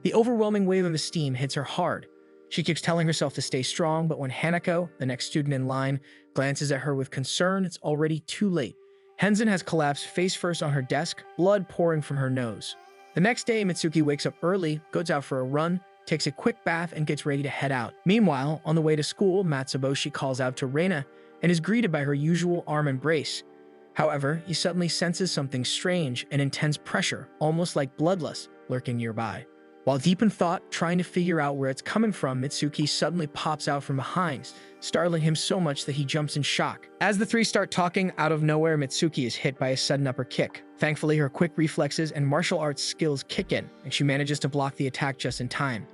The overwhelming wave of esteem hits her hard. She keeps telling herself to stay strong, but when Hanako, the next student in line, glances at her with concern, it's already too late. Henzen has collapsed face first on her desk, blood pouring from her nose. The next day, Mitsuki wakes up early, goes out for a run, takes a quick bath, and gets ready to head out. Meanwhile, on the way to school, Matsuboshi calls out to Reina and is greeted by her usual arm embrace. However, he suddenly senses something strange, an intense pressure, almost like bloodlust, lurking nearby. While deep in thought, trying to figure out where it's coming from, Mitsuki suddenly pops out from behind, startling him so much that he jumps in shock. As the three start talking, out of nowhere, Mitsuki is hit by a sudden upper kick. Thankfully, her quick reflexes and martial arts skills kick in, and she manages to block the attack just in time.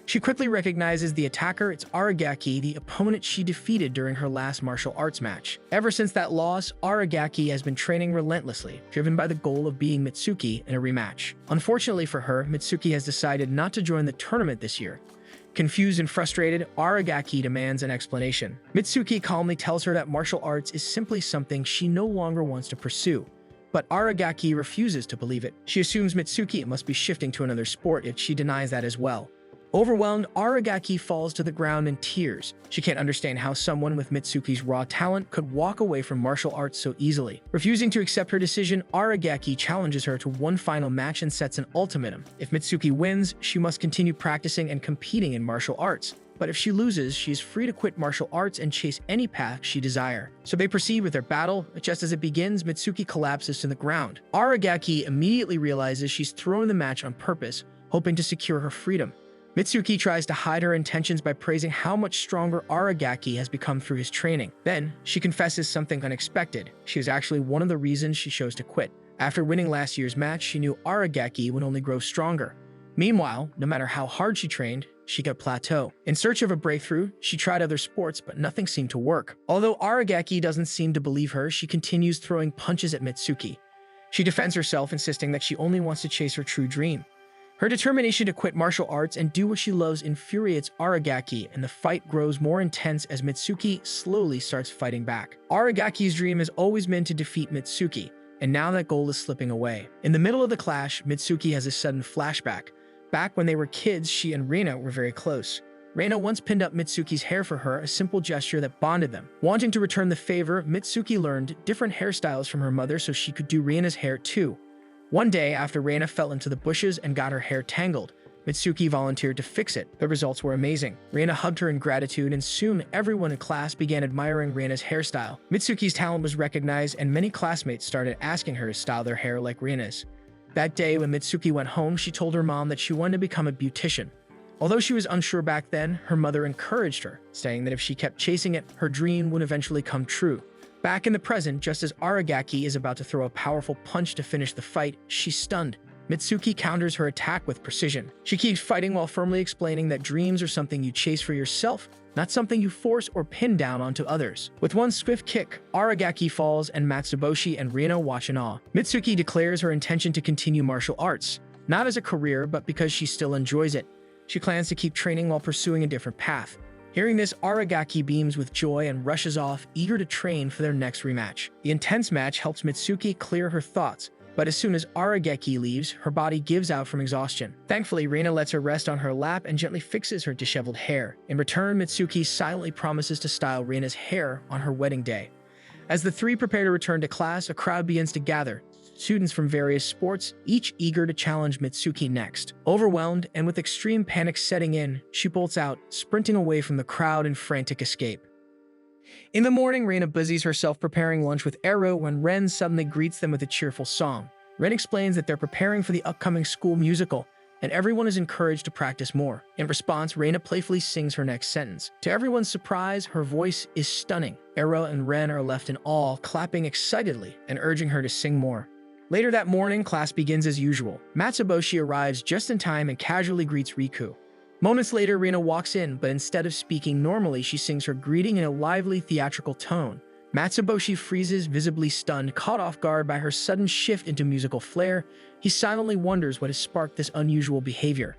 She quickly recognizes the attacker. It's Aragaki, the opponent she defeated during her last martial arts match. Ever since that loss, Aragaki has been training relentlessly, driven by the goal of beating Mitsuki in a rematch. Unfortunately for her, Mitsuki has decided not to join the tournament this year. Confused and frustrated, Aragaki demands an explanation. Mitsuki calmly tells her that martial arts is simply something she no longer wants to pursue. But Aragaki refuses to believe it. She assumes Mitsuki must be shifting to another sport, yet she denies that as well. Overwhelmed, Aragaki falls to the ground in tears. She can't understand how someone with Mitsuki's raw talent could walk away from martial arts so easily. Refusing to accept her decision, Aragaki challenges her to one final match and sets an ultimatum. If Mitsuki wins, she must continue practicing and competing in martial arts. But if she loses, she is free to quit martial arts and chase any path she desires. So they proceed with their battle. Just as it begins, Mitsuki collapses to the ground. Aragaki immediately realizes she's throwing the match on purpose, hoping to secure her freedom. Mitsuki tries to hide her intentions by praising how much stronger Aragaki has become through his training. Then, she confesses something unexpected. She was actually one of the reasons she chose to quit. After winning last year's match, she knew Aragaki would only grow stronger. Meanwhile, no matter how hard she trained, she got plateau. In search of a breakthrough, she tried other sports, but nothing seemed to work. Although Aragaki doesn't seem to believe her, she continues throwing punches at Mitsuki. She defends herself, insisting that she only wants to chase her true dream. Her determination to quit martial arts and do what she loves infuriates Aragaki, and the fight grows more intense as Mitsuki slowly starts fighting back. Aragaki's dream has always been to defeat Mitsuki, and now that goal is slipping away. In the middle of the clash, Mitsuki has a sudden flashback. Back when they were kids, she and Reina were very close. Reina once pinned up Mitsuki's hair for her, a simple gesture that bonded them. Wanting to return the favor, Mitsuki learned different hairstyles from her mother so she could do Reina's hair too. One day, after Reina fell into the bushes and got her hair tangled, Mitsuki volunteered to fix it. The results were amazing. Reina hugged her in gratitude, and soon everyone in class began admiring Reina's hairstyle. Mitsuki's talent was recognized, and many classmates started asking her to style their hair like Reina's. That day, when Mitsuki went home, she told her mom that she wanted to become a beautician. Although she was unsure back then, her mother encouraged her, saying that if she kept chasing it, her dream would eventually come true. Back in the present, just as Aragaki is about to throw a powerful punch to finish the fight, she's stunned. Mitsuki counters her attack with precision. She keeps fighting while firmly explaining that dreams are something you chase for yourself, not something you force or pin down onto others. With one swift kick, Aragaki falls and Matsuboshi and Reina watch in awe. Mitsuki declares her intention to continue martial arts, not as a career, but because she still enjoys it. She plans to keep training while pursuing a different path. Hearing this, Aragaki beams with joy and rushes off, eager to train for their next rematch. The intense match helps Mitsuki clear her thoughts, but as soon as Aragaki leaves, her body gives out from exhaustion. Thankfully, Reina lets her rest on her lap and gently fixes her disheveled hair. In return, Mitsuki silently promises to style Reina's hair on her wedding day. As the three prepare to return to class, a crowd begins to gather. Students from various sports, each eager to challenge Mitsuki next. Overwhelmed and with extreme panic setting in, she bolts out, sprinting away from the crowd in frantic escape. In the morning, Reina busies herself preparing lunch with Ero when Ren suddenly greets them with a cheerful song. Ren explains that they're preparing for the upcoming school musical, and everyone is encouraged to practice more. In response, Reina playfully sings her next sentence. To everyone's surprise, her voice is stunning. Ero and Ren are left in awe, clapping excitedly and urging her to sing more. Later that morning, class begins as usual. Matsuboshi arrives just in time and casually greets Riku. Moments later, Reina walks in, but instead of speaking normally, she sings her greeting in a lively, theatrical tone. Matsuboshi freezes, visibly stunned, caught off guard by her sudden shift into musical flair. He silently wonders what has sparked this unusual behavior.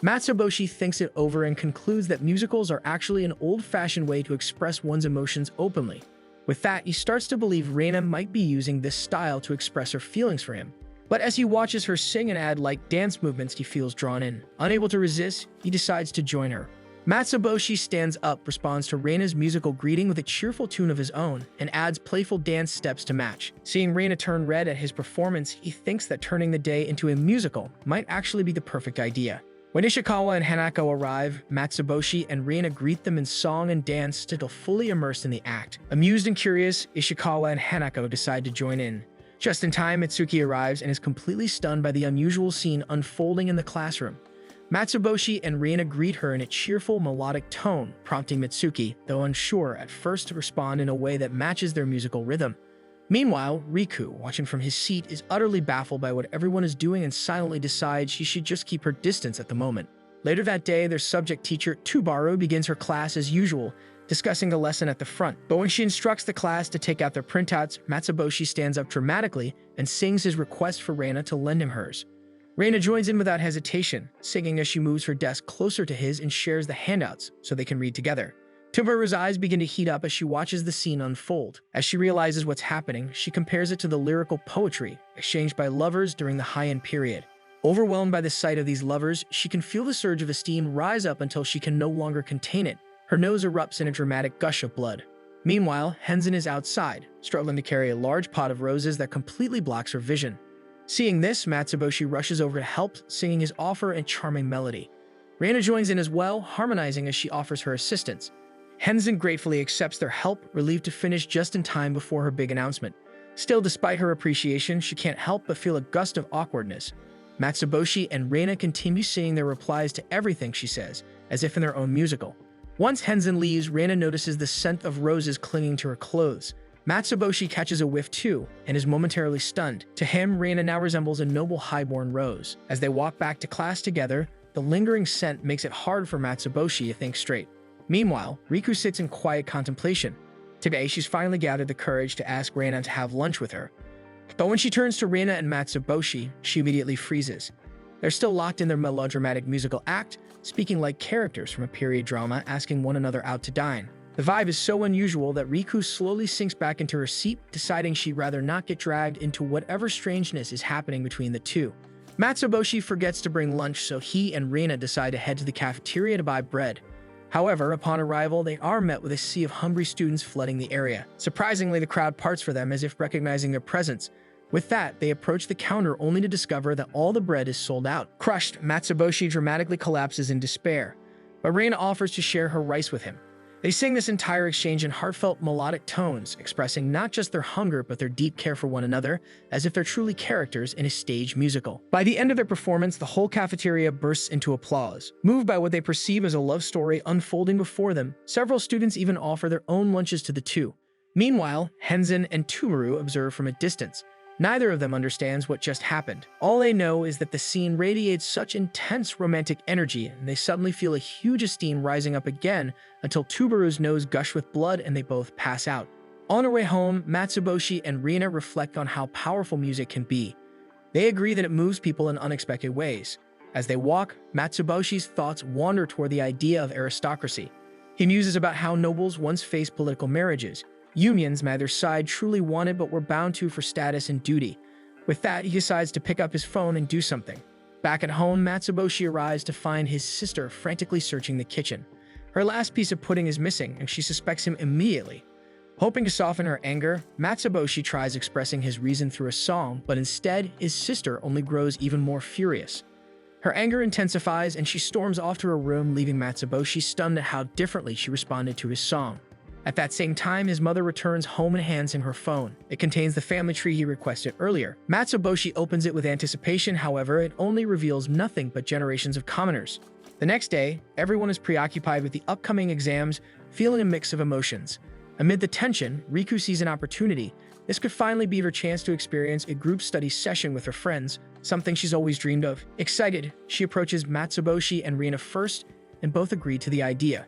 Matsuboshi thinks it over and concludes that musicals are actually an old-fashioned way to express one's emotions openly. With that, he starts to believe Reina might be using this style to express her feelings for him. But as he watches her sing and add light dance movements, he feels drawn in. Unable to resist, he decides to join her. Matsuboshi stands up, responds to Reina's musical greeting with a cheerful tune of his own, and adds playful dance steps to match. Seeing Reina turn red at his performance, he thinks that turning the day into a musical might actually be the perfect idea. When Ishikawa and Hanako arrive, Matsuboshi and Reina greet them in song and dance, still fully immersed in the act. Amused and curious, Ishikawa and Hanako decide to join in. Just in time, Mitsuki arrives and is completely stunned by the unusual scene unfolding in the classroom. Matsuboshi and Reina greet her in a cheerful, melodic tone, prompting Mitsuki, though unsure at first, to respond in a way that matches their musical rhythm. Meanwhile, Riku, watching from his seat, is utterly baffled by what everyone is doing and silently decides she should just keep her distance at the moment. Later that day, their subject teacher, Tubaru, begins her class as usual, discussing the lesson at the front. But when she instructs the class to take out their printouts, Matsuboshi stands up dramatically and sings his request for Reina to lend him hers. Reina joins in without hesitation, singing as she moves her desk closer to his and shares the handouts so they can read together. Tubaru's eyes begin to heat up as she watches the scene unfold. As she realizes what's happening, she compares it to the lyrical poetry exchanged by lovers during the Heian period. Overwhelmed by the sight of these lovers, she can feel the surge of esteem rise up until she can no longer contain it. Her nose erupts in a dramatic gush of blood. Meanwhile, Henzen is outside, struggling to carry a large pot of roses that completely blocks her vision. Seeing this, Matsuboshi rushes over to help, singing his offer in charming melody. Reina joins in as well, harmonizing as she offers her assistance. Henzen gratefully accepts their help, relieved to finish just in time before her big announcement. Still, despite her appreciation, she can't help but feel a gust of awkwardness. Matsuboshi and Reina continue singing their replies to everything she says, as if in their own musical. Once Henzen leaves, Reina notices the scent of roses clinging to her clothes. Matsuboshi catches a whiff too, and is momentarily stunned. To him, Reina now resembles a noble highborn rose. As they walk back to class together, the lingering scent makes it hard for Matsuboshi to think straight. Meanwhile, Riku sits in quiet contemplation. Today, she's finally gathered the courage to ask Reina to have lunch with her. But when she turns to Reina and Matsuboshi, she immediately freezes. They're still locked in their melodramatic musical act, speaking like characters from a period drama, asking one another out to dine. The vibe is so unusual that Riku slowly sinks back into her seat, deciding she'd rather not get dragged into whatever strangeness is happening between the two. Matsuboshi forgets to bring lunch, so he and Reina decide to head to the cafeteria to buy bread. However, upon arrival, they are met with a sea of hungry students flooding the area. Surprisingly, the crowd parts for them as if recognizing their presence. With that, they approach the counter only to discover that all the bread is sold out. Crushed, Matsuboshi dramatically collapses in despair, but Reina offers to share her rice with him. They sing this entire exchange in heartfelt, melodic tones, expressing not just their hunger but their deep care for one another, as if they're truly characters in a stage musical. By the end of their performance, the whole cafeteria bursts into applause. Moved by what they perceive as a love story unfolding before them, several students even offer their own lunches to the two. Meanwhile, Henzen and Tubaru observe from a distance. Neither of them understands what just happened. All they know is that the scene radiates such intense romantic energy, and they suddenly feel a huge esteem rising up again until Tubaru's nose gushes with blood and they both pass out. On their way home, Matsuboshi and Reina reflect on how powerful music can be. They agree that it moves people in unexpected ways. As they walk, Matsuboshi's thoughts wander toward the idea of aristocracy. He muses about how nobles once faced political marriages, unions neither side truly wanted but were bound to for status and duty. With that, he decides to pick up his phone and do something. Back at home, Matsuboshi arrives to find his sister frantically searching the kitchen. Her last piece of pudding is missing, and she suspects him immediately. Hoping to soften her anger, Matsuboshi tries expressing his reason through a song, but instead, his sister only grows even more furious. Her anger intensifies, and she storms off to her room, leaving Matsuboshi stunned at how differently she responded to his song. At that same time, his mother returns home and hands him her phone. It contains the family tree he requested earlier. Matsuboshi opens it with anticipation, however, it only reveals nothing but generations of commoners. The next day, everyone is preoccupied with the upcoming exams, feeling a mix of emotions. Amid the tension, Riku sees an opportunity. This could finally be her chance to experience a group study session with her friends, something she's always dreamed of. Excited, she approaches Matsuboshi and Reina first, and both agree to the idea.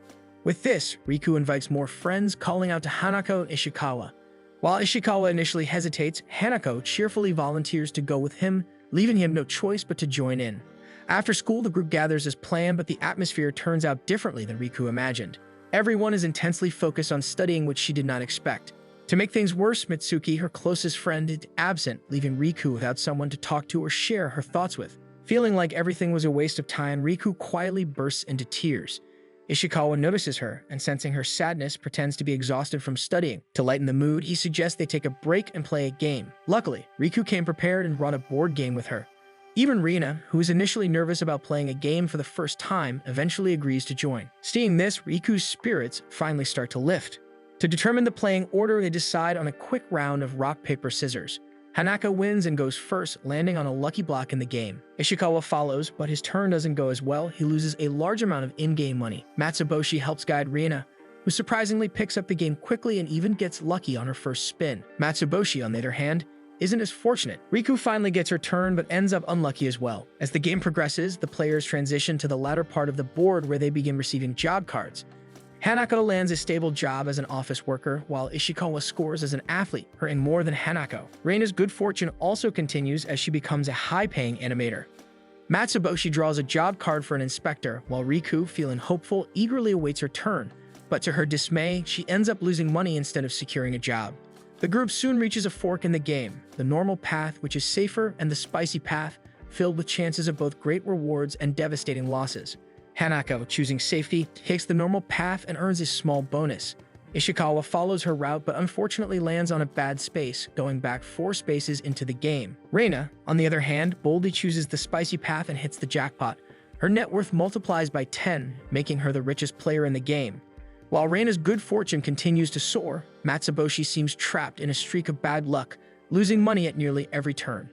With this, Riku invites more friends, calling out to Hanako and Ishikawa. While Ishikawa initially hesitates, Hanako cheerfully volunteers to go with him, leaving him no choice but to join in. After school, the group gathers as planned, but the atmosphere turns out differently than Riku imagined. Everyone is intensely focused on studying, which she did not expect. To make things worse, Mitsuki, her closest friend, is absent, leaving Riku without someone to talk to or share her thoughts with. Feeling like everything was a waste of time, Riku quietly bursts into tears. Ishikawa notices her, and sensing her sadness, pretends to be exhausted from studying. To lighten the mood, he suggests they take a break and play a game. Luckily, Riku came prepared and brought a board game with her. Even Reina, who was initially nervous about playing a game for the first time, eventually agrees to join. Seeing this, Riku's spirits finally start to lift. To determine the playing order, they decide on a quick round of rock, paper, scissors. Hanako wins and goes first, landing on a lucky block in the game. Ishikawa follows, but his turn doesn't go as well. He loses a large amount of in-game money. Matsuboshi helps guide Riina, who surprisingly picks up the game quickly and even gets lucky on her first spin. Matsuboshi, on the other hand, isn't as fortunate. Riku finally gets her turn but ends up unlucky as well. As the game progresses, the players transition to the latter part of the board where they begin receiving job cards. Hanako lands a stable job as an office worker, while Ishikawa scores as an athlete, earning more than Hanako. Reina's good fortune also continues as she becomes a high-paying animator. Matsuboshi draws a job card for an inspector, while Riku, feeling hopeful, eagerly awaits her turn. But to her dismay, she ends up losing money instead of securing a job. The group soon reaches a fork in the game, the normal path, which is safer, and the spicy path, filled with chances of both great rewards and devastating losses. Hanako, choosing safety, takes the normal path and earns a small bonus. Ishikawa follows her route but unfortunately lands on a bad space, going back 4 spaces into the game. Reina, on the other hand, boldly chooses the spicy path and hits the jackpot. Her net worth multiplies by 10, making her the richest player in the game. While Reina's good fortune continues to soar, Matsuboshi seems trapped in a streak of bad luck, losing money at nearly every turn.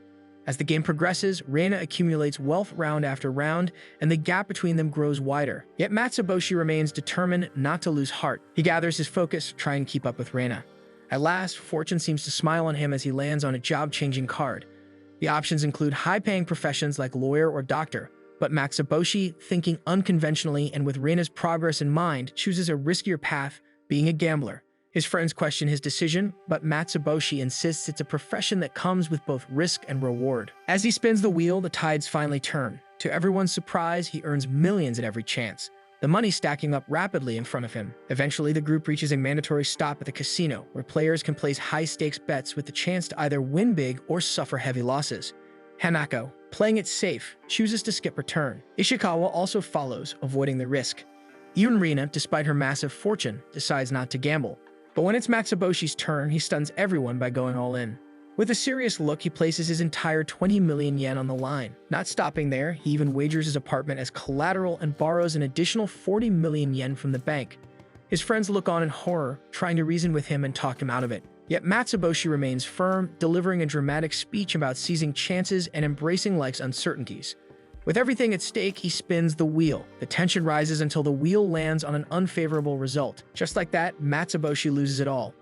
As the game progresses, Reina accumulates wealth round after round, and the gap between them grows wider. Yet Matsuboshi remains determined not to lose heart. He gathers his focus, trying to keep up with Reina. At last, fortune seems to smile on him as he lands on a job-changing card. The options include high-paying professions like lawyer or doctor, but Matsuboshi, thinking unconventionally and with Reina's progress in mind, chooses a riskier path, being a gambler. His friends question his decision, but Matsuboshi insists it's a profession that comes with both risk and reward. As he spins the wheel, the tides finally turn. To everyone's surprise, he earns millions at every chance, the money stacking up rapidly in front of him. Eventually, the group reaches a mandatory stop at the casino, where players can place high-stakes bets with the chance to either win big or suffer heavy losses. Hanako, playing it safe, chooses to skip her turn. Ishikawa also follows, avoiding the risk. Even Reina, despite her massive fortune, decides not to gamble. But when it's Matsuboshi's turn, he stuns everyone by going all in. With a serious look, he places his entire 20 million yen on the line. Not stopping there, he even wagers his apartment as collateral and borrows an additional 40 million yen from the bank. His friends look on in horror, trying to reason with him and talk him out of it. Yet Matsuboshi remains firm, delivering a dramatic speech about seizing chances and embracing life's uncertainties. With everything at stake, he spins the wheel. The tension rises until the wheel lands on an unfavorable result. Just like that, Matsuboshi loses it all.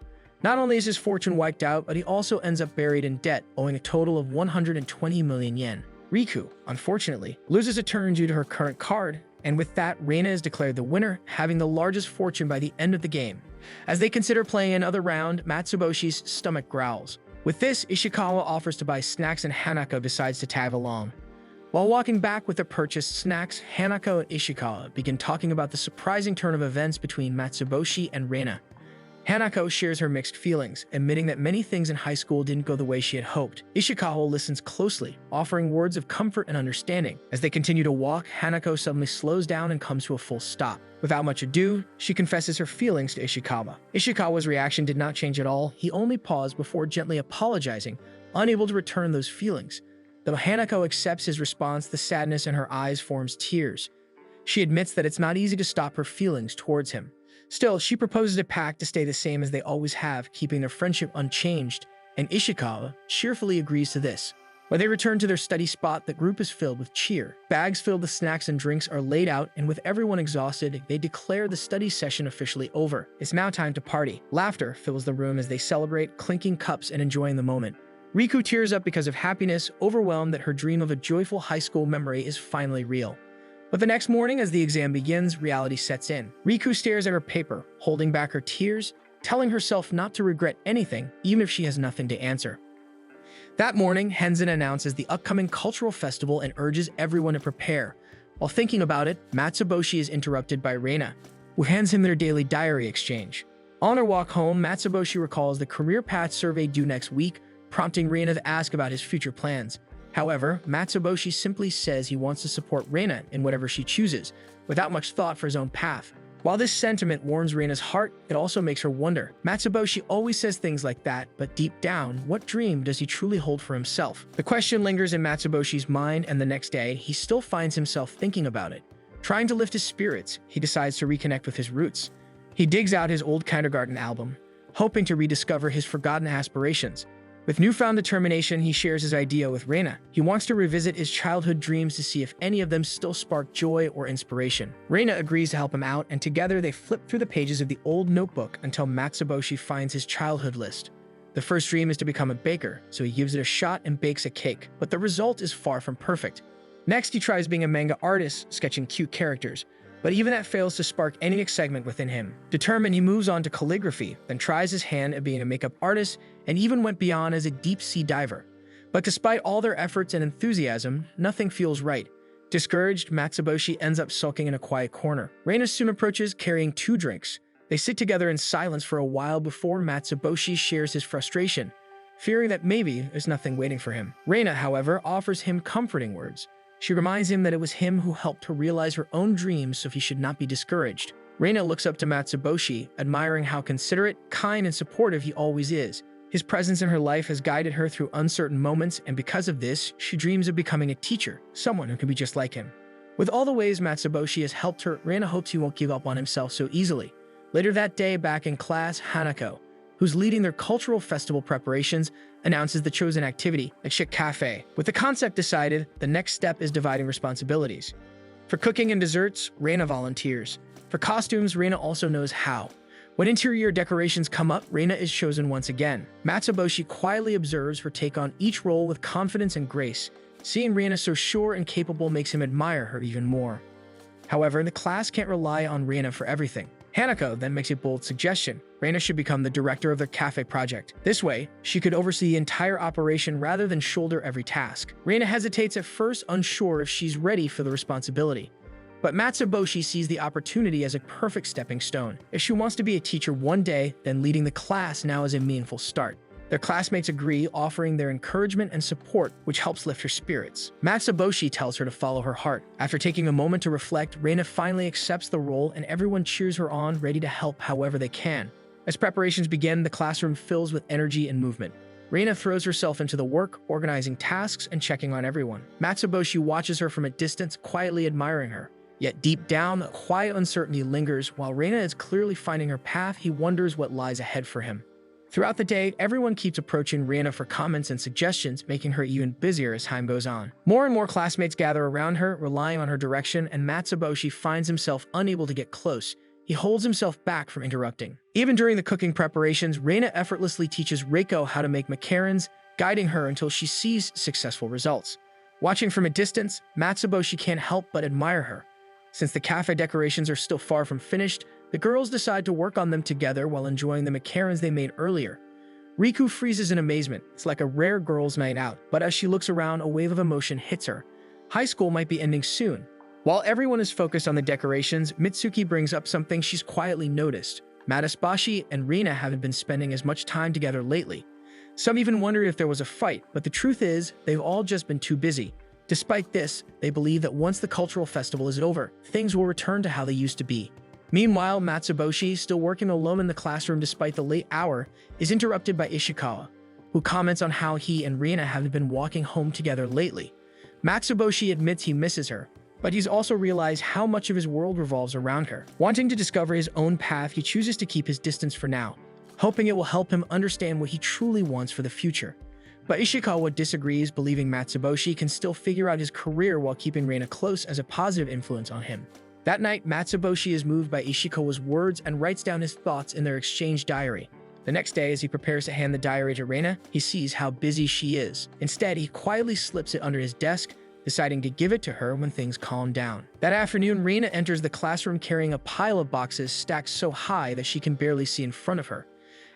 Not only is his fortune wiped out, but he also ends up buried in debt, owing a total of 120 million yen. Riku, unfortunately, loses a turn due to her current card, and with that, Reina is declared the winner, having the largest fortune by the end of the game. As they consider playing another round, Matsuboshi's stomach growls. With this, Ishikawa offers to buy snacks and Hanako decides to tag along. While walking back with the purchased snacks, Hanako and Ishikawa begin talking about the surprising turn of events between Matsuboshi and Reina. Hanako shares her mixed feelings, admitting that many things in high school didn't go the way she had hoped. Ishikawa listens closely, offering words of comfort and understanding. As they continue to walk, Hanako suddenly slows down and comes to a full stop. Without much ado, she confesses her feelings to Ishikawa. Ishikawa's reaction did not change at all. He only paused before gently apologizing, unable to return those feelings. Though Hanako accepts his response, the sadness in her eyes forms tears. She admits that it's not easy to stop her feelings towards him. Still, she proposes a pact to stay the same as they always have, keeping their friendship unchanged, and Ishikawa cheerfully agrees to this. When they return to their study spot, the group is filled with cheer. Bags filled with snacks and drinks are laid out, and with everyone exhausted, they declare the study session officially over. It's now time to party. Laughter fills the room as they celebrate, clinking cups and enjoying the moment. Riku tears up because of happiness, overwhelmed that her dream of a joyful high school memory is finally real. But the next morning, as the exam begins, reality sets in. Riku stares at her paper, holding back her tears, telling herself not to regret anything, even if she has nothing to answer. That morning, Henzen announces the upcoming cultural festival and urges everyone to prepare. While thinking about it, Matsuboshi is interrupted by Reina, who hands him their daily diary exchange. On her walk home, Matsuboshi recalls the career path survey due next week, prompting Reina to ask about his future plans. However, Matsuboshi simply says he wants to support Reina in whatever she chooses, without much thought for his own path. While this sentiment warms Reina's heart, it also makes her wonder. Matsuboshi always says things like that, but deep down, what dream does he truly hold for himself? The question lingers in Matsuboshi's mind, and the next day, he still finds himself thinking about it. Trying to lift his spirits, he decides to reconnect with his roots. He digs out his old kindergarten album, hoping to rediscover his forgotten aspirations. With newfound determination, he shares his idea with Reina. He wants to revisit his childhood dreams to see if any of them still spark joy or inspiration. Reina agrees to help him out, and together they flip through the pages of the old notebook until Matsuboshi finds his childhood list. The first dream is to become a baker, so he gives it a shot and bakes a cake, but the result is far from perfect. Next, he tries being a manga artist, sketching cute characters, but even that fails to spark any excitement within him. Determined, he moves on to calligraphy, then tries his hand at being a makeup artist, and even went beyond as a deep-sea diver. But despite all their efforts and enthusiasm, nothing feels right. Discouraged, Matsuboshi ends up sulking in a quiet corner. Reina soon approaches, carrying 2 drinks. They sit together in silence for a while before Matsuboshi shares his frustration, fearing that maybe there's nothing waiting for him. Reina, however, offers him comforting words. She reminds him that it was him who helped her realize her own dreams, so he should not be discouraged. Reina looks up to Matsuboshi, admiring how considerate, kind, and supportive he always is. His presence in her life has guided her through uncertain moments, and because of this, she dreams of becoming a teacher, someone who can be just like him. With all the ways Matsuboshi has helped her, Reina hopes he won't give up on himself so easily. Later that day, back in class, Hanako, who's leading their cultural festival preparations, announces the chosen activity, a chic cafe. With the concept decided, the next step is dividing responsibilities. For cooking and desserts, Reina volunteers. For costumes, Reina also knows how. When interior decorations come up, Reina is chosen once again. Matsuboshi quietly observes her take on each role with confidence and grace. Seeing Reina so sure and capable makes him admire her even more. However, the class can't rely on Reina for everything. Hanako then makes a bold suggestion. Reina should become the director of their cafe project. This way, she could oversee the entire operation rather than shoulder every task. Reina hesitates at first, unsure if she's ready for the responsibility. But Matsuboshi sees the opportunity as a perfect stepping stone. If she wants to be a teacher one day, then leading the class now is a meaningful start. Their classmates agree, offering their encouragement and support, which helps lift her spirits. Matsuboshi tells her to follow her heart. After taking a moment to reflect, Reina finally accepts the role and everyone cheers her on, ready to help however they can. As preparations begin, the classroom fills with energy and movement. Reina throws herself into the work, organizing tasks and checking on everyone. Matsuboshi watches her from a distance, quietly admiring her. Yet deep down, a quiet uncertainty lingers. While Reina is clearly finding her path, he wonders what lies ahead for him. Throughout the day, everyone keeps approaching Reina for comments and suggestions, making her even busier as time goes on. More and more classmates gather around her, relying on her direction, and Matsuboshi finds himself unable to get close. He holds himself back from interrupting. Even during the cooking preparations, Reina effortlessly teaches Reiko how to make macarons, guiding her until she sees successful results. Watching from a distance, Matsuboshi can't help but admire her. Since the cafe decorations are still far from finished, the girls decide to work on them together while enjoying the macarons they made earlier. Riku freezes in amazement. It's like a rare girls' night out, but as she looks around, a wave of emotion hits her. High school might be ending soon. While everyone is focused on the decorations, Mitsuki brings up something she's quietly noticed. Matsuboshi and Reina haven't been spending as much time together lately. Some even wonder if there was a fight, but the truth is, they've all just been too busy. Despite this, they believe that once the cultural festival is over, things will return to how they used to be. Meanwhile, Matsuboshi, still working alone in the classroom despite the late hour, is interrupted by Ishikawa, who comments on how he and Reina haven't been walking home together lately. Matsuboshi admits he misses her, but he's also realized how much of his world revolves around her. Wanting to discover his own path, he chooses to keep his distance for now, hoping it will help him understand what he truly wants for the future. But Ishikawa disagrees, believing Matsuboshi can still figure out his career while keeping Reina close as a positive influence on him. That night, Matsuboshi is moved by Ishikawa's words and writes down his thoughts in their exchange diary. The next day, as he prepares to hand the diary to Reina, he sees how busy she is. Instead, he quietly slips it under his desk, deciding to give it to her when things calm down. That afternoon, Reina enters the classroom carrying a pile of boxes stacked so high that she can barely see in front of her.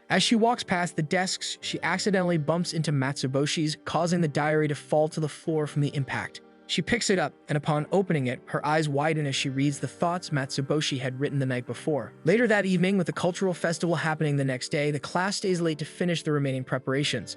As she walks past the desks, she accidentally bumps into Matsuboshi's, causing the diary to fall to the floor from the impact. She picks it up, and upon opening it, her eyes widen as she reads the thoughts Matsuboshi had written the night before. Later that evening, with the cultural festival happening the next day, the class stays late to finish the remaining preparations.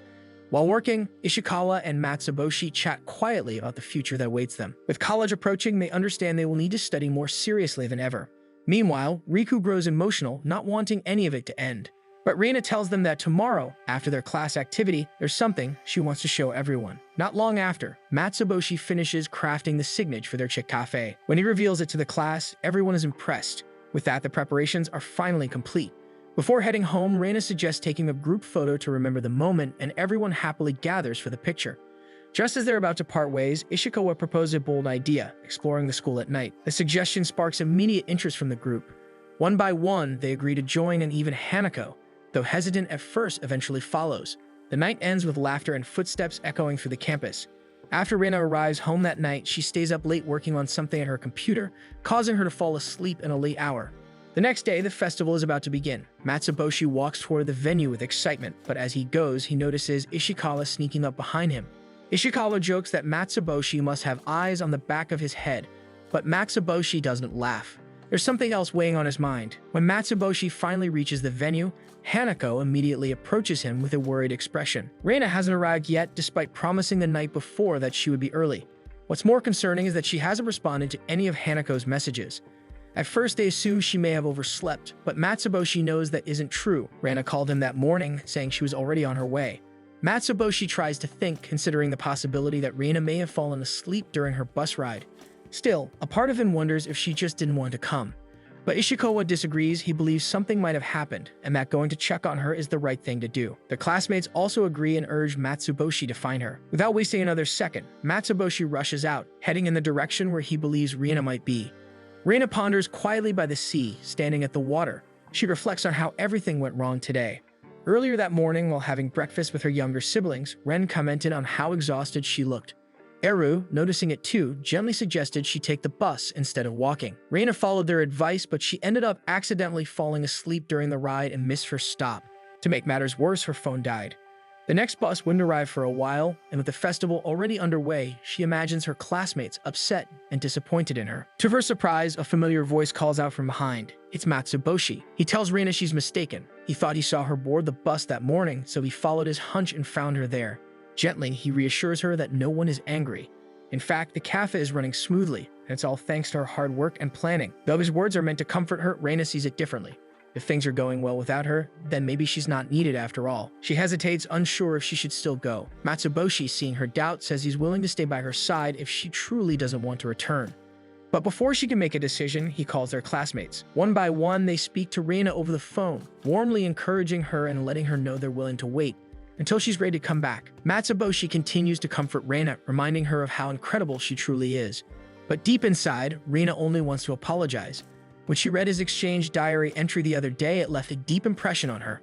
While working, Ishikawa and Matsuboshi chat quietly about the future that awaits them. With college approaching, they understand they will need to study more seriously than ever. Meanwhile, Riku grows emotional, not wanting any of it to end. But Reina tells them that tomorrow, after their class activity, there's something she wants to show everyone. Not long after, Matsuboshi finishes crafting the signage for their chic cafe. When he reveals it to the class, everyone is impressed. With that, the preparations are finally complete. Before heading home, Reina suggests taking a group photo to remember the moment, and everyone happily gathers for the picture. Just as they're about to part ways, Ishikawa proposes a bold idea, exploring the school at night. The suggestion sparks immediate interest from the group. One by one, they agree to join, and even Hanako, though hesitant at first, eventually follows. The night ends with laughter and footsteps echoing through the campus. After Reina arrives home that night, she stays up late working on something at her computer, causing her to fall asleep in a late hour. The next day, the festival is about to begin. Matsuboshi walks toward the venue with excitement, but as he goes, he notices Ishikawa sneaking up behind him. Ishikawa jokes that Matsuboshi must have eyes on the back of his head, but Matsuboshi doesn't laugh. There's something else weighing on his mind. When Matsuboshi finally reaches the venue, Hanako immediately approaches him with a worried expression. Reina hasn't arrived yet, despite promising the night before that she would be early. What's more concerning is that she hasn't responded to any of Hanako's messages. At first, they assume she may have overslept, but Matsuboshi knows that isn't true. Reina called him that morning, saying she was already on her way. Matsuboshi tries to think, considering the possibility that Reina may have fallen asleep during her bus ride. Still, a part of him wonders if she just didn't want to come. But Ishikawa disagrees. He believes something might have happened, and that going to check on her is the right thing to do. The classmates also agree and urge Matsuboshi to find her. Without wasting another second, Matsuboshi rushes out, heading in the direction where he believes Reina might be. Reina ponders quietly by the sea, standing at the water. She reflects on how everything went wrong today. Earlier that morning, while having breakfast with her younger siblings, Ren commented on how exhausted she looked. Eru, noticing it too, gently suggested she take the bus instead of walking. Reina followed their advice, but she ended up accidentally falling asleep during the ride and missed her stop. To make matters worse, her phone died. The next bus wouldn't arrive for a while, and with the festival already underway, she imagines her classmates upset and disappointed in her. To her surprise, a familiar voice calls out from behind. It's Matsuboshi. He tells Reina she's mistaken. He thought he saw her board the bus that morning, so he followed his hunch and found her there. Gently, he reassures her that no one is angry. In fact, the cafe is running smoothly, and it's all thanks to her hard work and planning. Though his words are meant to comfort her, Reina sees it differently. If things are going well without her, then maybe she's not needed after all. She hesitates, unsure if she should still go. Matsuboshi, seeing her doubt, says he's willing to stay by her side if she truly doesn't want to return. But before she can make a decision, he calls their classmates. One by one, they speak to Reina over the phone, warmly encouraging her and letting her know they're willing to wait until she's ready to come back. Matsuboshi continues to comfort Reina, reminding her of how incredible she truly is. But deep inside, Reina only wants to apologize. When she read his exchange diary entry the other day, it left a deep impression on her.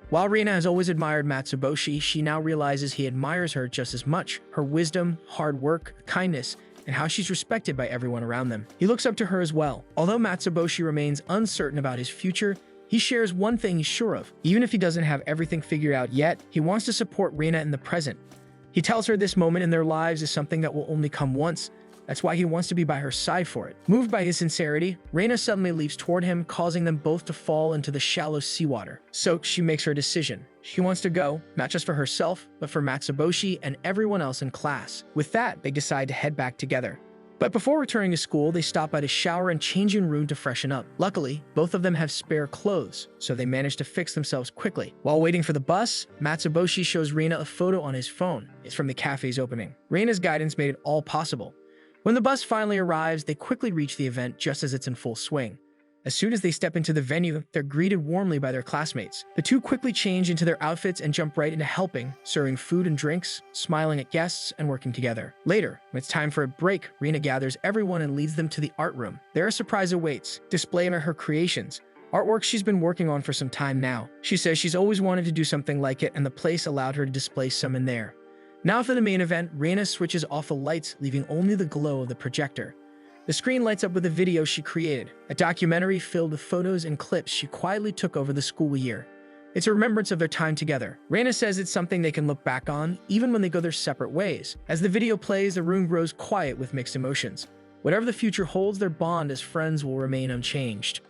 While Reina has always admired Matsuboshi, she now realizes he admires her just as much. Her wisdom, hard work, kindness, and how she's respected by everyone around them. He looks up to her as well. Although Matsuboshi remains uncertain about his future, he shares one thing he's sure of. Even if he doesn't have everything figured out yet, he wants to support Reina in the present. He tells her this moment in their lives is something that will only come once. That's why he wants to be by her side for it. Moved by his sincerity, Reina suddenly leaps toward him, causing them both to fall into the shallow seawater. Soaked, she makes her decision. She wants to go, not just for herself, but for Matsuboshi and everyone else in class. With that, they decide to head back together. But before returning to school, they stop by to shower and changing room to freshen up. Luckily, both of them have spare clothes, so they manage to fix themselves quickly. While waiting for the bus, Matsuboshi shows Reina a photo on his phone. It's from the cafe's opening. Reina's guidance made it all possible. When the bus finally arrives, they quickly reach the event just as it's in full swing. As soon as they step into the venue, they're greeted warmly by their classmates. The two quickly change into their outfits and jump right into helping, serving food and drinks, smiling at guests, and working together. Later, when it's time for a break, Reina gathers everyone and leads them to the art room. There a surprise awaits, displaying her creations. Artwork she's been working on for some time now. She says she's always wanted to do something like it, and the place allowed her to display some in there. Now for the main event, Reina switches off the lights, leaving only the glow of the projector. The screen lights up with a video she created, a documentary filled with photos and clips she quietly took over the school year. It's a remembrance of their time together. Reina says it's something they can look back on, even when they go their separate ways. As the video plays, the room grows quiet with mixed emotions. Whatever the future holds, their bond as friends will remain unchanged.